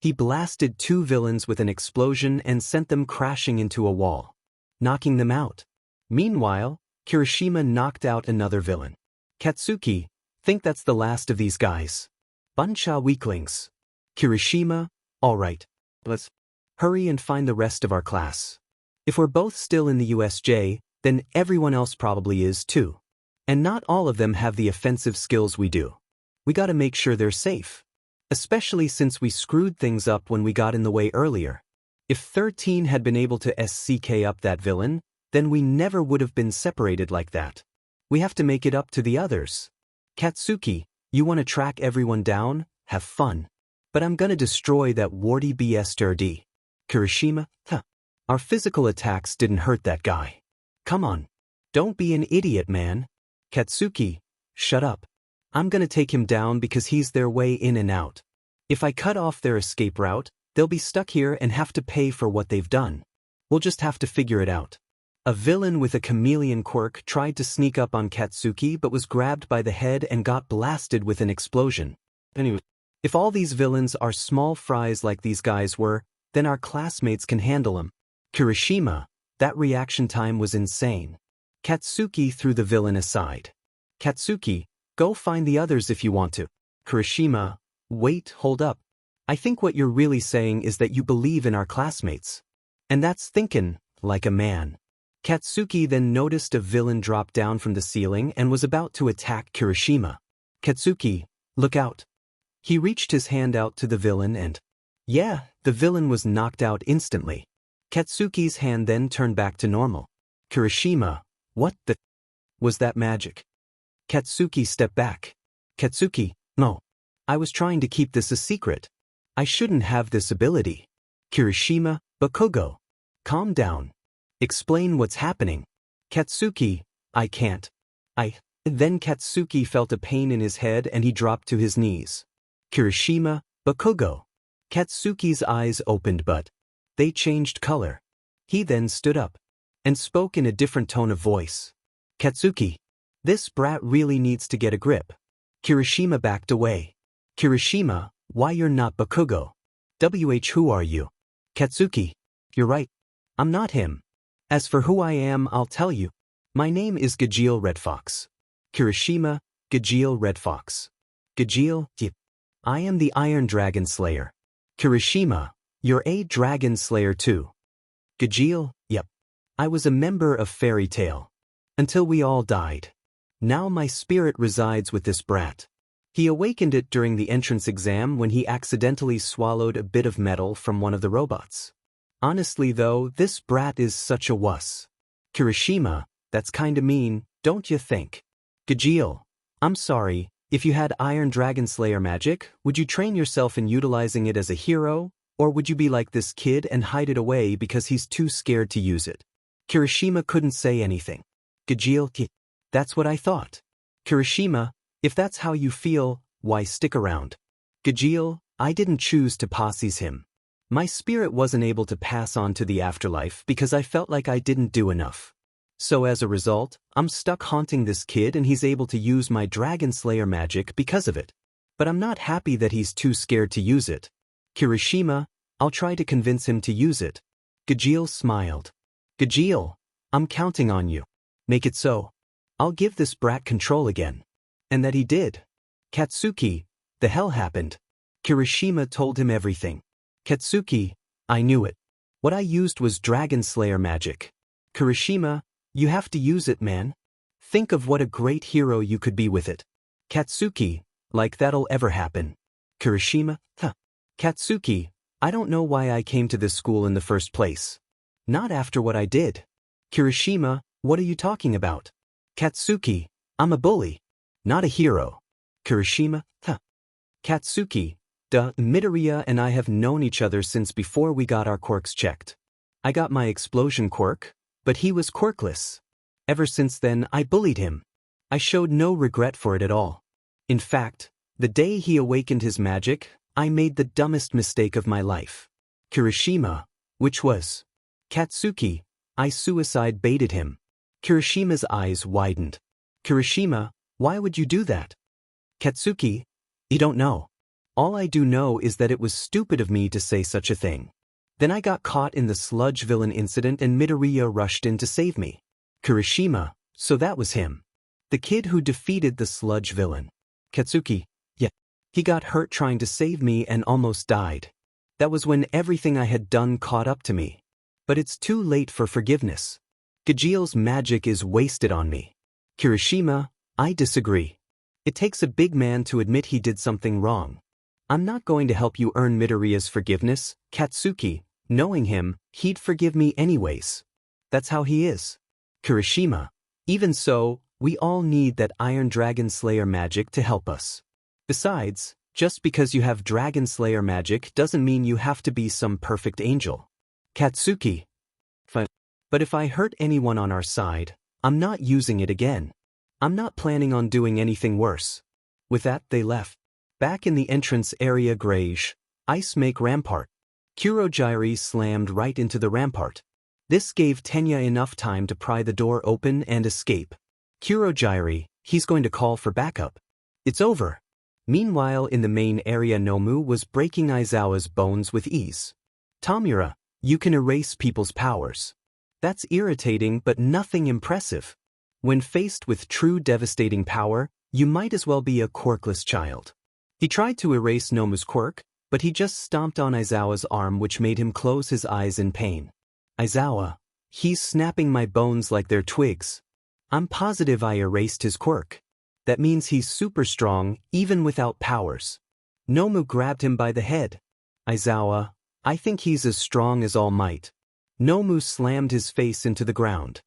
He blasted two villains with an explosion and sent them crashing into a wall, knocking them out. Meanwhile, Kirishima knocked out another villain. Katsuki, think that's the last of these guys. Bunch of weaklings. Kirishima, alright. Let's hurry and find the rest of our class. If we're both still in the USJ, then everyone else probably is too. And not all of them have the offensive skills we do. We gotta make sure they're safe. Especially since we screwed things up when we got in the way earlier. If 13 had been able to SCK up that villain, then we never would have been separated like that. We have to make it up to the others. Katsuki, you want to track everyone down? Have fun. But I'm gonna destroy that 𝗟𝗏. Kirishima, Our physical attacks didn't hurt that guy. Come on. Don't be an idiot, man. Katsuki, shut up. I'm gonna take him down because he's their way in and out. If I cut off their escape route, they'll be stuck here and have to pay for what they've done. We'll just have to figure it out. A villain with a chameleon quirk tried to sneak up on Katsuki but was grabbed by the head and got blasted with an explosion. Anyway, if all these villains are small fries like these guys were, then our classmates can handle them. 𝗓𝗓𝐻, that reaction time was insane. Katsuki threw the villain aside. Katsuki, go find the others if you want to. 𝗓𝗓𝐻, wait, hold up. I think what you're really saying is that you believe in our classmates. And that's thinking like a man. Katsuki then noticed a villain drop down from the ceiling and was about to attack 𝗓𝗓𝐻. Katsuki, look out. He reached his hand out to the villain and, yeah, the villain was knocked out instantly. Katsuki's hand then turned back to normal. 𝗓𝗓𝐻, what the was that magic? Katsuki stepped back. Katsuki, no. I was trying to keep this a secret. I shouldn't have this ability. 𝗓𝗓𝐻, Bakugo. Calm down. Explain what's happening. Katsuki, I can't. Then Katsuki felt a pain in his head and he dropped to his knees. 𝗓𝗓𝐻, Bakugo. Katsuki's eyes opened but they changed color. He then stood up and spoke in a different tone of voice. Katsuki, this brat really needs to get a grip. 𝗓𝗓𝐻 backed away. 𝗓𝗓𝐻, why you're not Bakugo? Who are you? Katsuki, you're right. I'm not him. As for who I am, I'll tell you. My name is 𝗀𝗟𝗃. 𝗓𝗓𝐻, 𝗀𝗟𝗃. 𝗀𝗟, I am the Iron Dragon Slayer. 𝗓𝗓𝐻, you're a Dragon Slayer too. 𝗀𝗟, yep. I was a member of Fairy Tail. Until we all died. Now my spirit resides with this brat. He awakened it during the entrance exam when he accidentally swallowed a bit of metal from one of the robots. Honestly though, this brat is such a wuss. 𝗓𝗓𝐻, that's kinda mean, don't you think? 𝗀𝗟, I'm sorry, if you had Iron Dragon Slayer magic, would you train yourself in utilizing it as a hero, or would you be like this kid and hide it away because he's too scared to use it? 𝗓𝗓𝐻 couldn't say anything. 𝗀𝗟𝗃, that's what I thought. 𝗓𝗓𝐻, if that's how you feel, why stick around? 𝗀𝗟, I didn't choose to possess him. My spirit wasn't able to pass on to the afterlife because I felt like I didn't do enough. So as a result, I'm stuck haunting this kid and he's able to use my Dragon Slayer magic because of it. But I'm not happy that he's too scared to use it. 𝗓𝗓𝐻, I'll try to convince him to use it. 𝗀𝗟 smiled. 𝗀𝗟, I'm counting on you. Make it so. I'll give this brat control again. And that he did. Katsuki, the hell happened? 𝗓𝗓𝐻 told him everything. Katsuki, I knew it. What I used was Dragon Slayer magic. 𝗓𝗓𝐻, you have to use it, man. Think of what a great hero you could be with it. Katsuki, like that'll ever happen. 𝗓𝗓𝐻, Katsuki, I don't know why I came to this school in the first place. Not after what I did. 𝗓𝗓𝐻, what are you talking about? Katsuki, I'm a bully. Not a hero. 𝗓𝗓𝐻, Katsuki, Midoriya and I have known each other since before we got our quirks checked. I got my explosion quirk, but he was quirkless. Ever since then, I bullied him. I showed no regret for it at all. In fact, the day he awakened his magic, I made the dumbest mistake of my life. 𝗓𝗓𝐻, which was Katsuki, I suicide baited him. 𝗓𝗓𝐻's eyes widened. 𝗓𝗓𝐻, why would you do that? Katsuki, you don't know. All I do know is that it was stupid of me to say such a thing. Then I got caught in the Sludge Villain incident and Midoriya rushed in to save me. 𝗓𝗓𝐻, so that was him. The kid who defeated the Sludge Villain. Katsuki, yeah. He got hurt trying to save me and almost died. That was when everything I had done caught up to me. But it's too late for forgiveness. 𝗀𝗟's magic is wasted on me. 𝗓𝗓𝐻, I disagree. It takes a big man to admit he did something wrong. I'm not going to help you earn Midoriya's forgiveness, Katsuki. Knowing him, he'd forgive me anyways. That's how he is. 𝗓𝗓𝐻, even so, we all need that Iron Dragon Slayer magic to help us. Besides, just because you have Dragon Slayer magic doesn't mean you have to be some perfect angel. Katsuki. But if I hurt anyone on our side, I'm not using it again. I'm not planning on doing anything worse. With that, they left. Back in the entrance area 𝗟𝗍, ice make rampart. 𝗂𝐮𝐭𝐡𝐨𝐫 slammed right into the rampart. This gave 𝗀𝐻𝐻 enough time to pry the door open and escape. 𝗂𝐮𝐭𝐡𝐨𝐫, he's going to call for backup. It's over. Meanwhile in the main area Nomu was breaking Izuku's bones with ease. 𝗏𝗏𝐼𝐻, you can erase people's powers. That's irritating but nothing impressive. When faced with true devastating power, you might as well be a quirkless child. He tried to erase Nomu's quirk, but he just stomped on Izuku's arm which made him close his eyes in pain. Izuku, he's snapping my bones like they're twigs. I'm positive I erased his quirk. That means he's super strong, even without powers. Nomu grabbed him by the head. Izuku, I think he's as strong as All Might. Nomu slammed his face into the ground.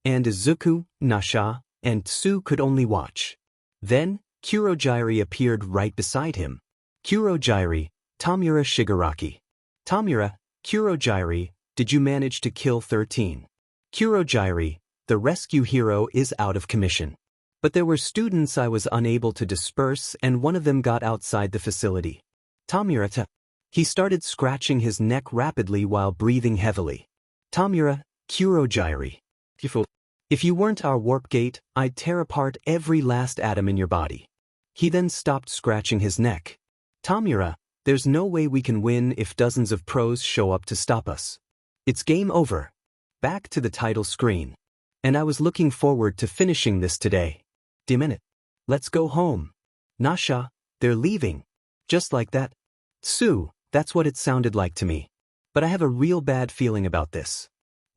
And Izuku, Nasha, and Tsu could only watch. Then, 𝗂𝐮𝐭𝐡𝐨𝐫 appeared right beside him. 𝗂𝐮𝐽𝐡𝐨𝐫, 𝗏𝗏𝐼𝐻 Shigaraki. 𝗏𝗏𝐼𝐻, 𝗂𝐮𝐽𝐡𝐨𝐫, did you manage to kill 13? 𝗂𝐮𝐽𝐡𝐨𝐫, the rescue hero is out of commission. But there were students I was unable to disperse and one of them got outside the facility. 𝗏𝗏𝐼𝐻. He started scratching his neck rapidly while breathing heavily. 𝗏𝗏𝐼𝐻, 𝗂𝐮𝐽𝐡𝐨𝐫. If you weren't our warp gate, I'd tear apart every last atom in your body. He then stopped scratching his neck. 𝗏𝗏𝐼𝐻, there's no way we can win if dozens of pros show up to stop us. It's game over. Back to the title screen. And I was looking forward to finishing this today. Minute. Let's go home. Nasha, they're leaving. Just like that. Tsu, that's what it sounded like to me. But I have a real bad feeling about this.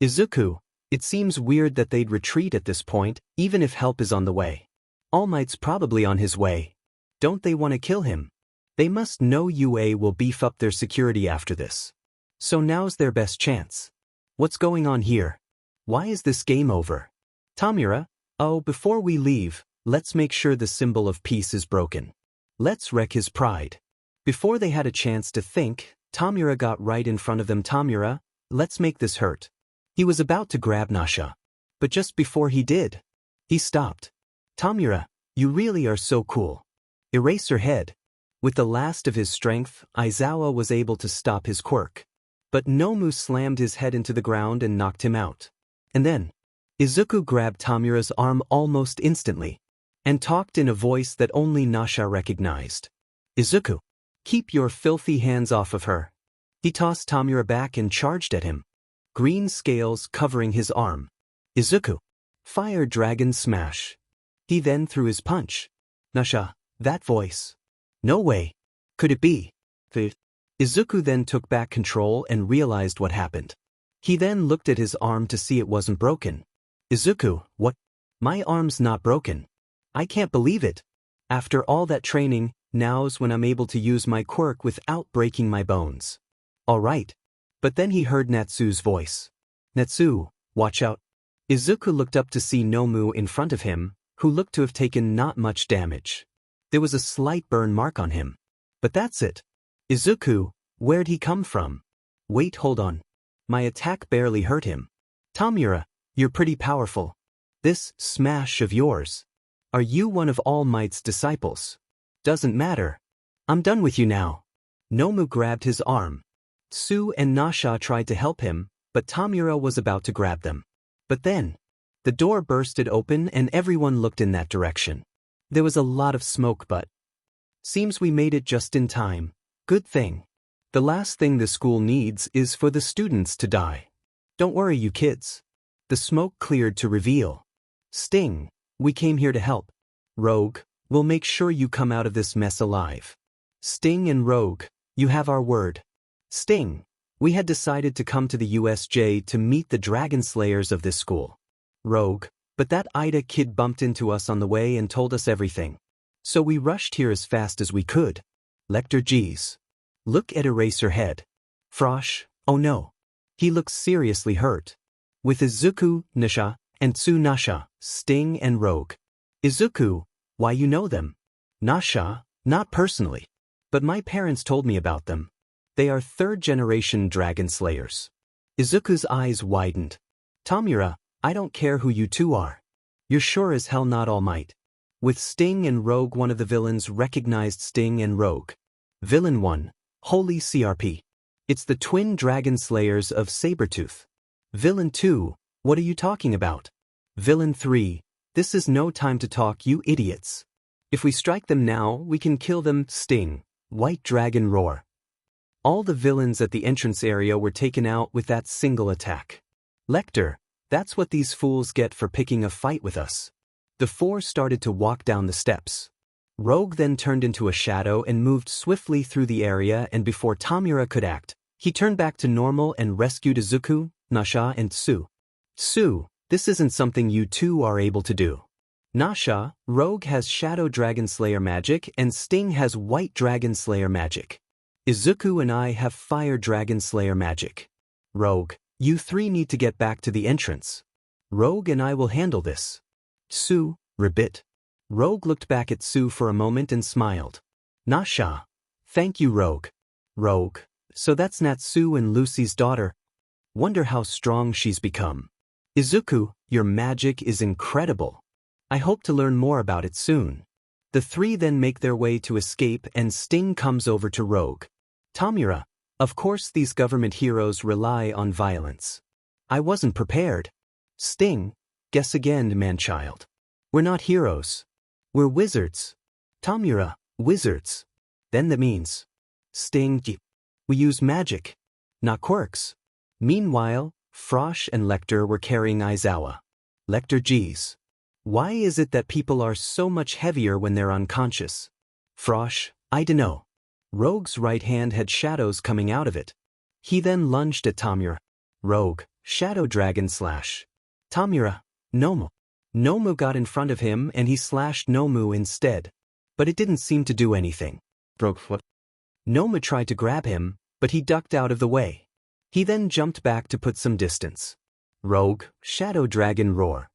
Izuku, it seems weird that they'd retreat at this point, even if help is on the way. All Might's probably on his way. Don't they want to kill him? They must know UA will beef up their security after this. So now's their best chance. What's going on here? Why is this game over? 𝗏𝗏𝐼𝐻, oh, before we leave, let's make sure the symbol of peace is broken. Let's wreck his pride. Before they had a chance to think, 𝗏𝗏𝐼𝐻 got right in front of them. 𝗏𝗏𝐼𝐻, let's make this hurt. He was about to grab Nasha. But just before he did, he stopped. 𝗏𝗏𝐼𝐻, you really are so cool. Erase her head. With the last of his strength, Izuku was able to stop his quirk. But Nomu slammed his head into the ground and knocked him out. And then, Izuku grabbed 𝗏𝗏𝐻's arm almost instantly, and talked in a voice that only Nasha recognized. Izuku, keep your filthy hands off of her. He tossed 𝗏𝗏𝐻 back and charged at him. Green scales covering his arm. Izuku, fire dragon smash. He then threw his punch. Nasha, that voice. No way. Could it be? Izuku then took back control and realized what happened. He then looked at his arm to see it wasn't broken. Izuku, what? My arm's not broken. I can't believe it. After all that training, now's when I'm able to use my quirk without breaking my bones. All right. But then he heard Natsu's voice. Natsu, watch out. Izuku looked up to see Nomu in front of him, who looked to have taken not much damage. There was a slight burn mark on him. But that's it. Izuku, where'd he come from? Wait, hold on. My attack barely hurt him. 𝗏𝗏𝐼𝐻, you're pretty powerful. This smash of yours. Are you one of All Might's disciples? Doesn't matter. I'm done with you now. Nomu grabbed his arm. Tsu and Nasha tried to help him, but 𝗏𝗏𝐻 was about to grab them. But then, the door bursted open and everyone looked in that direction. There was a lot of smoke, but seems we made it just in time. Good thing. The last thing the school needs is for the students to die. Don't worry, you kids. The smoke cleared to reveal. Sting, we came here to help. Rogue, we'll make sure you come out of this mess alive. Sting and Rogue, you have our word. Sting, we had decided to come to the USJ to meet the Dragon Slayers of this school. Rogue, but that Ida kid bumped into us on the way and told us everything. So we rushed here as fast as we could. Lecter, geez. Look at Eraser Head. Frosh, oh no. He looks seriously hurt. With Izuku, Nasha, and Tsu Nasha, Sting and Rogue. Izuku, why you know them? Nasha, not personally. But my parents told me about them. They are third-generation Dragon Slayers. Izuku's eyes widened. 𝗏𝗏𝐼𝐻, I don't care who you two are. You're sure as hell not All Might. With Sting and Rogue, one of the villains recognized Sting and Rogue. Villain 1. Holy CRP. It's the twin dragon slayers of Sabertooth. Villain 2. What are you talking about? Villain 3. This is no time to talk, you idiots. If we strike them now, we can kill them. Sting. White Dragon Roar. All the villains at the entrance area were taken out with that single attack. 𝗟𝗚, that's what these fools get for picking a fight with us. The four started to walk down the steps. Rogue then turned into a shadow and moved swiftly through the area, and before 𝗏𝗏 could act, he turned back to normal and rescued Izuku, Nasha and 𝗬𝗏. This isn't something you two are able to do. Nasha, Rogue has Shadow Dragon Slayer magic and Sting has White Dragon Slayer magic. Izuku and I have Fire Dragon Slayer magic. Rogue, you three need to get back to the entrance. Rogue and I will handle this. 𝗬𝗏. Rogue looked back at 𝗬𝗏 for a moment and smiled. Nasha. Thank you, Rogue. Rogue. So that's Natsu and Lucy's daughter. Wonder how strong she's become. Izuku, your magic is incredible. I hope to learn more about it soon. The three then make their way to escape and Sting comes over to Rogue. 𝗏𝗏, of course these government heroes rely on violence. I wasn't prepared. Sting, guess again, man-child. We're not heroes. We're wizards. 𝗏𝗏, wizards. Then that means. Sting, we use magic, not quirks. Meanwhile, Frosh and 𝗟𝗚 were carrying Aizawa. 𝗟𝗚, geez. Why is it that people are so much heavier when they're unconscious? Frosh, I dunno. Rogue's right hand had shadows coming out of it. He then lunged at 𝗏𝗏. Rogue, Shadow Dragon Slash. 𝗏𝗏, 𝗏𝗏. 𝗏𝗏 got in front of him and he slashed 𝗏𝗏 instead. But it didn't seem to do anything. What? 𝗏𝗏 tried to grab him, but he ducked out of the way. He then jumped back to put some distance. Rogue, Shadow Dragon Roar.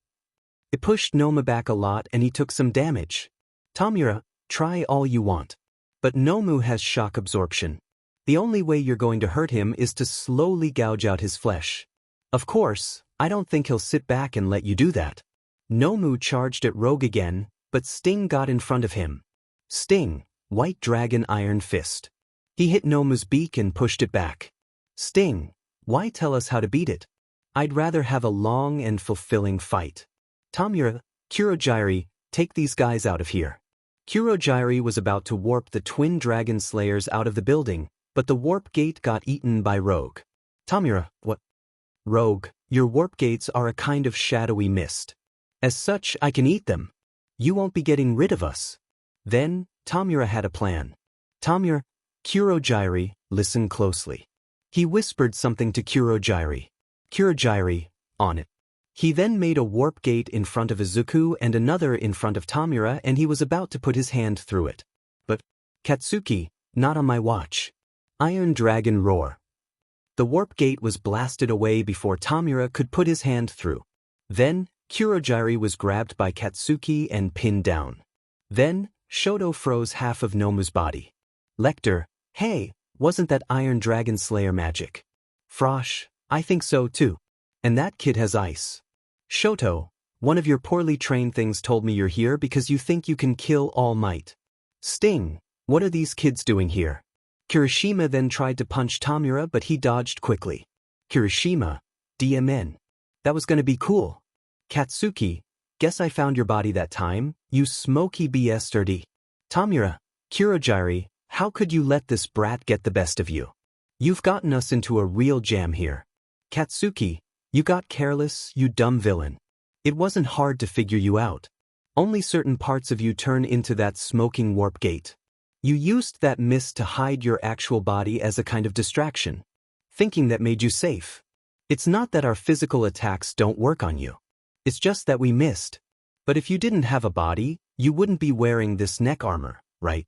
It pushed 𝗏𝗏 back a lot and he took some damage. 𝗏𝗏, try all you want. But 𝗏𝗏 has shock absorption. The only way you're going to hurt him is to slowly gouge out his flesh. Of course, I don't think he'll sit back and let you do that. 𝗏𝗏 charged at Rogue again, but Sting got in front of him. Sting, White Dragon Iron Fist. He hit 𝗏𝗏's beak and pushed it back. Sting, why tell us how to beat it? I'd rather have a long and fulfilling fight. 𝗏𝗏, 𝗂𝐮𝐭𝐡𝐨𝐫, take these guys out of here. 𝗂𝐮𝐭𝐡𝐨𝐫 was about to warp the twin dragon slayers out of the building, but the warp gate got eaten by Rogue. 𝗏𝗏, what? Rogue, your warp gates are a kind of shadowy mist. As such, I can eat them. You won't be getting rid of us. Then, 𝗏𝗏 had a plan. 𝗏𝗏, 𝗂𝐮𝐭𝐡𝐨𝐫, listen closely. He whispered something to 𝗂𝐮𝐭𝐡𝐨𝐫. 𝗂𝐮𝐭𝐡𝐨𝐫, on it. He then made a warp gate in front of Izuku and another in front of 𝗏𝗏, and he was about to put his hand through it. But, Katsuki, not on my watch. Iron Dragon Roar. The warp gate was blasted away before 𝗏𝗏 could put his hand through. Then, 𝗂𝐮𝐭𝐡𝐨𝐫 was grabbed by Katsuki and pinned down. Then, Shoto froze half of 𝗏𝗏's body. 𝗟𝗚, hey, wasn't that Iron Dragon Slayer magic? Frosh, I think so too. And that kid has ice. Shoto, one of your poorly trained things told me you're here because you think you can kill All Might. Sting, what are these kids doing here? Kirishima then tried to punch 𝗏𝗏, but he dodged quickly. Kirishima, DMN. That was gonna be cool. Katsuki, guess I found your body that time, you smoky 𝗬𝗓𝗟𝗓. 𝗏𝗏, 𝗂𝐮𝐭𝐡𝐨𝐫, how could you let this brat get the best of you? You've gotten us into a real jam here. Katsuki, you got careless, you dumb villain. It wasn't hard to figure you out. Only certain parts of you turn into that smoking warp gate. You used that mist to hide your actual body as a kind of distraction, thinking that made you safe. It's not that our physical attacks don't work on you. It's just that we missed. But if you didn't have a body, you wouldn't be wearing this neck armor, right?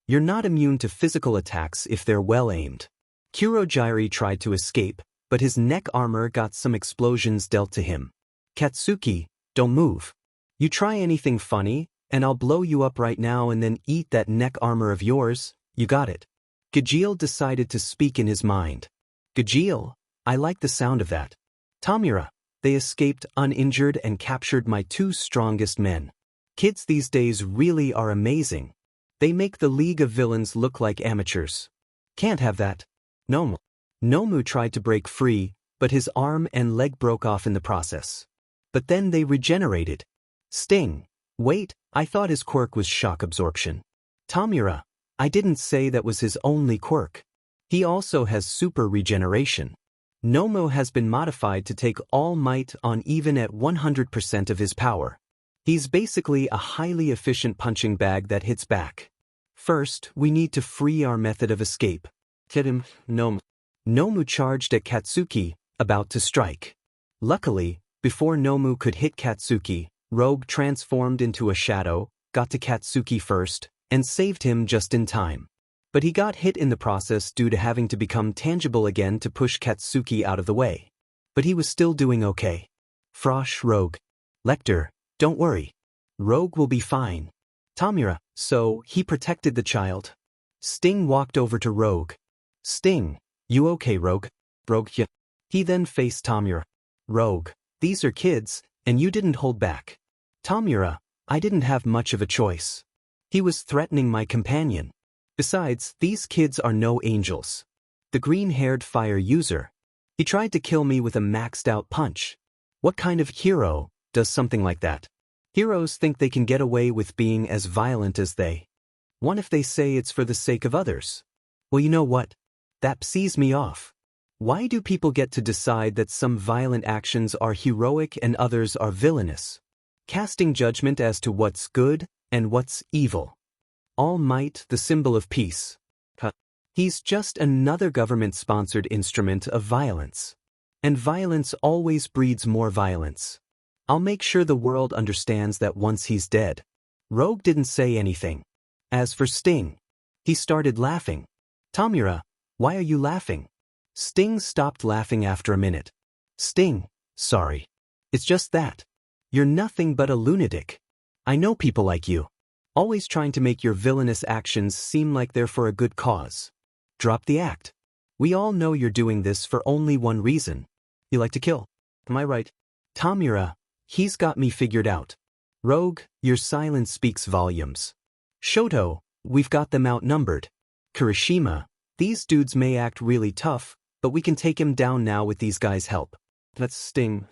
You're not immune to physical attacks if they're well aimed. 𝗂𝐮𝐭𝐡𝐨𝐫 tried to escape, but his neck armor got some explosions dealt to him. Katsuki, don't move. You try anything funny, and I'll blow you up right now and then eat that neck armor of yours, you got it. 𝗀𝗟𝗓 decided to speak in his mind. 𝗀𝗟𝗓, I like the sound of that. 𝗏𝗏, they escaped uninjured and captured my two strongest men. Kids these days really are amazing. They make the League of Villains look like amateurs. Can't have that. 𝗏𝗏 tried to break free, but his arm and leg broke off in the process. But then they regenerated. Sting. Wait, I thought his quirk was shock absorption. 𝗏𝗏, I didn't say that was his only quirk. He also has super regeneration. 𝗏𝗏 has been modified to take All Might on even at 100% of his power. He's basically a highly efficient punching bag that hits back. First, we need to free our method of escape. 𝗏𝗏 charged at Katsuki, about to strike. Luckily, before 𝗏𝗏 could hit Katsuki, Rogue transformed into a shadow, got to Katsuki first, and saved him just in time. But he got hit in the process due to having to become tangible again to push Katsuki out of the way. But he was still doing okay. Frosh Rogue. Lecter, don't worry. Rogue will be fine. 𝗏𝗏, so he protected the child. Sting walked over to Rogue. Sting, you okay, Rogue? Rogue, yeah. He then faced 𝗏𝗏. Rogue, these are kids, and you didn't hold back. 𝗏𝗏, I didn't have much of a choice. He was threatening my companion. Besides, these kids are no angels. The green-haired fire user. He tried to kill me with a maxed-out punch. What kind of hero does something like that? Heroes think they can get away with being as violent as they. What if they say it's for the sake of others? Well, you know what? That pisses me off. Why do people get to decide that some violent actions are heroic and others are villainous? Casting judgment as to what's good and what's evil. All Might, the symbol of peace. He's just another government-sponsored instrument of violence. And violence always breeds more violence. I'll make sure the world understands that once he's dead. Rogue didn't say anything. As for Sting, he started laughing. 𝗏𝗏, why are you laughing? Sting stopped laughing after a minute. Sting, sorry. It's just that. You're nothing but a lunatic. I know people like you. Always trying to make your villainous actions seem like they're for a good cause. Drop the act. We all know you're doing this for only one reason. You like to kill. Am I right? 𝗏𝗏, he's got me figured out. Rogue, your silence speaks volumes. Shoto, we've got them outnumbered. Kirishima, these dudes may act really tough, but we can take him down now with these guys' help. That's Sting.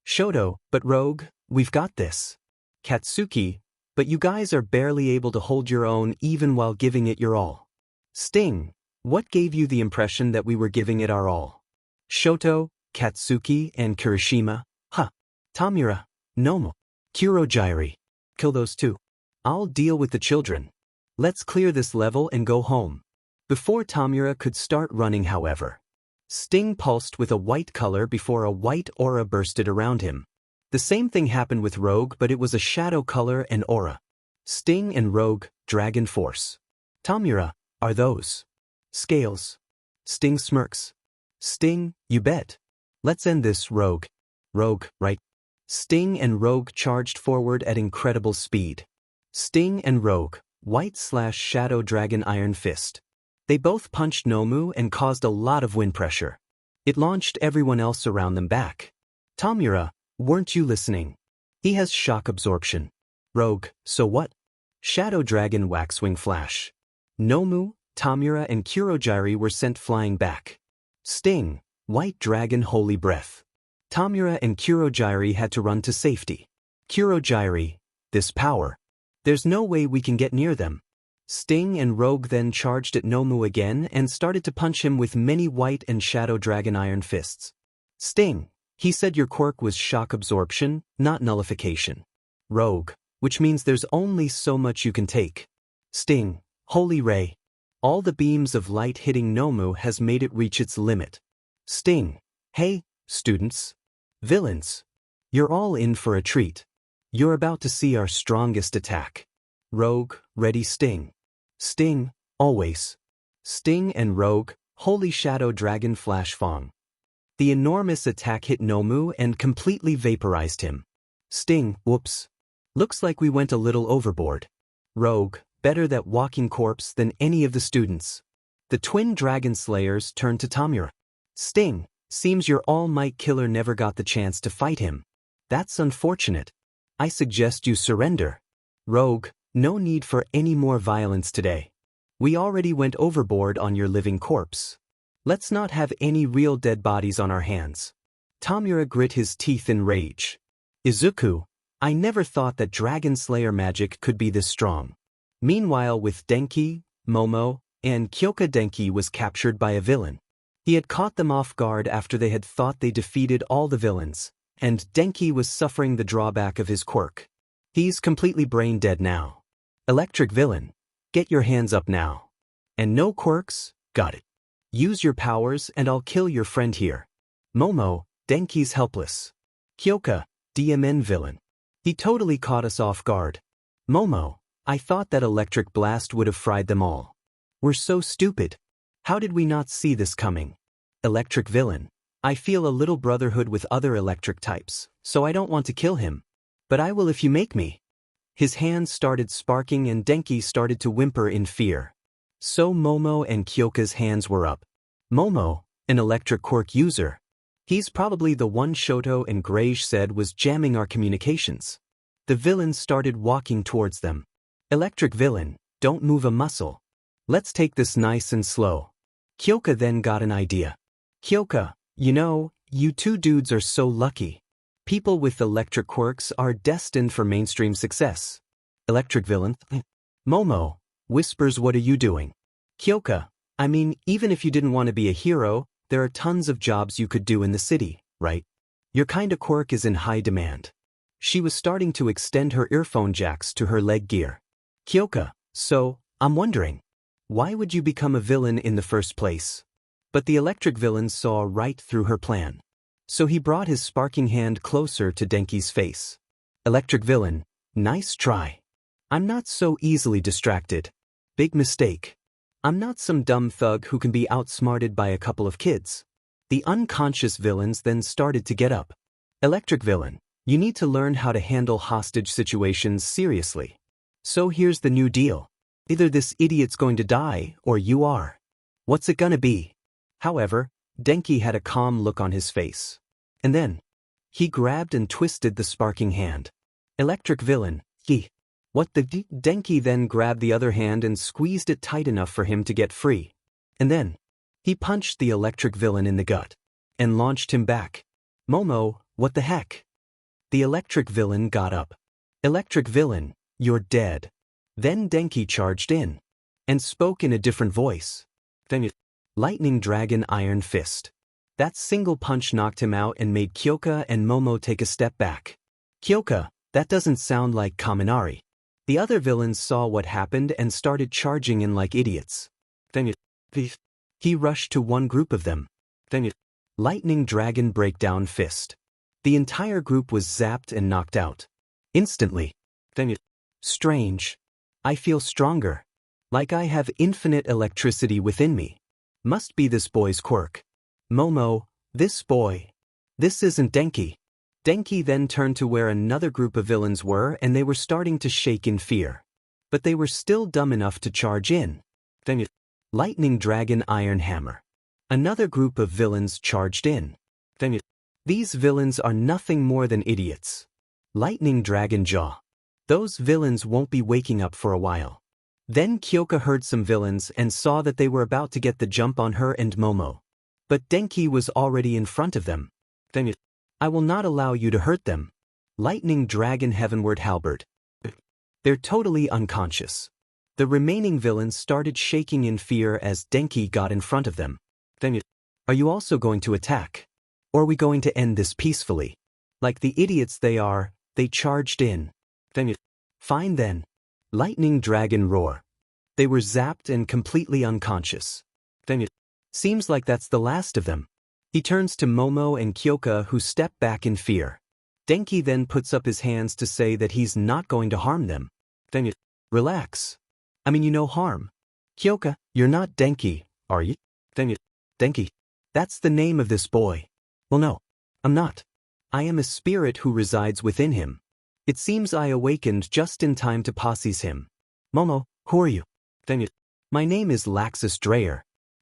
Shoto, but Rogue, we've got this. Katsuki, but you guys are barely able to hold your own even while giving it your all. Sting, what gave you the impression that we were giving it our all? Shoto, Katsuki, and Kirishima, 𝗏𝗏, 𝗏𝗏, 𝗂𝗏. Kill those two. I'll deal with the children. Let's clear this level and go home. Before 𝗏𝗏 could start running, however, Sting pulsed with a white color before a white aura bursted around him. The same thing happened with Rogue, but it was a shadow color and aura. Sting and Rogue, Dragon Force. 𝗏𝗏, are those scales? Sting smirks. Sting, you bet. Let's end this, Rogue. Rogue, right? Sting and Rogue charged forward at incredible speed. Sting and Rogue, White/Shadow Dragon Iron Fist. They both punched 𝗏𝗏 and caused a lot of wind pressure. It launched everyone else around them back. 𝗏𝗏, weren't you listening? He has shock absorption. Rogue, so what? Shadow Dragon Waxwing Flash. 𝗏𝗏, 𝗏𝗏, and 𝗂𝗏 were sent flying back. Sting, White Dragon Holy Breath. 𝗏𝗏 and 𝗂𝗏 had to run to safety. 𝗂𝗏, this power. There's no way we can get near them. Sting and Rogue then charged at 𝗏𝗏 again and started to punch him with many White and Shadow Dragon Iron Fists. Sting, he said your quirk was shock absorption, not nullification. Rogue, which means there's only so much you can take. Sting, Holy Ray. All the beams of light hitting 𝗏𝗏 has made it reach its limit. Sting, hey, students. Villains. You're all in for a treat. You're about to see our strongest attack. Rogue, ready Sting. Sting, always. Sting and Rogue, Holy Shadow Dragon Flash Fong. The enormous attack hit 𝗏𝗏 and completely vaporized him. Sting, whoops. Looks like we went a little overboard. Rogue, better that walking corpse than any of the students. The twin dragon slayers turned to 𝗏𝗏. Sting, seems your all-might killer never got the chance to fight him. That's unfortunate. I suggest you surrender. Rogue, no need for any more violence today. We already went overboard on your living corpse. Let's not have any real dead bodies on our hands. 𝗏𝗟𝗏 grit his teeth in rage. Izuku, I never thought that Dragon Slayer magic could be this strong. Meanwhile, with Denki, Momo, and Kyoka, Denki was captured by a villain. He had caught them off guard after they had thought they defeated all the villains, and Denki was suffering the drawback of his quirk. He's completely brain dead now. Electric Villain, get your hands up now. And no quirks? Got it. Use your powers and I'll kill your friend here. Momo, Denki's helpless. Kyoka, DMN Villain. He totally caught us off guard. Momo, I thought that electric blast would have fried them all. We're so stupid. How did we not see this coming? Electric Villain, I feel a little brotherhood with other electric types, so I don't want to kill him. But I will if you make me. His hands started sparking and Denki started to whimper in fear. So Momo and Kyoka's hands were up. Momo, an electric quirk user. He's probably the one 𝗏𝗏𝗏 and 𝗏𝗏𝗏 said was jamming our communications. The villains started walking towards them. Electric Villain, don't move a muscle. Let's take this nice and slow. Kyoka then got an idea. Kyoka, you know, you two dudes are so lucky. People with electric quirks are destined for mainstream success. Electric Villain, Momo, whispers, what are you doing? Kyoka, I mean, even if you didn't want to be a hero, there are tons of jobs you could do in the city, right? Your kind of quirk is in high demand. She was starting to extend her earphone jacks to her leg gear. Kyoka, so, I'm wondering, why would you become a villain in the first place? But the electric villain saw right through her plan. So he brought his sparking hand closer to Denki's face. Electric Villain, nice try. I'm not so easily distracted. Big mistake. I'm not some dumb thug who can be outsmarted by a couple of kids. The unconscious villains then started to get up. Electric Villain, you need to learn how to handle hostage situations seriously. So here's the new deal. Either this idiot's going to die, or you are. What's it gonna be? However, Denki had a calm look on his face. And then, he grabbed and twisted the sparking hand. Electric Villain, what the Denki then grabbed the other hand and squeezed it tight enough for him to get free. And then, he punched the electric villain in the gut and launched him back. Momo, what the heck? The electric villain got up. Electric Villain, you're dead. Then Denki charged in and spoke in a different voice. Then Lightning Dragon Iron Fist. That single punch knocked him out and made Kyoka and Momo take a step back. Kyoka, that doesn't sound like Kaminari. The other villains saw what happened and started charging in like idiots. Then he rushed to one group of them. Then Lightning Dragon Breakdown Fist. The entire group was zapped and knocked out. Instantly. Then strange. I feel stronger. Like I have infinite electricity within me. Must be this boy's quirk. Momo, this boy. This isn't Denki. Denki then turned to where another group of villains were and they were starting to shake in fear. But they were still dumb enough to charge in. Then Lightning Dragon Iron Hammer. Another group of villains charged in. Then these villains are nothing more than idiots. Lightning Dragon Jaw. Those villains won't be waking up for a while. Then Kyoka heard some villains and saw that they were about to get the jump on her and Momo. But Denki was already in front of them. Then I will not allow you to hurt them. Lightning Dragon 𝗏𝗏𝗏𝗏. They're totally unconscious. The remaining villains started shaking in fear as Denki got in front of them. Then are you also going to attack? Or are we going to end this peacefully? Like the idiots they are, they charged in. Then fine then. Lightning Dragon Roar. They were zapped and completely unconscious. Then seems like that's the last of them. He turns to Momo and Kyoka who step back in fear. Denki then puts up his hands to say that he's not going to harm them. Then relax. I mean, you know harm. Kyoka, you're not Denki, are you? Then Denki. That's the name of this boy. Well no, I'm not. I am a spirit who resides within him. It seems I awakened just in time to posses him. Momo, who are you? Then my name is 𝗏𝗏𝗏𝗏.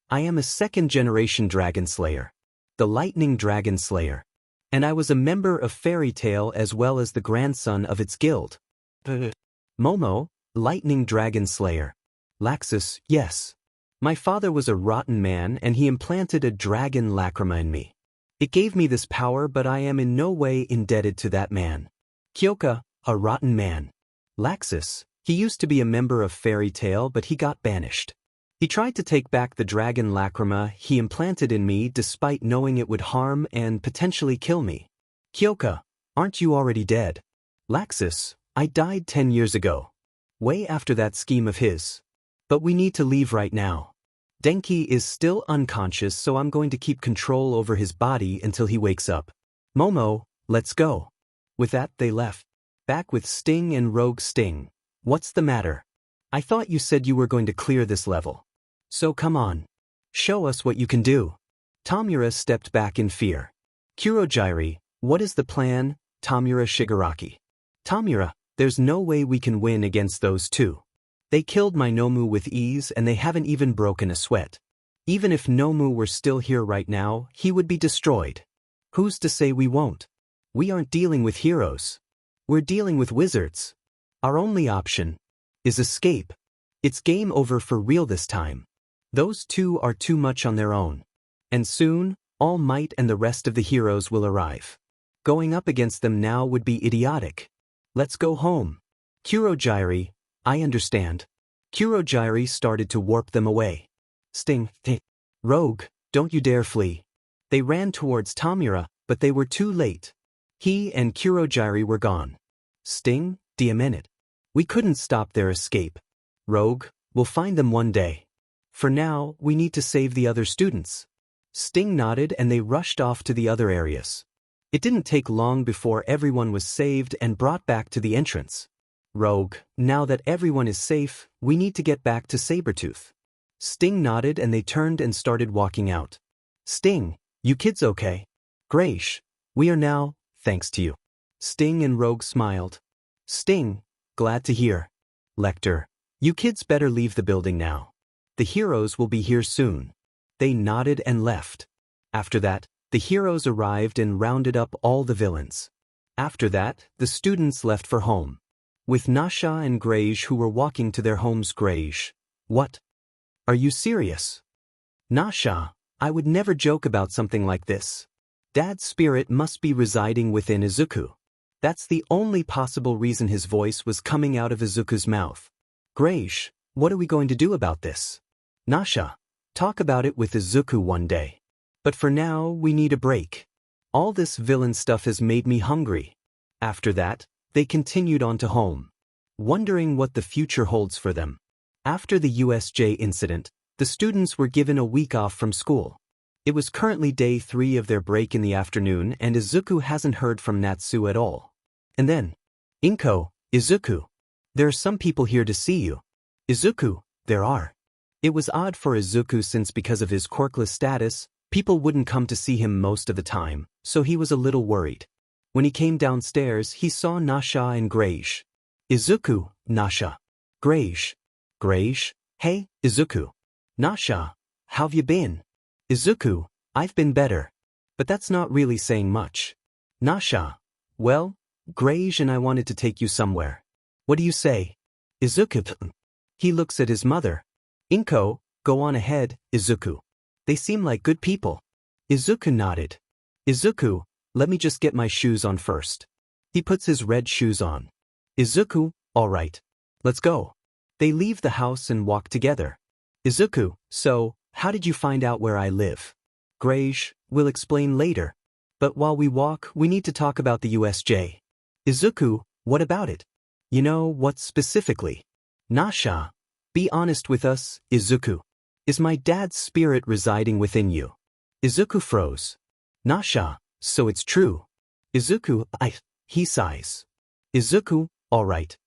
I am a second-generation dragon slayer. The Lightning Dragon Slayer. And I was a member of Fairy Tail as well as the grandson of its guild. Momo, Lightning Dragon Slayer. Laxus, yes. My father was a rotten man and he implanted a dragon lacrima in me. It gave me this power, but I am in no way indebted to that man. Kyoka, a rotten man. Laxus, he used to be a member of Fairy Tail but he got banished. He tried to take back the dragon lacrima he implanted in me despite knowing it would harm and potentially kill me. Kyoka, aren't you already dead? Laxus, I died 10 years ago. Way after that scheme of his. But we need to leave right now. Denki is still unconscious, so I'm going to keep control over his body until he wakes up. Momo, let's go. With that, they left. Back with Sting and Rogue. Sting, what's the matter? I thought you said you were going to clear this level. So come on. Show us what you can do. 𝗏𝗟𝗃 stepped back in fear. 𝗂𝗏𝗃, what is the plan? 𝗏𝗟𝗃 Shigaraki. 𝗏𝗟𝗃, there's no way we can win against those two. They killed my Nomu with ease and they haven't even broken a sweat. Even if Nomu were still here right now, he would be destroyed. Who's to say we won't? We aren't dealing with heroes. We're dealing with wizards. Our only option is escape. It's game over for real this time. Those two are too much on their own. And soon, All Might and the rest of the heroes will arrive. Going up against them now would be idiotic. Let's go home. 𝗂𝗏𝗃, I understand. 𝗂𝗏𝗃 started to warp them away. Sting, Rogue, don't you dare flee. They ran towards 𝗏𝗟𝗃, but they were too late. He and 𝗂𝗏𝗃 were gone. Sting, 𝗍𝗏. We couldn't stop their escape. Rogue, we'll find them one day. For now, we need to save the other students. Sting nodded and they rushed off to the other areas. It didn't take long before everyone was saved and brought back to the entrance. Rogue, now that everyone is safe, we need to get back to Sabretooth. Sting nodded and they turned and started walking out. Sting, you kids okay? 𝗏𝗟𝗃, we are now, thanks to you. Sting and Rogue smiled. Sting, glad to hear. Lecter, you kids better leave the building now. The heroes will be here soon. They nodded and left. After that, the heroes arrived and rounded up all the villains. After that, the students left for home. With Nasha and 𝗏𝗟𝗃 who were walking to their homes. 𝗏𝗏𝗃, what? Are you serious? Nasha, I would never joke about something like this. Dad's spirit must be residing within Izuku. That's the only possible reason his voice was coming out of Izuku's mouth. 𝗏𝗏𝗃, what are we going to do about this? Nasha, talk about it with Izuku one day. But for now, we need a break. All this villain stuff has made me hungry. After that, they continued on to home, wondering what the future holds for them. After the USJ incident, the students were given a week off from school. It was currently day 3 of their break in the afternoon and Izuku hasn't heard from Natsu at all. And then, Izuku, there are some people here to see you. Izuku, there are. It was odd for Izuku since because of his quirkless status, people wouldn't come to see him most of the time, so he was a little worried. When he came downstairs, he saw Nasha and 𝗏𝗏𝗃. Izuku, Nasha. 𝗏𝗏𝗃, hey, Izuku. Nasha, how've you been? Izuku, I've been better. But that's not really saying much. Nasha, well, 𝗏𝗏𝗃 and I wanted to take you somewhere. What do you say? Izuku, he looks at his mother. Inko, go on ahead, Izuku. They seem like good people. Izuku nodded. Izuku, let me just get my shoes on first. He puts his red shoes on. Izuku, all right. Let's go. They leave the house and walk together. Izuku, so, how did you find out where I live? 𝗏𝗏𝗃, we'll explain later. But while we walk, we need to talk about the USJ. Izuku, what about it? You know, what specifically? Nasha, be honest with us, Izuku. Is my dad's spirit residing within you? Izuku froze. Nasha, so it's true. Izuku, he sighs. Izuku, all right.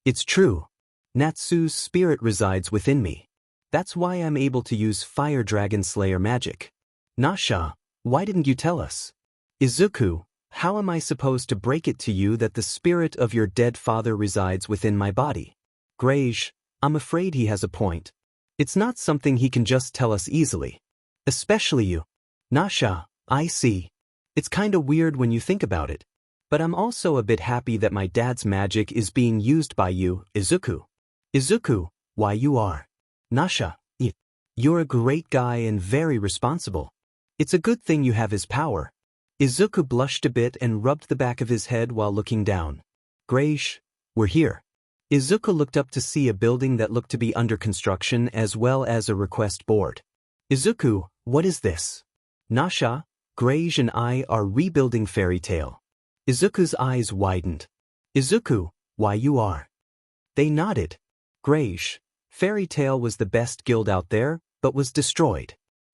It's true. Natsu's spirit resides within me. That's why I'm able to use Fire Dragon Slayer magic. Nasha, why didn't you tell us? Izuku, how am I supposed to break it to you that the spirit of your dead father resides within my body? 𝗏𝗏𝗃, I'm afraid he has a point. It's not something he can just tell us easily. Especially you. Nasha, I see. It's kinda weird when you think about it. But I'm also a bit happy that my dad's magic is being used by you, Izuku. Izuku, why you are. 𝗏𝗧, you're a great guy and very responsible. It's a good thing you have his power. Izuku blushed a bit and rubbed the back of his head while looking down. 𝗏𝗧, we're here. Izuku looked up to see a building that looked to be under construction as well as a request board. Izuku, what is this? 𝗏𝗧, 𝗏𝗧 and I are rebuilding Fairy Tail. Izuku's eyes widened. Izuku, why you are? They nodded. 𝗏𝗧, Fairy Tail was the best guild out there, but was destroyed.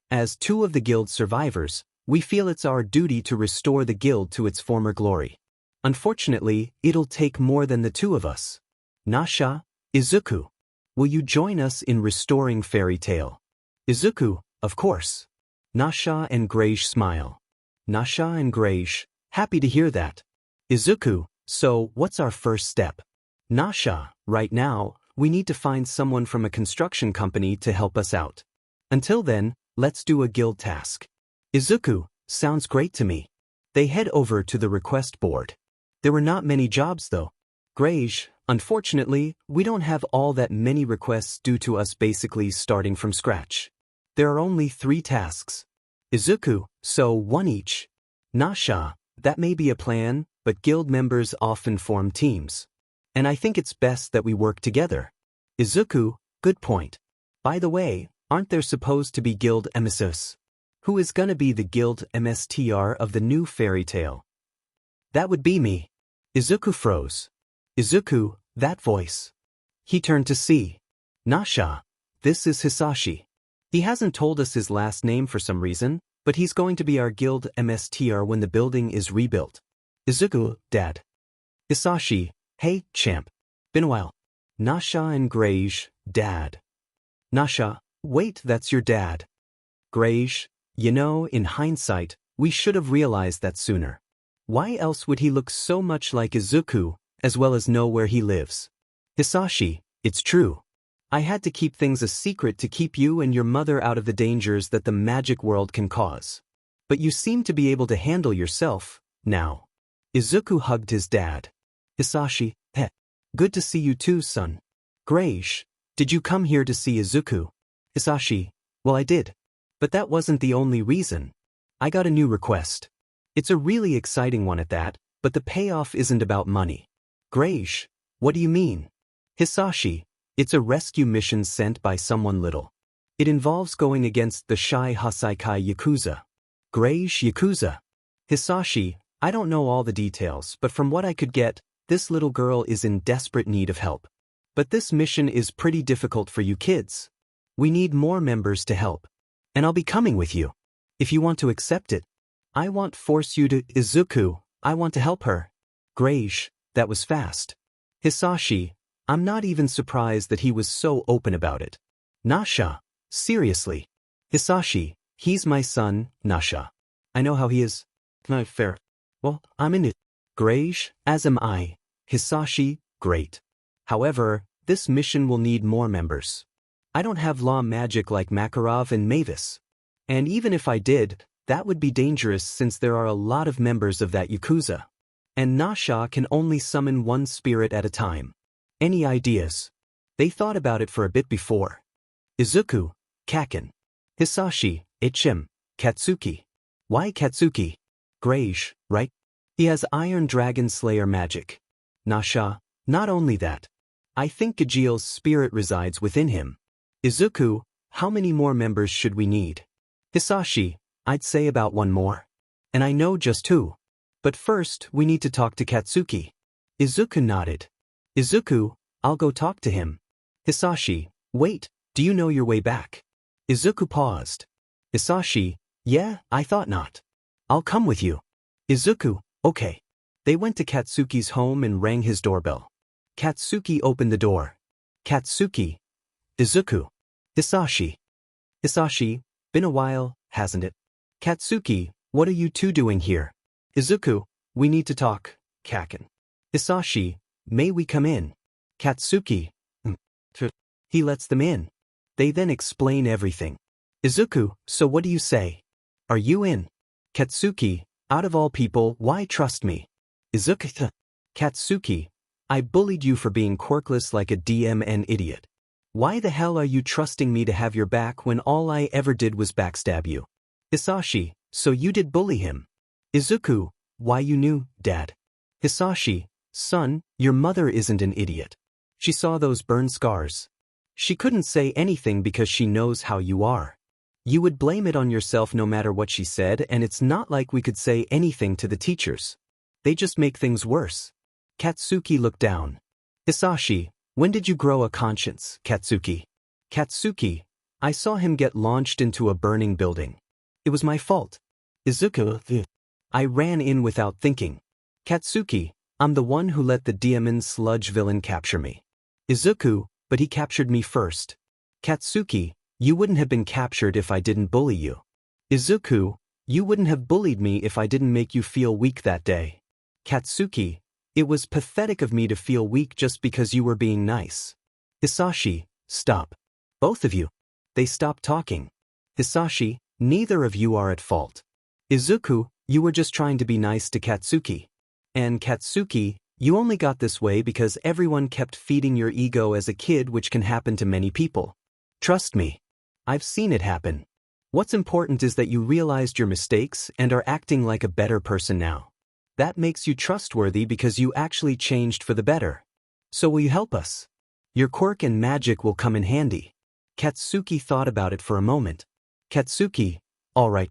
As two of the guild's survivors, we feel it's our duty to restore the guild to its former glory. Unfortunately, it'll take more than the two of us. 𝗏𝗧, Izuku, will you join us in restoring Fairy Tail? Izuku, of course. 𝗏𝗧 and 𝗏𝗧 smile. 𝗏𝗧 and 𝗏𝗧, happy to hear that. Izuku, so what's our first step? 𝗏𝗧, right now, we need to find someone from a construction company to help us out. Until then, let's do a guild task. Izuku, sounds great to me. They head over to the request board. There were not many jobs though. 𝗏𝗧, unfortunately, we don't have all that many requests due to us basically starting from scratch. There are only 3 tasks. Izuku, so 1 each. 𝗏𝗧, that may be a plan, but guild members often form teams. And I think it's best that we work together. Izuku, good point. By the way, aren't there supposed to be guild emissus? Who is gonna be the guild MSTR of the new Fairy Tail? That would be me. Izuku froze. Izuku, that voice. He turned to see. 𝗏𝗧, this is Hisashi. He hasn't told us his last name for some reason, but he's going to be our guild MSTR when the building is rebuilt. Izuku, Dad. Hisashi, hey, champ. Been a while. 𝗏𝗧 and 𝗏𝗧, Dad. 𝗏𝗧, wait, that's your dad. 𝗏𝗧, you know, in hindsight, we should have realized that sooner. Why else would he look so much like Izuku, as well as know where he lives? Hisashi, it's true. I had to keep things a secret to keep you and your mother out of the dangers that the magic world can cause. But you seem to be able to handle yourself, now. Izuku hugged his dad. Hisashi, heh. Good to see you too, son. 𝗏𝗧, did you come here to see Izuku? Hisashi, well, I did. But that wasn't the only reason. I got a new request. It's a really exciting one at that, but the payoff isn't about money. 𝗏𝗧, what do you mean? Hisashi, it's a rescue mission sent by someone little. It involves going against the Shy Hasaikai Yakuza. 𝗏𝗧 Yakuza. Hisashi, I don't know all the details, but from what I could get, this little girl is in desperate need of help. But this mission is pretty difficult for you kids. We need more members to help. And I'll be coming with you. If you want to accept it. I won't force you to. Izuku, I want to help her. 𝗏𝗧, that was fast. Hisashi, I'm not even surprised that he was so open about it. 𝗏𝗧, seriously. Hisashi, he's my son, 𝗏𝗧. I know how he is. Not fair. Well, I'm in it. 𝗏𝗧, as am I. Hisashi, great. However, this mission will need more members. I don't have law magic like Makarov and Mavis. And even if I did, that would be dangerous since there are a lot of members of that Yakuza. And 𝗏𝗧 can only summon one spirit at a time. Any ideas? They thought about it for a bit before. Izuku, Kaken. Hisashi, 𝗏𝗏, Katsuki. Why Katsuki? 𝗏𝗧, right? He has Iron Dragon Slayer magic. 𝗏𝗧, not only that. I think 𝗀𝗀𝗄's spirit resides within him. Izuku, how many more members should we need? Hisashi, I'd say about 1 more. And I know just who. But first, we need to talk to Katsuki. Izuku nodded. Izuku, I'll go talk to him. Hisashi, wait, do you know your way back? Izuku paused. Hisashi, yeah, I thought not. I'll come with you. Izuku, okay. They went to Katsuki's home and rang his doorbell. Katsuki opened the door. Katsuki. Izuku. Hisashi. Hisashi, been a while, hasn't it? Katsuki, what are you two doing here? Izuku, we need to talk, Kaken. Hisashi, may we come in? Katsuki. He lets them in. They then explain everything. Izuku, so what do you say? Are you in? Katsuki, Out of all people, why trust me? Izuku. Katsuki, I bullied you for being quirkless like a 𝐷𝐻𝐵 idiot. Why the hell are you trusting me to have your back when all I ever did was backstab you? Hisashi, so you did bully him. Izuku, why you knew, Dad? Hisashi, son, your mother isn't an idiot. She saw those burn scars. She couldn't say anything because she knows how you are. You would blame it on yourself no matter what she said, and it's not like we could say anything to the teachers. They just make things worse. Katsuki looked down. Hisashi, when did you grow a conscience, Katsuki? Katsuki, I saw him get launched into a burning building. It was my fault. Izuku, I ran in without thinking. Katsuki, I'm the one who let the demon Sludge Villain capture me. Izuku, but he captured me first. Katsuki, you wouldn't have been captured if I didn't bully you. Izuku, you wouldn't have bullied me if I didn't make you feel weak that day. Katsuki, it was pathetic of me to feel weak just because you were being nice. Hisashi, stop. Both of you. They stopped talking. Hisashi, neither of you are at fault. Izuku, you were just trying to be nice to Katsuki. And Katsuki, you only got this way because everyone kept feeding your ego as a kid, which can happen to many people. Trust me. I've seen it happen. What's important is that you realized your mistakes and are acting like a better person now. That makes you trustworthy because you actually changed for the better. So will you help us? Your quirk and magic will come in handy. Katsuki thought about it for a moment. Katsuki, all right.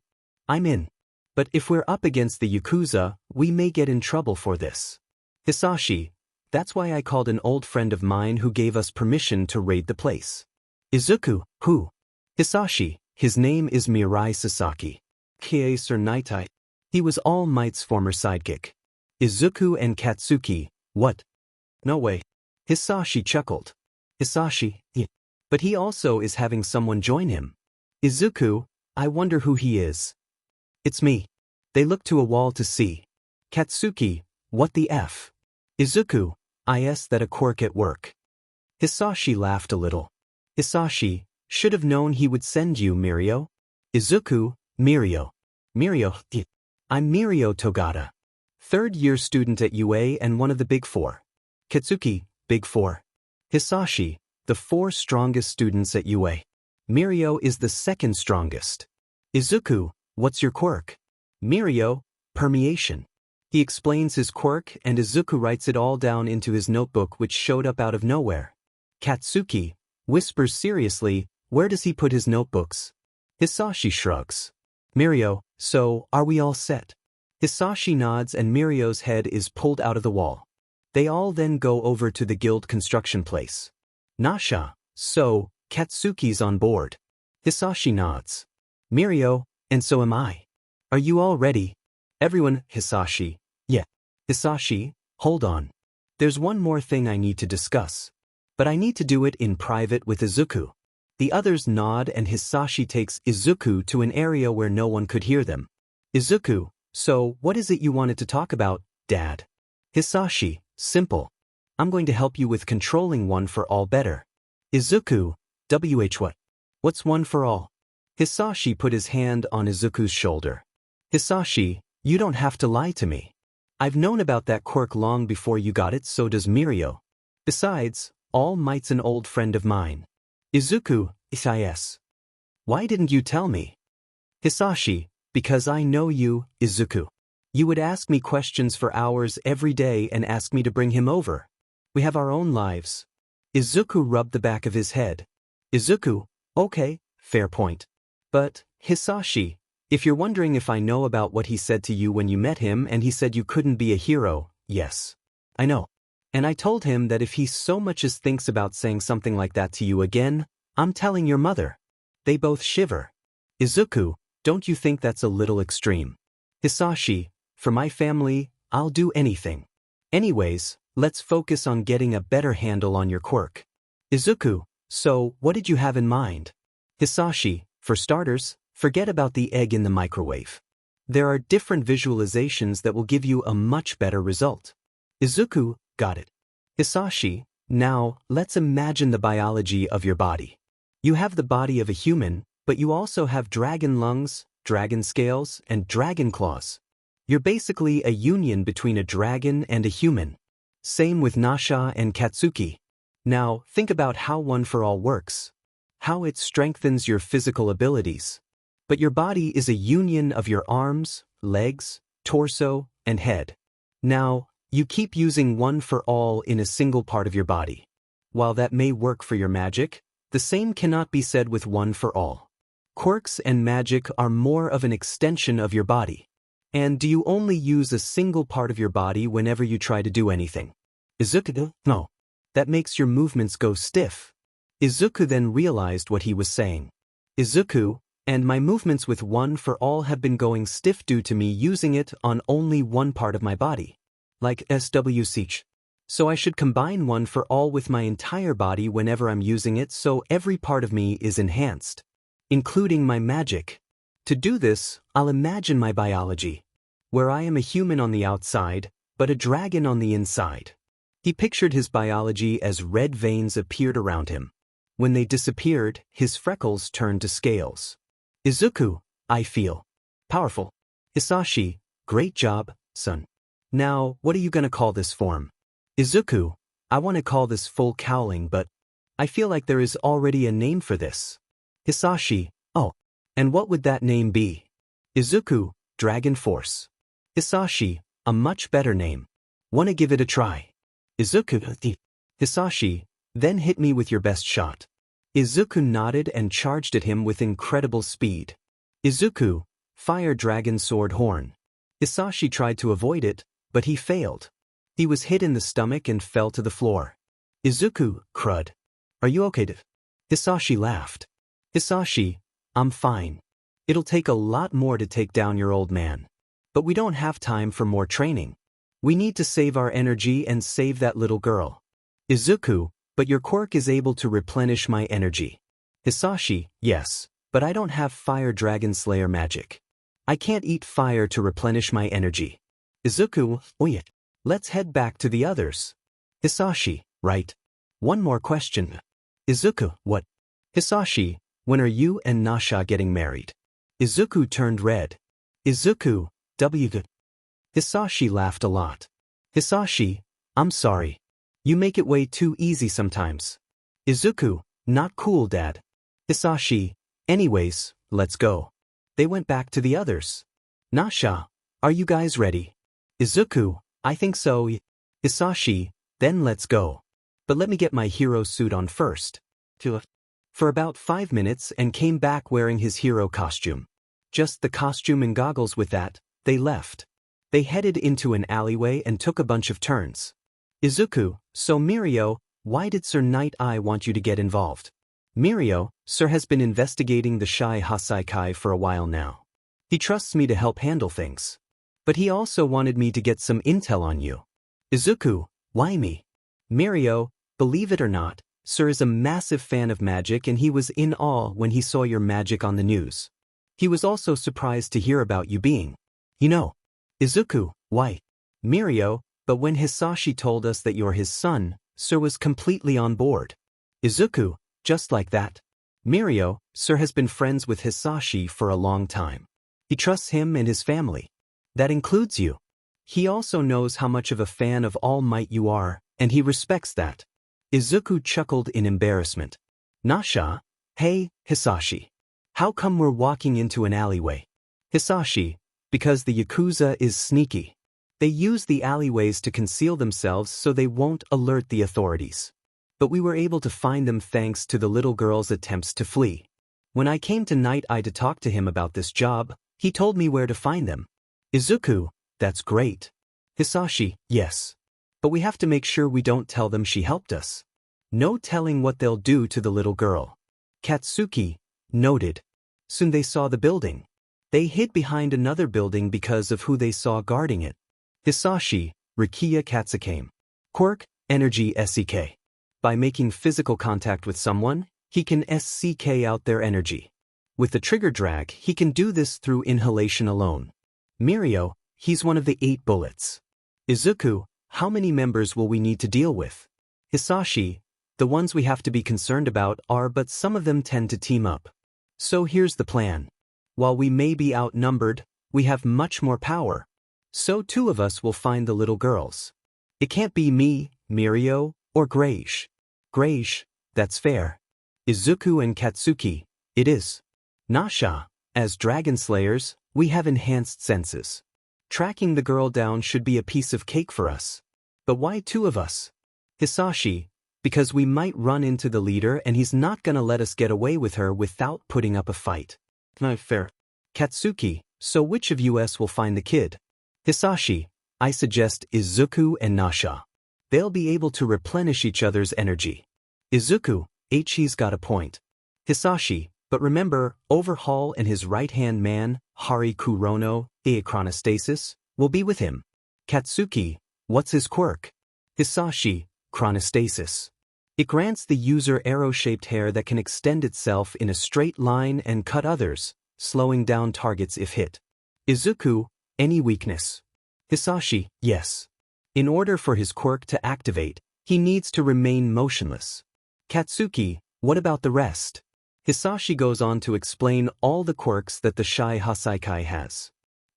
I'm in. But if we're up against the Yakuza, we may get in trouble for this. Hisashi, that's why I called an old friend of mine who gave us permission to raid the place. Izuku, who? Hisashi, his name is Mirai Sasaki. 𝐀𝐮𝐭𝐡𝐨𝐫. He was All Might's former sidekick. Izuku and Katsuki, what? No way. Hisashi chuckled. Hisashi, yeah. But he also is having someone join him. Izuku, I wonder who he is. It's me. They looked to a wall to see. Katsuki, what the F? Izuku, is that a quirk at work? Hisashi laughed a little. Hisashi, should have known he would send you, Mirio. Izuku, Mirio. Mirio, yeah. I'm Mirio Togata. Third-year student at UA and one of the Big Four. Katsuki, Big Four. Hisashi, the 4 strongest students at UA. Mirio is the 2nd strongest. Izuku, what's your quirk? Mirio, permeation. He explains his quirk and Izuku writes it all down into his notebook, which showed up out of nowhere. Katsuki whispers seriously, where does he put his notebooks? Hisashi shrugs. Mirio, so, are we all set? Hisashi nods and Mirio's head is pulled out of the wall. They all then go over to the guild construction place. Nasha, so, Katsuki's on board. Hisashi nods. Mirio, and so am I. Are you all ready? Everyone, Hisashi. Yeah. Hisashi, hold on. There's one more thing I need to discuss. But I need to do it in private with Izuku. The others nod and Hisashi takes Izuku to an area where no one could hear them. Izuku, so what is it you wanted to talk about, Dad? Hisashi, simple. I'm going to help you with controlling one for all better. Izuku, what? What's one for all? Hisashi put his hand on Izuku's shoulder. Hisashi, you don't have to lie to me. I've known about that quirk long before you got it, so does Mirio. Besides, All Might's an old friend of mine. Izuku, is. Why didn't you tell me? Hisashi, because I know you, Izuku. You would ask me questions for hours every day and ask me to bring him over. We have our own lives. Izuku rubbed the back of his head. Izuku, okay, fair point. But, Hisashi, if you're wondering if I know about what he said to you when you met him and he said you couldn't be a hero, yes. I know. And I told him that if he so much as thinks about saying something like that to you again, I'm telling your mother. They both shiver. Izuku, don't you think that's a little extreme? Hisashi, for my family, I'll do anything. Anyways, let's focus on getting a better handle on your quirk. Izuku, so what did you have in mind? Hisashi, for starters, forget about the egg in the microwave. There are different visualizations that will give you a much better result. Izuku, got it. Hisashi, now, let's imagine the biology of your body. You have the body of a human, but you also have dragon lungs, dragon scales, and dragon claws. You're basically a union between a dragon and a human. Same with Nasha and Katsuki. Now, think about how One for All works. How it strengthens your physical abilities. But your body is a union of your arms, legs, torso, and head. Now, you keep using One for All in a single part of your body. While that may work for your magic, the same cannot be said with One for All. Quirks and magic are more of an extension of your body. And do you only use a single part of your body whenever you try to do anything? Izuku, no. That makes your movements go stiff. Izuku then realized what he was saying. Izuku, and my movements with One for All have been going stiff due to me using it on only one part of my body. Like 𝗧𝗟𝗧𝗟𝗘. So I should combine One for All with my entire body whenever I'm using it so every part of me is enhanced. Including my magic. To do this, I'll imagine my biology. Where I am a human on the outside, but a dragon on the inside. He pictured his biology as red veins appeared around him. When they disappeared, his freckles turned to scales. Izuku, I feel powerful. Hisashi, great job, son. Now, what are you gonna call this form? Izuku, I want to call this full cowling, but I feel like there is already a name for this. Hisashi, oh, and what would that name be? Izuku, Dragon Force. Hisashi, a much better name. Wanna give it a try? Izuku, Hisashi, then hit me with your best shot. Izuku nodded and charged at him with incredible speed. Izuku, Fire Dragon Sword Horn. Hisashi tried to avoid it, but he failed. He was hit in the stomach and fell to the floor. Izuku, crud. Are you okay? Hisashi laughed. Hisashi, I'm fine. It'll take a lot more to take down your old man. But we don't have time for more training. We need to save our energy and save that little girl. Izuku, but your quirk is able to replenish my energy. Hisashi, yes, but I don't have Fire Dragon Slayer magic. I can't eat fire to replenish my energy. Izuku, oye. Let's head back to the others. Hisashi, right. One more question. Izuku, what? Hisashi, when are you and Nasha getting married? Izuku turned red. Izuku, w. Hisashi laughed a lot. Hisashi, I'm sorry. You make it way too easy sometimes. Izuku, not cool, Dad. Hisashi, anyways, let's go. They went back to the others. Nasha, are you guys ready? Izuku, I think so. Hisashi, then let's go. But let me get my hero suit on first. For about 5 minutes and came back wearing his hero costume. Just the costume and goggles. With that, they left. They headed into an alleyway and took a bunch of turns. Izuku, so Mirio, why did Sir Night Eye want you to get involved? Mirio, Sir has been investigating the Shy Hasaikai for a while now. He trusts me to help handle things. But he also wanted me to get some intel on you. Izuku, why me? Mirio, believe it or not, Sir is a massive fan of magic and he was in awe when he saw your magic on the news. He was also surprised to hear about you being, Izuku, why? Mirio, but when Hisashi told us that you're his son, Sir was completely on board. Izuku, just like that. Mirio, Sir has been friends with Hisashi for a long time. He trusts him and his family. That includes you. He also knows how much of a fan of All Might you are, and he respects that. Izuku chuckled in embarrassment. Nasha, hey, Hisashi. How come we're walking into an alleyway? Hisashi, because the Yakuza is sneaky. They use the alleyways to conceal themselves so they won't alert the authorities. But we were able to find them thanks to the little girl's attempts to flee. When I came to Night Eye to talk to him about this job, he told me where to find them. Izuku, that's great. Hisashi, yes. But we have to make sure we don't tell them she helped us. No telling what they'll do to the little girl. Katsuki, noted. Soon they saw the building. They hid behind another building because of who they saw guarding it. Hisashi, Rikiya Katsukame. Quirk, Energy SCK. By making physical contact with someone, he can SCK out their energy. With the trigger drag, he can do this through inhalation alone. Mirio, he's one of the 8 bullets. Izuku, how many members will we need to deal with? Hisashi, the ones we have to be concerned about are but some of them tend to team up. So here's the plan. While we may be outnumbered, we have much more power. So two of us will find the little girls. It can't be me, Mirio, or 𝗏𝗟𝐻. 𝗏𝗏, that's fair. Izuku and Katsuki, it is. Nasha, as dragon slayers, we have enhanced senses. Tracking the girl down should be a piece of cake for us. But why two of us? Hisashi, because we might run into the leader and he's not gonna let us get away with her without putting up a fight. Not fair. Katsuki, so which of us will find the kid? Hisashi, I suggest Izuku and Nasha. They'll be able to replenish each other's energy. Izuku, 𝐻𝐻's got a point. Hisashi, but remember, Overhaul and his right-hand man, 𝗟𝗔𝐿, will be with him. Katsuki, what's his quirk? Hisashi, chronostasis. It grants the user arrow-shaped hair that can extend itself in a straight line and cut others, slowing down targets if hit. Izuku, any weakness? Hisashi, yes. In order for his quirk to activate, he needs to remain motionless. Katsuki, what about the rest? Hisashi goes on to explain all the quirks that the Shy Hasaikai has.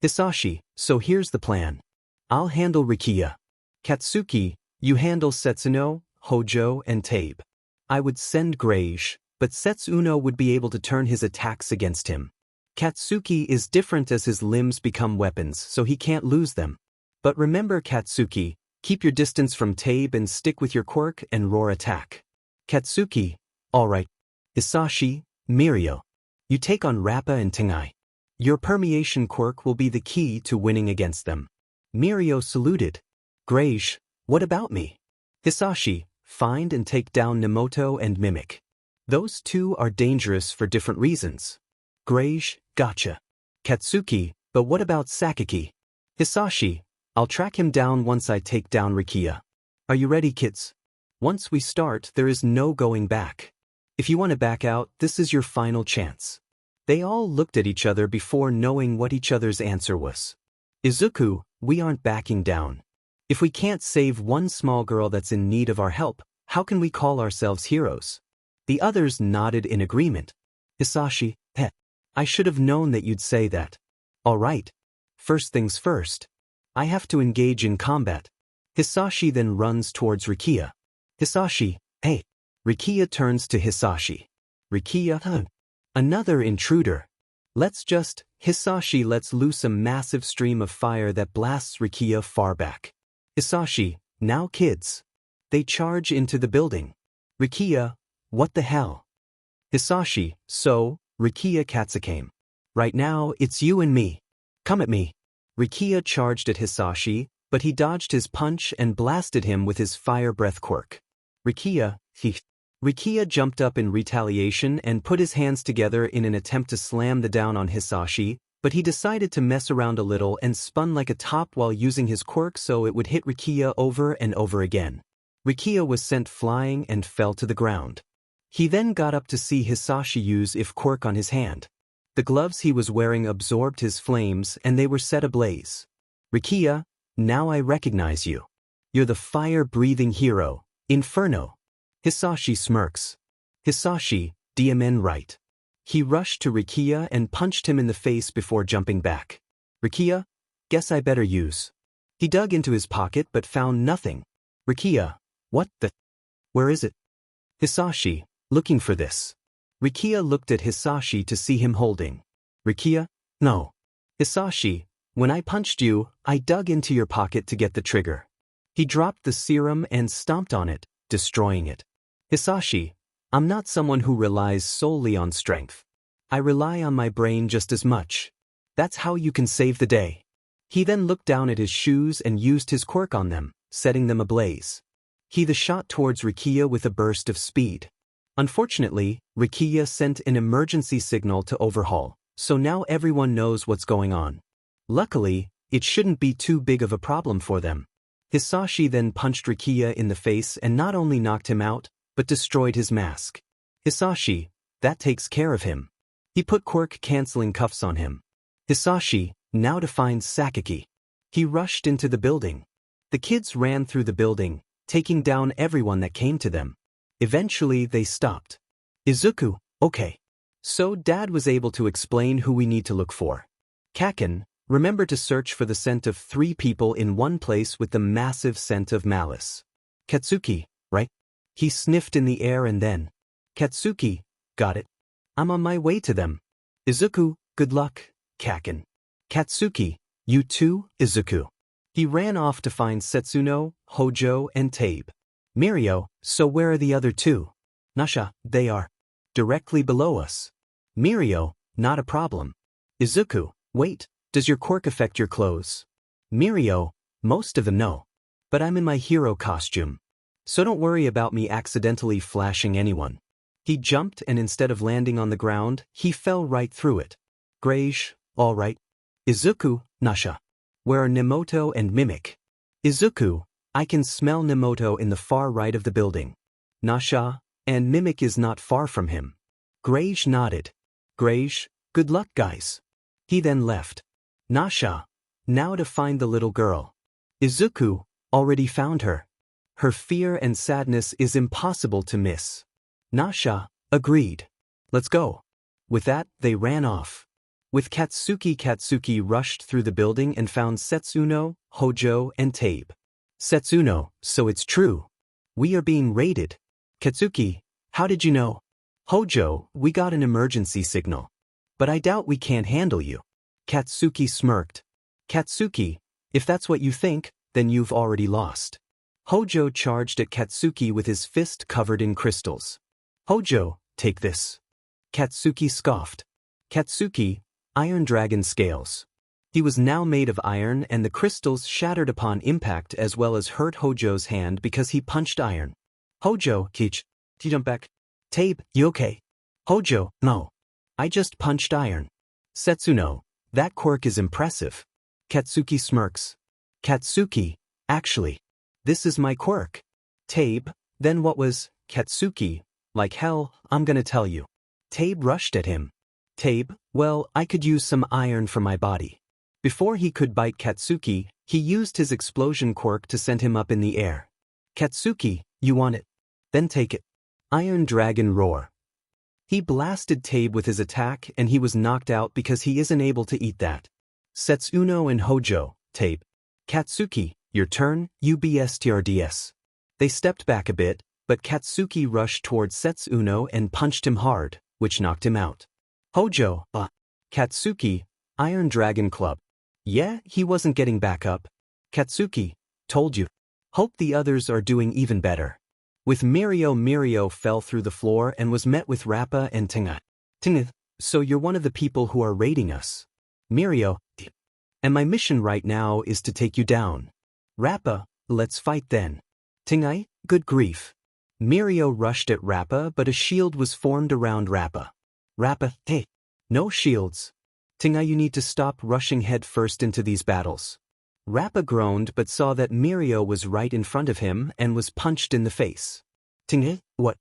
Hisashi, so here's the plan. I'll handle Rikiya. Katsuki, you handle Setsuno, Hojo, and 𝗏𝗏. I would send 𝗏𝗏𝗏, but Setsuno would be able to turn his attacks against him. Katsuki is different as his limbs become weapons, so he can't lose them. But remember Katsuki, keep your distance from 𝗏𝗏 and stick with your quirk and roar attack. Katsuki, alright. Hisashi, Mirio. You take on 𝗟𝗶 and 𝗏𝗏𝐻. Your permeation quirk will be the key to winning against them. Mirio saluted. 𝗏𝗏𝗏, what about me? Hisashi, find and take down Nemoto and Mimic. Those two are dangerous for different reasons. 𝗏𝗏𝗏, gotcha. Katsuki, but what about Sakaki? Hisashi, I'll track him down once I take down Rikiya. Are you ready, kids? Once we start, there is no going back. If you want to back out, this is your final chance. They all looked at each other before knowing what each other's answer was. Izuku, we aren't backing down. If we can't save one small girl that's in need of our help, how can we call ourselves heroes? The others nodded in agreement. Hisashi, heh. I should have known that you'd say that. All right. First things first. I have to engage in combat. Hisashi then runs towards Rikiya. Hisashi, hey. Rikiya turns to Hisashi. Rikiya, huh? Another intruder. Hisashi lets loose a massive stream of fire that blasts Rikiya far back. Hisashi, now kids. They charge into the building. Rikiya, what the hell? Hisashi, so, Rikiya Katsuki. Right now, it's you and me. Come at me. Rikiya charged at Hisashi, but he dodged his punch and blasted him with his fire breath quirk. Rikiya jumped up in retaliation and put his hands together in an attempt to slam the down on Hisashi, but he decided to mess around a little and spun like a top while using his quirk so it would hit Rikiya over and over again. Rikiya was sent flying and fell to the ground. He then got up to see Hisashi use 𝗒 quirk on his hand. The gloves he was wearing absorbed his flames and they were set ablaze. Rikiya, now I recognize you. You're the fire-breathing hero, Inferno. Hisashi smirks. Hisashi, DMN right. He rushed to Rikiya and punched him in the face before jumping back. Rikiya, guess I better use. He dug into his pocket but found nothing. Rikiya, what the? Where is it? Hisashi, looking for this. Rikiya looked at Hisashi to see him holding. Rikiya, no. Hisashi, when I punched you, I dug into your pocket to get the trigger. He dropped the serum and stomped on it, destroying it. Hisashi, I'm not someone who relies solely on strength. I rely on my brain just as much. That's how you can save the day. He then looked down at his shoes and used his quirk on them, setting them ablaze. He shot towards Rikiya with a burst of speed. Unfortunately, Rikiya sent an emergency signal to Overhaul, so now everyone knows what's going on. Luckily, it shouldn't be too big of a problem for them. Hisashi then punched Rikiya in the face and not only knocked him out, but destroyed his mask. Hisashi, that takes care of him. He put quirk-canceling cuffs on him. Hisashi, now to find Sakaki. He rushed into the building. The kids ran through the building, taking down everyone that came to them. Eventually, they stopped. Izuku, okay. So Dad was able to explain who we need to look for. Kaken, Remember to search for the scent of 3 people in one place with the massive scent of malice. Katsuki, right? He sniffed in the air and then. Katsuki, got it. I'm on my way to them. Izuku, good luck, 𝐀𝐮𝐭𝐡𝐨𝐫. Katsuki, you too, Izuku. He ran off to find 𝗧𝗜𝗍𝗍 and 𝗪𝗡. Mirio, so where are the other 2? Nasha, they are directly below us. Mirio, not a problem. Izuku, wait, does your quirk affect your clothes? Mirio, most of them no. But I'm in my hero costume. So don't worry about me accidentally flashing anyone. He jumped and instead of landing on the ground, he fell right through it. 𝗏𝗍𝗍, all right. Izuku, Nasha. Where are 𝗏𝗏𝗏 and Mimic? Izuku, I can smell 𝗏𝗏𝗏 in the far right of the building. Nasha, and Mimic is not far from him. 𝗏𝗏𝗏 nodded. 𝗏𝗏𝗏, good luck guys. He then left. Nasha, now to find the little girl. Izuku, already found her. Her fear and sadness is impossible to miss. Nasha, agreed. Let's go. With that, they ran off. With Katsuki rushed through the building and found 𝗧𝗜𝗍𝗍 and 𝗪𝗡. 𝗧𝗜𝗍, so it's true. We are being raided. Katsuki, how did you know? 𝗏𝗍𝗍, we got an emergency signal. But I doubt we can't handle you. Katsuki smirked. Katsuki, if that's what you think, then you've already lost. 𝗏𝗍𝗍 charged at Katsuki with his fist covered in crystals. 𝗏𝗍𝗍, take this. Katsuki scoffed. Katsuki, iron dragon scales. He was now made of iron and the crystals shattered upon impact as well as hurt 𝗏𝗍𝗍's hand because he punched iron. 𝗏𝗍𝗍, Keach, you jump back. 𝗪𝗡, you okay? 𝗏𝗍𝗍, no. I just punched iron. 𝗧𝗜𝗍, that quirk is impressive. Katsuki smirks. Katsuki, actually. This is my quirk. 𝗪𝗡, then what was, Katsuki, like hell, I'm gonna tell you. 𝗪𝗡 rushed at him. 𝗪𝗡, well, I could use some iron for my body. Before he could bite Katsuki, he used his explosion quirk to send him up in the air. Katsuki, you want it? Then take it. Iron Dragon Roar. He blasted 𝗪𝗡 with his attack and he was knocked out because he isn't able to eat that. 𝗧𝗜𝗍 and 𝗏𝗍𝗍, 𝗪𝗡. Katsuki, your turn, 𝗬𝗡𝗟𝗓. They stepped back a bit, but Katsuki rushed towards 𝗧𝗜𝗍 and punched him hard, which knocked him out. 𝗏𝗍𝗍, Katsuki, Iron Dragon Club. Yeah, he wasn't getting back up. Katsuki, told you. Hope the others are doing even better. With Mirio fell through the floor and was met with 𝗏𝗏 and 𝗏𝗏𝗏. So you're one of the people who are raiding us. Mirio, and my mission right now is to take you down. 𝗏𝗏, let's fight then. 𝗏𝗏𝗏, good grief. Mirio rushed at 𝗏𝗏 but a shield was formed around 𝗏𝗏. 𝗏𝗏, hey, no shields. 𝗏𝗏𝗏, you need to stop rushing head first into these battles. 𝗏𝗏 groaned but saw that Mirio was right in front of him and was punched in the face. 𝗏𝗏𝗏, what?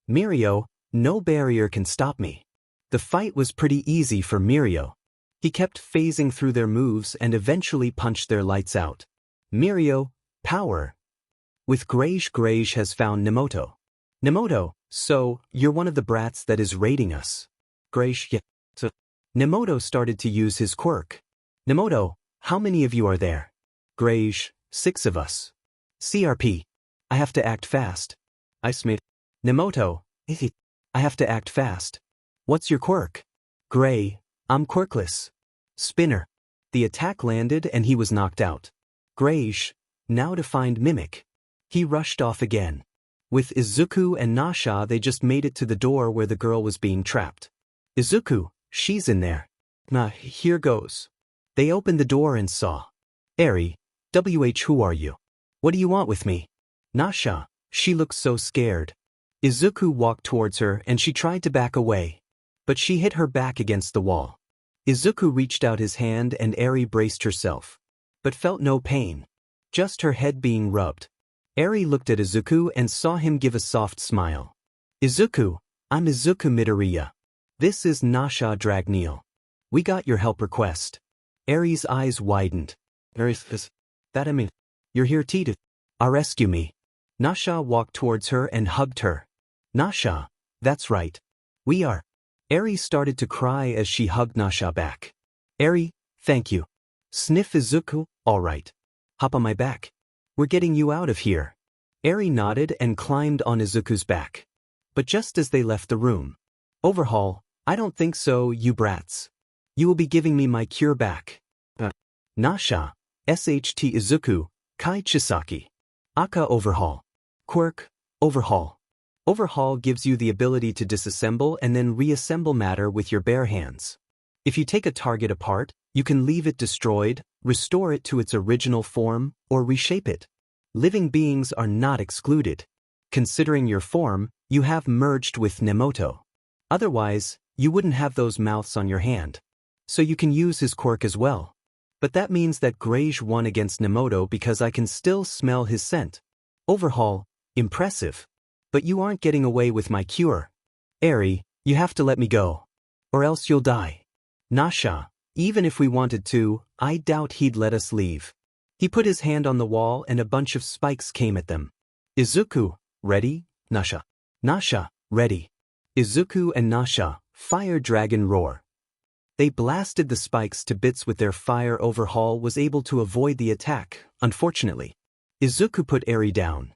Mirio, no barrier can stop me. The fight was pretty easy for Mirio. He kept phasing through their moves and eventually punched their lights out. Mirio, power. With 𝗏𝗍𝗏 has found 𝗏𝗏𝗏. 𝗏𝗏𝗏, so, you're one of the brats that is raiding us. 𝗏𝗏𝗏, so. 𝗏𝗏𝗏 started to use his quirk. 𝗏𝗏𝗏, how many of you are there? 𝗏𝗏𝗏, 6 of us. CRP. I have to act fast. 𝗏𝗏𝗏. 𝗏𝗏𝗏, I have to act fast. What's your quirk? 𝗏𝗏𝗏, I'm quirkless. Spinner. The attack landed and he was knocked out. 𝗏𝗏𝗏, now to find Mimic. He rushed off again. With Izuku and Nasha they just made it to the door where the girl was being trapped. Izuku, she's in there. Nah, here goes. They opened the door and saw. Eri, who are you? What do you want with me? Nasha, she looks so scared. Izuku walked towards her and she tried to back away. But she hit her back against the wall. Izuku reached out his hand and Eri braced herself. But felt no pain. Just her head being rubbed. Eri looked at Izuku and saw him give a soft smile. Izuku, I'm Izuku Midoriya. This is Natsu Dragneel. We got your help request. Eri's eyes widened. That I mean, you're here to rescue me. Nasha walked towards her and hugged her. Nasha, that's right. We are. Eri started to cry as she hugged Nasha back. Eri, thank you. Sniff Izuku, alright. Hop on my back. We're getting you out of here. Eri nodded and climbed on Izuku's back. But just as they left the room. Overhaul, I don't think so, you brats. You will be giving me my cure back. Nasha, SHT Izuku, Kai Chisaki. Aka Overhaul. Quirk, Overhaul. Overhaul gives you the ability to disassemble and then reassemble matter with your bare hands. If you take a target apart, you can leave it destroyed, restore it to its original form, or reshape it. Living beings are not excluded. Considering your form, you have merged with 𝗏𝗏𝗏. Otherwise, you wouldn't have those mouths on your hand. So you can use his quirk as well. But that means that 𝗏𝗧𝗏 won against 𝗏𝗏𝗏 because I can still smell his scent. Overhaul, impressive. But you aren't getting away with my cure. Eri, you have to let me go. Or else you'll die. Nasha, even if we wanted to, I doubt he'd let us leave. He put his hand on the wall and a bunch of spikes came at them. Izuku, ready? Nasha. Nasha, ready. Izuku and Nasha, fire dragon roar. They blasted the spikes to bits with their fire. Overhaul was able to avoid the attack, unfortunately. Izuku put Eri down.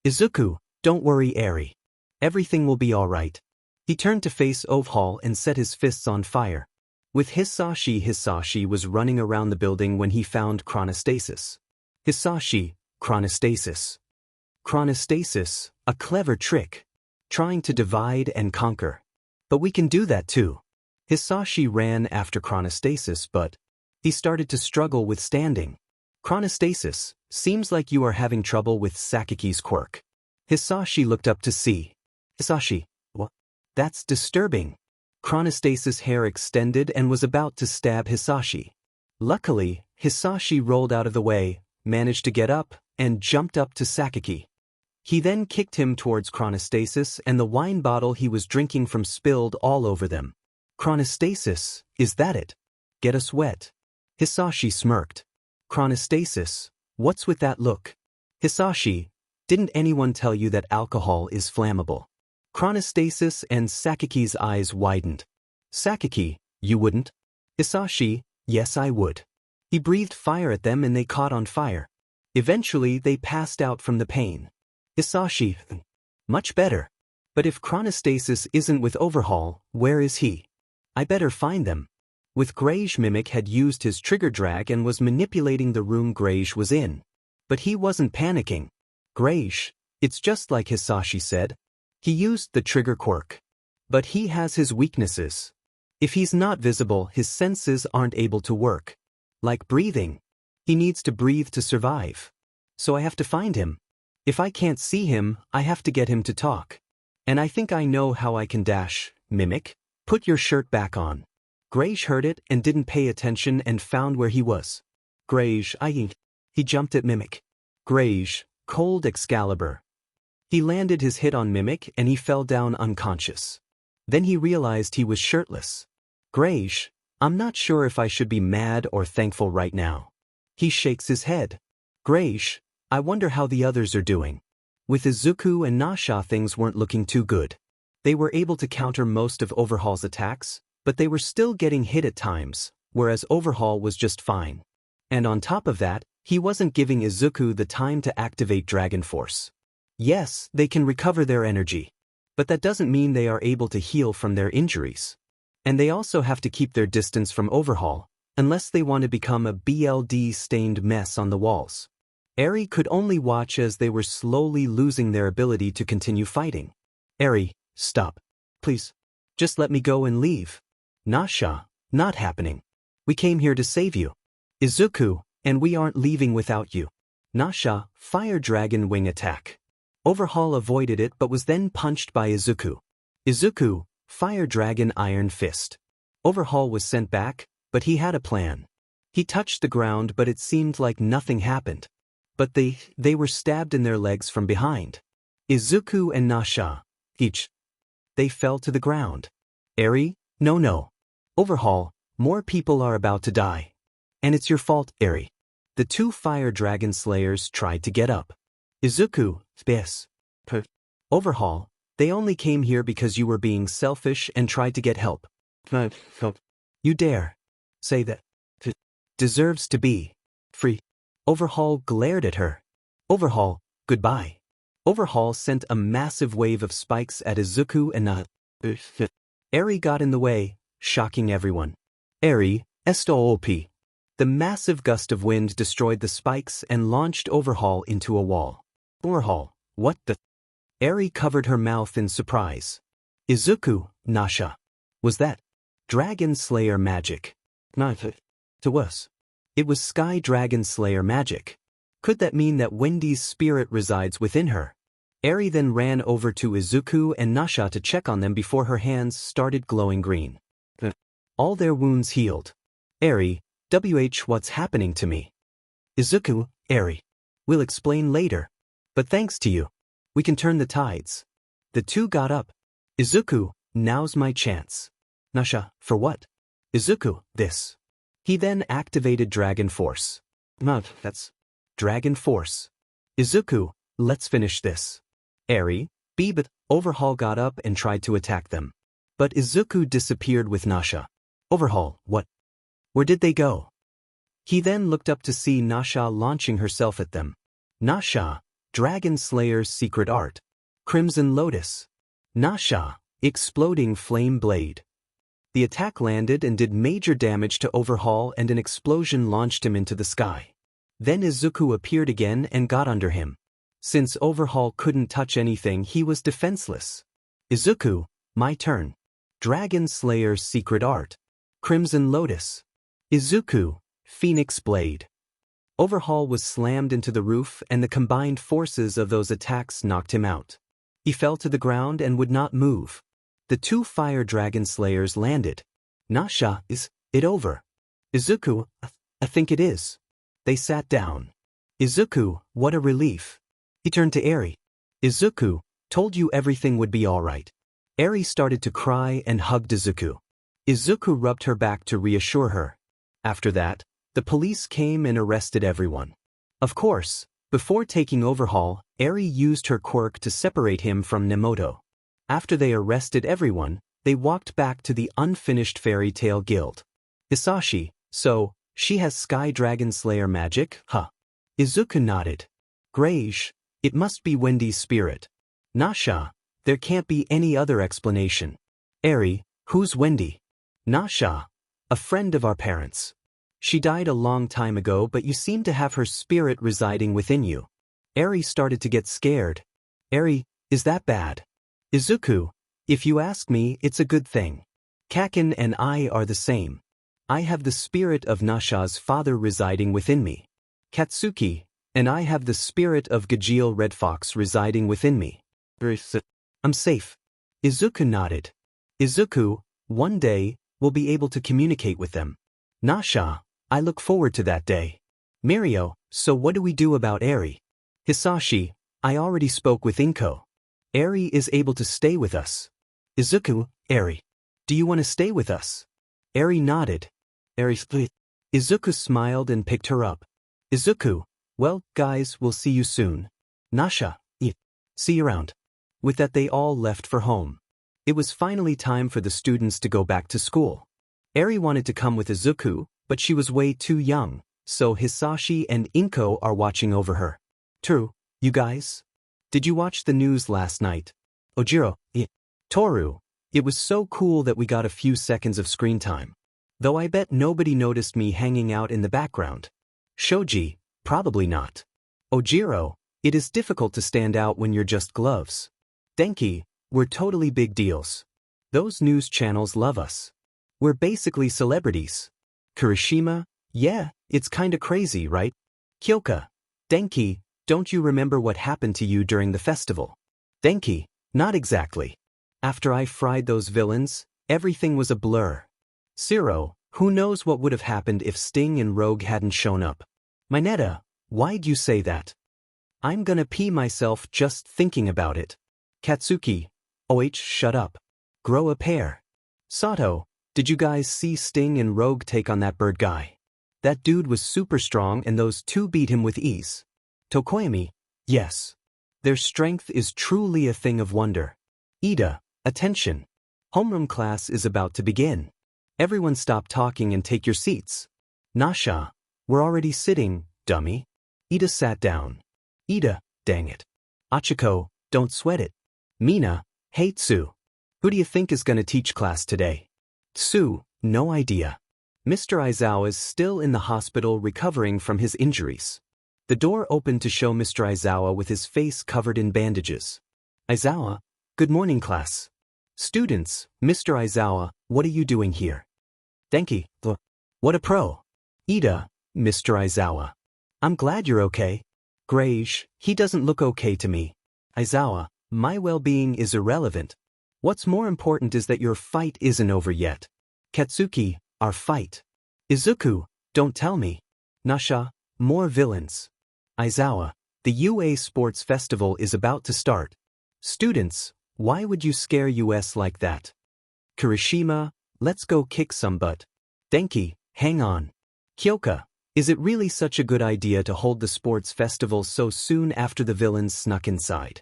Izuku, don't worry Eri. Everything will be alright. He turned to face Overhaul and set his fists on fire. With Hisashi was running around the building when he found chronostasis. Hisashi, chronostasis. Chronostasis, a clever trick. Trying to divide and conquer. But we can do that too. Hisashi ran after chronostasis but he started to struggle with standing. Chronostasis, seems like you are having trouble with Sakiki's quirk. Hisashi looked up to see. Hisashi, what? That's disturbing. Chronostasis' hair extended and was about to stab Hisashi. Luckily, Hisashi rolled out of the way, managed to get up, and jumped up to Sakiki. He then kicked him towards Chronostasis and the wine bottle he was drinking from spilled all over them. Chronostasis, is that it? Get us wet. Hisashi smirked. Chronostasis, what's with that look? Hisashi, didn't anyone tell you that alcohol is flammable? Chronostasis and Sakiki's eyes widened. Sakiki, you wouldn't? Hisashi, yes I would. He breathed fire at them and they caught on fire. Eventually they passed out from the pain. Hisashi, much better. But if Chronostasis isn't with Overhaul, where is he? I better find them. With 𝗏𝗏𝗏, Mimic had used his trigger drag and was manipulating the room 𝗏𝗏𝗏 was in. But he wasn't panicking. 𝗏𝗏𝗏, it's just like Hisashi said. He used the trigger quirk. But he has his weaknesses. If he's not visible, his senses aren't able to work. Like breathing. He needs to breathe to survive. So I have to find him. If I can't see him, I have to get him to talk. And I think I know how I can dash. Mimic, put your shirt back on. 𝗏𝗏𝗏 heard it and didn't pay attention and found where he was. 𝗏𝗏𝗏, he jumped at Mimic. 𝗏𝗏𝗏, cold Excalibur. He landed his hit on Mimic and he fell down unconscious. Then he realized he was shirtless. 𝗏𝗏𝗏, I'm not sure if I should be mad or thankful right now. He shakes his head. 𝗏𝗏𝗏, I wonder how the others are doing. With Izuku and Nasha things weren't looking too good. They were able to counter most of Overhaul's attacks, but they were still getting hit at times, whereas Overhaul was just fine. And on top of that, he wasn't giving Izuku the time to activate Dragon Force. Yes, they can recover their energy. But that doesn't mean they are able to heal from their injuries. And they also have to keep their distance from Overhaul, unless they want to become a blood-stained mess on the walls. Eri could only watch as they were slowly losing their ability to continue fighting. Eri, stop. Please. Just let me go and leave. Nasha, not happening. We came here to save you. Izuku, and we aren't leaving without you. Nasha, fire dragon wing attack. Overhaul avoided it but was then punched by Izuku. Izuku, fire dragon iron fist. Overhaul was sent back, but he had a plan. He touched the ground but it seemed like nothing happened. But they were stabbed in their legs from behind. Izuku and Nasha, each. They fell to the ground. Eri, no. Overhaul, more people are about to die. And it's your fault, Eri. The two fire dragon slayers tried to get up. Izuku, yes. Overhaul, they only came here because you were being selfish and tried to get help. You dare say that. deserves to be free. Overhaul glared at her. Overhaul, goodbye. Overhaul sent a massive wave of spikes at Izuku and 𝗟𝗶 got in the way, shocking everyone. 𝗟𝗶. The massive gust of wind destroyed the spikes and launched Overhaul into a wall. Overhaul, what the? 𝗟𝗶 covered her mouth in surprise. Izuku, Nasha. Was that Dragon Slayer magic? Not to us. It was Sky Dragon Slayer magic. Could that mean that Wendy's spirit resides within her? 𝗟𝗶 then ran over to Izuku and Nasha to check on them before her hands started glowing green. All their wounds healed. 𝗟𝗶, what's happening to me? Izuku, 𝗟𝗶. We'll explain later. But thanks to you, we can turn the tides. The two got up. Izuku, now's my chance. Nasha, for what? Izuku, this. He then activated Dragon Force. That's Dragon Force. Izuku, let's finish this. 𝗟𝗶, but Overhaul got up and tried to attack them. But Izuku disappeared with Nasha. Overhaul, what? Where did they go? He then looked up to see Nasha launching herself at them. Nasha, Dragon Slayer's secret art. 𝗀𝗮𝐿. Nasha, exploding flame blade. The attack landed and did major damage to Overhaul and an explosion launched him into the sky. Then Izuku appeared again and got under him. Since Overhaul couldn't touch anything, he was defenseless. Izuku, my turn. Dragon Slayer's secret art. 𝗀𝗮𝐿. Izuku, Phoenix Blade. Overhaul was slammed into the roof and the combined forces of those attacks knocked him out. He fell to the ground and would not move. The two Fire Dragon Slayers landed. Nasha, is it over? Izuku, I think it is. They sat down. Izuku, what a relief. He turned to 𝗟𝗶. Izuku, told you everything would be all right. 𝗟𝗶 started to cry and hugged Izuku. Izuku rubbed her back to reassure her. After that, the police came and arrested everyone. Of course, before taking Overhaul, 𝗟𝗶 used her quirk to separate him from 𝗚𝗫𝐸. After they arrested everyone, they walked back to the unfinished fairy tale guild. Hisashi, so, she has Sky Dragon Slayer magic, huh? Izuku nodded. 𝗟𝗏, it must be Wendy's spirit. Nasha, there can't be any other explanation. 𝗟𝗶, who's Wendy? Nasha, a friend of our parents. She died a long time ago, but you seem to have her spirit residing within you. 𝗟𝗏 started to get scared. 𝗟𝗏, is that bad? Izuku, if you ask me, it's a good thing. 𝗂𝐮 and I are the same. I have the spirit of Nasha's father residing within me. Katsuki, and I have the spirit of 𝗂𝐮 Red Fox residing within me. I'm safe. Izuku nodded. Izuku, one day, we'll be able to communicate with them. Nasha, I look forward to that day. Mirio, so what do we do about 𝗟𝗏? Hisashi, I already spoke with 𝗏𝗏. 𝗟𝗏 is able to stay with us. Izuku, 𝗟𝗏, do you want to stay with us? 𝗟𝗏 nodded. 𝗟𝗏. Izuku smiled and picked her up. Izuku, well, guys, we'll see you soon. Nasha, see you around. With that they all left for home. It was finally time for the students to go back to school. 𝗟𝗏 wanted to come with Izuku, but she was way too young, so Hisashi and 𝗏𝗏 are watching over her. True, you guys? Did you watch the news last night? Ojiro, Toru, it was so cool that we got a few seconds of screen time. Though I bet nobody noticed me hanging out in the background. Shoji, probably not. Ojiro, it is difficult to stand out when you're just gloves. Denki, we're totally big deals. Those news channels love us. We're basically celebrities. Kirishima, yeah, it's kinda crazy, right? Kyoka, Denki, don't you remember what happened to you during the festival? Denki, not exactly. After I fried those villains, everything was a blur. Zero, who knows what would have happened if Sting and Rogue hadn't shown up? Mineta, why'd you say that? I'm gonna pee myself just thinking about it. Katsuki, shut up. Grow a pair. Sato, did you guys see Sting and Rogue take on that bird guy? That dude was super strong and those two beat him with ease. Tokoyami, yes. Their strength is truly a thing of wonder. Ida, attention. Homeroom class is about to begin. Everyone stop talking and take your seats. Nasha, we're already sitting, dummy. Ida sat down. Ida, dang it. Achiko, don't sweat it. Mina, hey Tsu. Who do you think is gonna teach class today? Tsu, no idea. Mr. Izuku is still in the hospital recovering from his injuries. The door opened to show Mr. Izuku with his face covered in bandages. Izuku, good morning class. Students, Mr. Izuku, what are you doing here? Denki, what a pro. Ida, Mr. Izuku. I'm glad you're okay. 𝗏𝗟𝐻, he doesn't look okay to me. Izuku, my well-being is irrelevant. What's more important is that your fight isn't over yet. Katsuki, our fight. Izuku, don't tell me. Nasha, more villains. Izuku, the UA Sports Festival is about to start. Students, why would you scare us like that? Kirishima, let's go kick some butt. Denki, hang on. Kyoka, is it really such a good idea to hold the sports festival so soon after the villains snuck inside?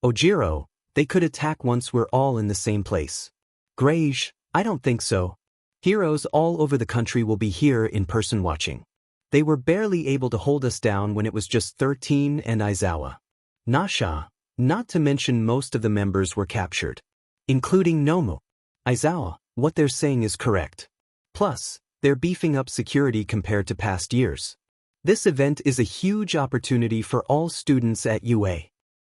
Ojiro, they could attack once we're all in the same place. 𝗏𝗟𝐻, I don't think so. Heroes all over the country will be here in person watching. They were barely able to hold us down when it was just 13 and Izuku. Nasha, not to mention most of the members were captured. Including Nomu. Izuku, what they're saying is correct. Plus, they're beefing up security compared to past years. This event is a huge opportunity for all students at UA.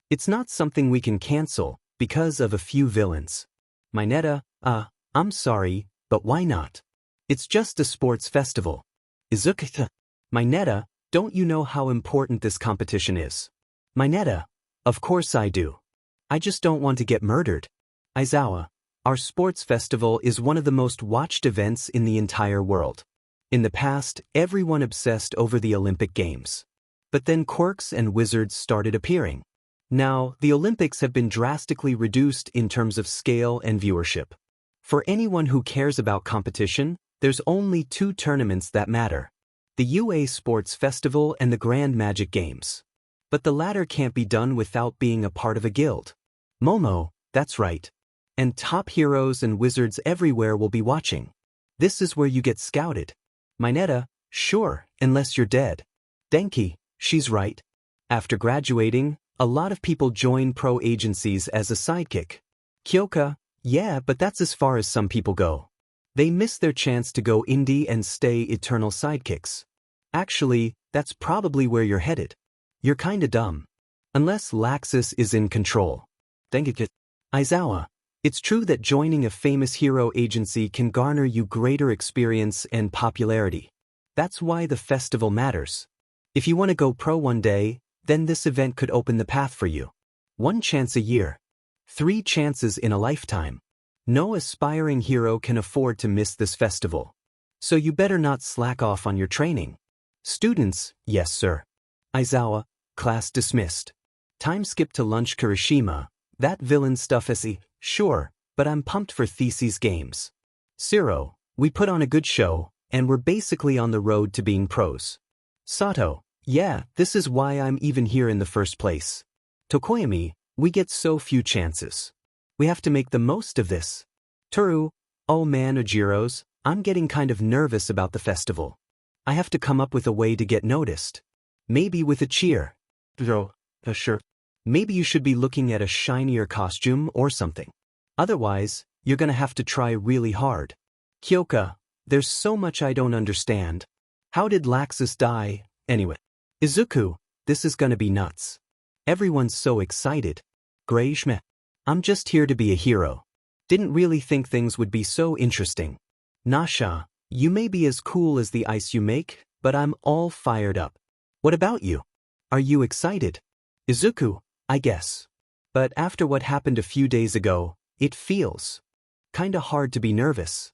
It's not something we can cancel because of a few villains. Mineta, I'm sorry, but why not? It's just a sports festival. Izuku, Mineta, don't you know how important this competition is? Mineta, of course I do. I just don't want to get murdered. Izuku, our sports festival is one of the most watched events in the entire world. In the past, everyone obsessed over the Olympic Games. But then quirks and wizards started appearing. Now, the Olympics have been drastically reduced in terms of scale and viewership. For anyone who cares about competition, there's only 2 tournaments that matter. The UA Sports Festival and the Grand Magic Games. But the latter can't be done without being a part of a guild. Momo, that's right. And top heroes and wizards everywhere will be watching. This is where you get scouted. Mineta, sure, unless you're dead. Denki, she's right. After graduating, a lot of people join pro agencies as a sidekick. Kyoka, yeah, but that's as far as some people go. They miss their chance to go indie and stay eternal sidekicks. Actually, that's probably where you're headed. You're kinda dumb. Unless Laxus is in control. Denki, Izuku, it's true that joining a famous hero agency can garner you greater experience and popularity. That's why the festival matters. If you want to go pro one day, then this event could open the path for you. 1 chance a year. 3 chances in a lifetime. No aspiring hero can afford to miss this festival. So you better not slack off on your training. Students, yes sir. Izuku, class dismissed. Time skip to lunch. Kirishima, that villain stuff is sure, but I'm pumped for Theses games. Zero, we put on a good show, and we're basically on the road to being pros. Sato, yeah, this is why I'm even here in the first place. Tokoyami, we get so few chances. We have to make the most of this. Toru, oh man Ojiros, I'm getting kind of nervous about the festival. I have to come up with a way to get noticed. Maybe with a cheer. Sure. Maybe you should be looking at a shinier costume or something. Otherwise, you're gonna have to try really hard. Kyoka, there's so much I don't understand. How did Laxus die, anyway? Izuku, this is gonna be nuts. Everyone's so excited. 𝗏𝗟𝐻, I'm just here to be a hero. Didn't really think things would be so interesting. Nasha, you may be as cool as the ice you make, but I'm all fired up. What about you? Are you excited? Izuku, I guess. But after what happened a few days ago, it feels kinda hard to be nervous.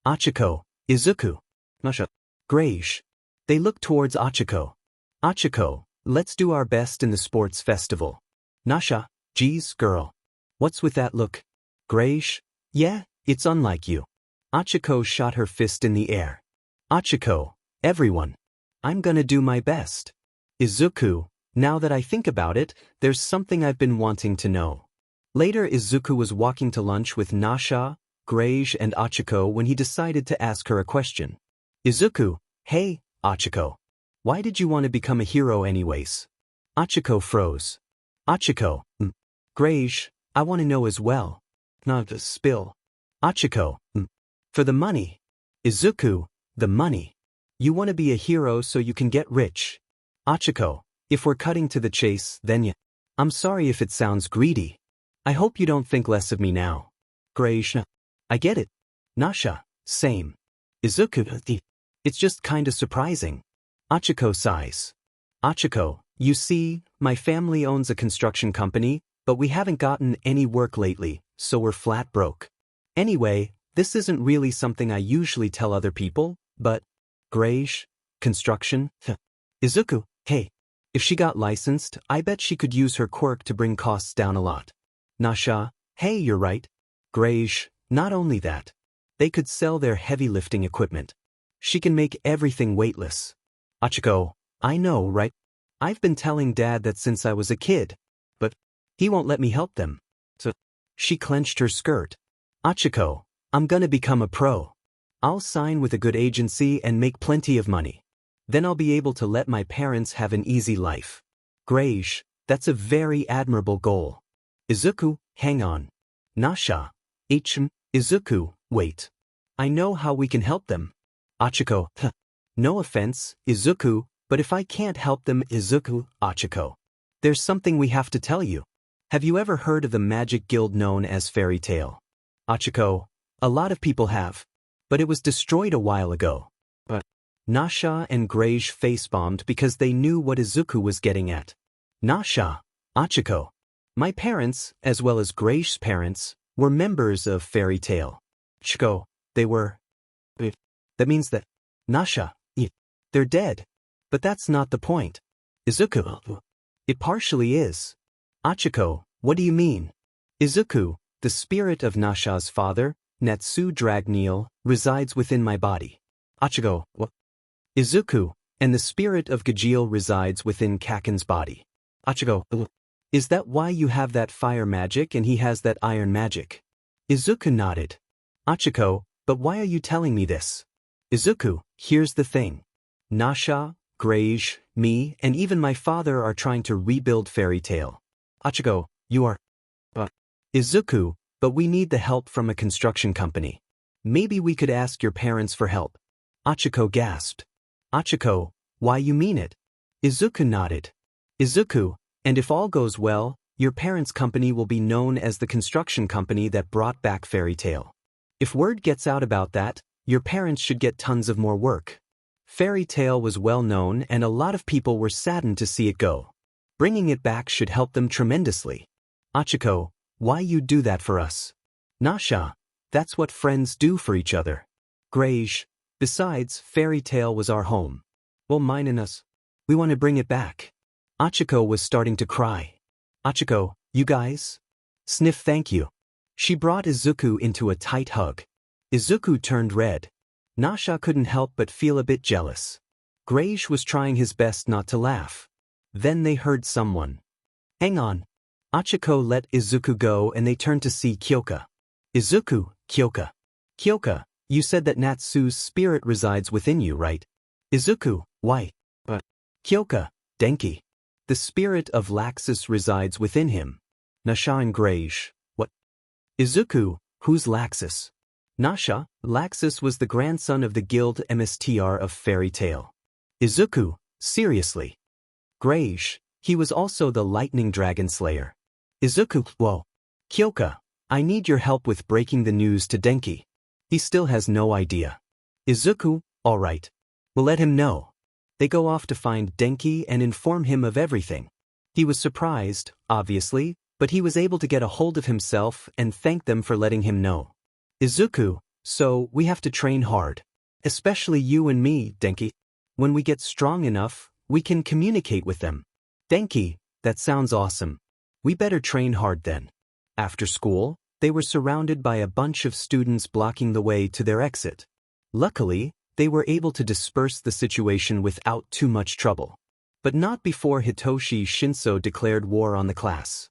Achiko, Izuku, Nasha, 𝗏𝗟𝐻. They look towards Achiko. Achiko, let's do our best in the sports festival. Nasha, geez, girl. What's with that look? 𝗏𝗟𝐻, yeah, it's unlike you. Achiko shot her fist in the air. Achiko, everyone. I'm gonna do my best. Izuku, now that I think about it, there's something I've been wanting to know. Later, Izuku was walking to lunch with Nasha, 𝗏𝗟𝐻, and Achiko when he decided to ask her a question. Izuku, hey, Achiko. Why did you want to become a hero anyways? Achiko froze. Achiko, 𝗟𝗓𝗏, I want to know as well. Not to spill. Achiko, for the money. Izuku, the money. You want to be a hero so you can get rich. Achiko, if we're cutting to the chase, then I'm sorry if it sounds greedy. I hope you don't think less of me now. 𝗟𝗓𝗏, I get it. Nasha, same. Izuku, it's just kinda surprising. Achiko sighs. Achiko, you see, my family owns a construction company, but we haven't gotten any work lately, so we're flat broke. Anyway, this isn't really something I usually tell other people, but 𝗟𝗏𝗏, construction? Izuku, hey. If she got licensed, I bet she could use her quirk to bring costs down a lot. Nasha, hey, you're right. 𝗟𝗏𝗏, not only that. They could sell their heavy lifting equipment. She can make everything weightless. Achiko, I know, right? I've been telling Dad that since I was a kid. But he won't let me help them. So she clenched her skirt. Achiko, I'm gonna become a pro. I'll sign with a good agency and make plenty of money. Then I'll be able to let my parents have an easy life. 𝗟𝗏𝗏, that's a very admirable goal. Izuku, hang on. Nasha, Izuku, wait. I know how we can help them. Achiko, no offense, Izuku, but if I can't help them, Izuku, Achiko, there's something we have to tell you. Have you ever heard of the magic guild known as Fairy Tail? Achiko, a lot of people have. But it was destroyed a while ago. But Nasha and 𝗟𝗏𝗏 face-bombed because they knew what Izuku was getting at. Nasha, Achiko, my parents, as well as 𝗟𝗏𝗏's parents, were members of Fairy Tail. Achiko, they were. That means that Nasha, they're dead. But that's not the point. Izuku, it partially is. Achiko, what do you mean? Izuku, the spirit of Nasha's father, Natsu Dragneel, resides within my body. Achiko, what? Izuku, and the spirit of 𝗀𝗏𝗏 resides within Kaken's body. Achiko, is that why you have that fire magic and he has that iron magic? Izuku nodded. Achiko, but why are you telling me this? Izuku, here's the thing. Nasha, 𝗟𝗏𝗏, me, and even my father are trying to rebuild Fairy Tail. Achiko, you are. But Izuku, but we need the help from a construction company. Maybe we could ask your parents for help. Achiko gasped. Achiko, why you mean it? Izuku nodded. Izuku, and if all goes well, your parents' company will be known as the construction company that brought back Fairy Tail. If word gets out about that, your parents should get tons of more work. Fairy Tail was well known and a lot of people were saddened to see it go. Bringing it back should help them tremendously. Achiko, why you do that for us? Nasha, that's what friends do for each other. 𝗟𝗏𝗏, besides, Fairy Tail was our home. Well, mine and us. We want to bring it back. Achiko was starting to cry. Achiko, you guys? Sniff, thank you. She brought Izuku into a tight hug. Izuku turned red. Nasha couldn't help but feel a bit jealous. 𝗟𝗏𝗏 was trying his best not to laugh. Then they heard someone. Hang on. Achiko let Izuku go and they turned to see Kyoka. Izuku, Kyoka. Kyoka, you said that Natsu's spirit resides within you, right? Izuku, why? But Kyoka, Denki. The spirit of 𝗏𝗏𝗏 resides within him. Nasha and 𝗟𝗏𝗏, what? Izuku, who's 𝗏𝗏𝗏? Nasha, 𝗏𝗏𝗏 was the grandson of the guild 𝗬𝗡r of Fairy Tail. Izuku, seriously? 𝗟𝗏𝗏, he was also the lightning dragon slayer. Izuku, whoa. Kyoka, I need your help with breaking the news to Denki. He still has no idea. Izuku, alright. We'll let him know. They go off to find Denki and inform him of everything. He was surprised, obviously, but he was able to get a hold of himself and thank them for letting him know. Izuku, so we have to train hard. Especially you and me, Denki. When we get strong enough, we can communicate with them. Denki, that sounds awesome. We better train hard then. After school, they were surrounded by a bunch of students blocking the way to their exit. Luckily, they were able to disperse the situation without too much trouble. But not before Hitoshi Shinso declared war on the class.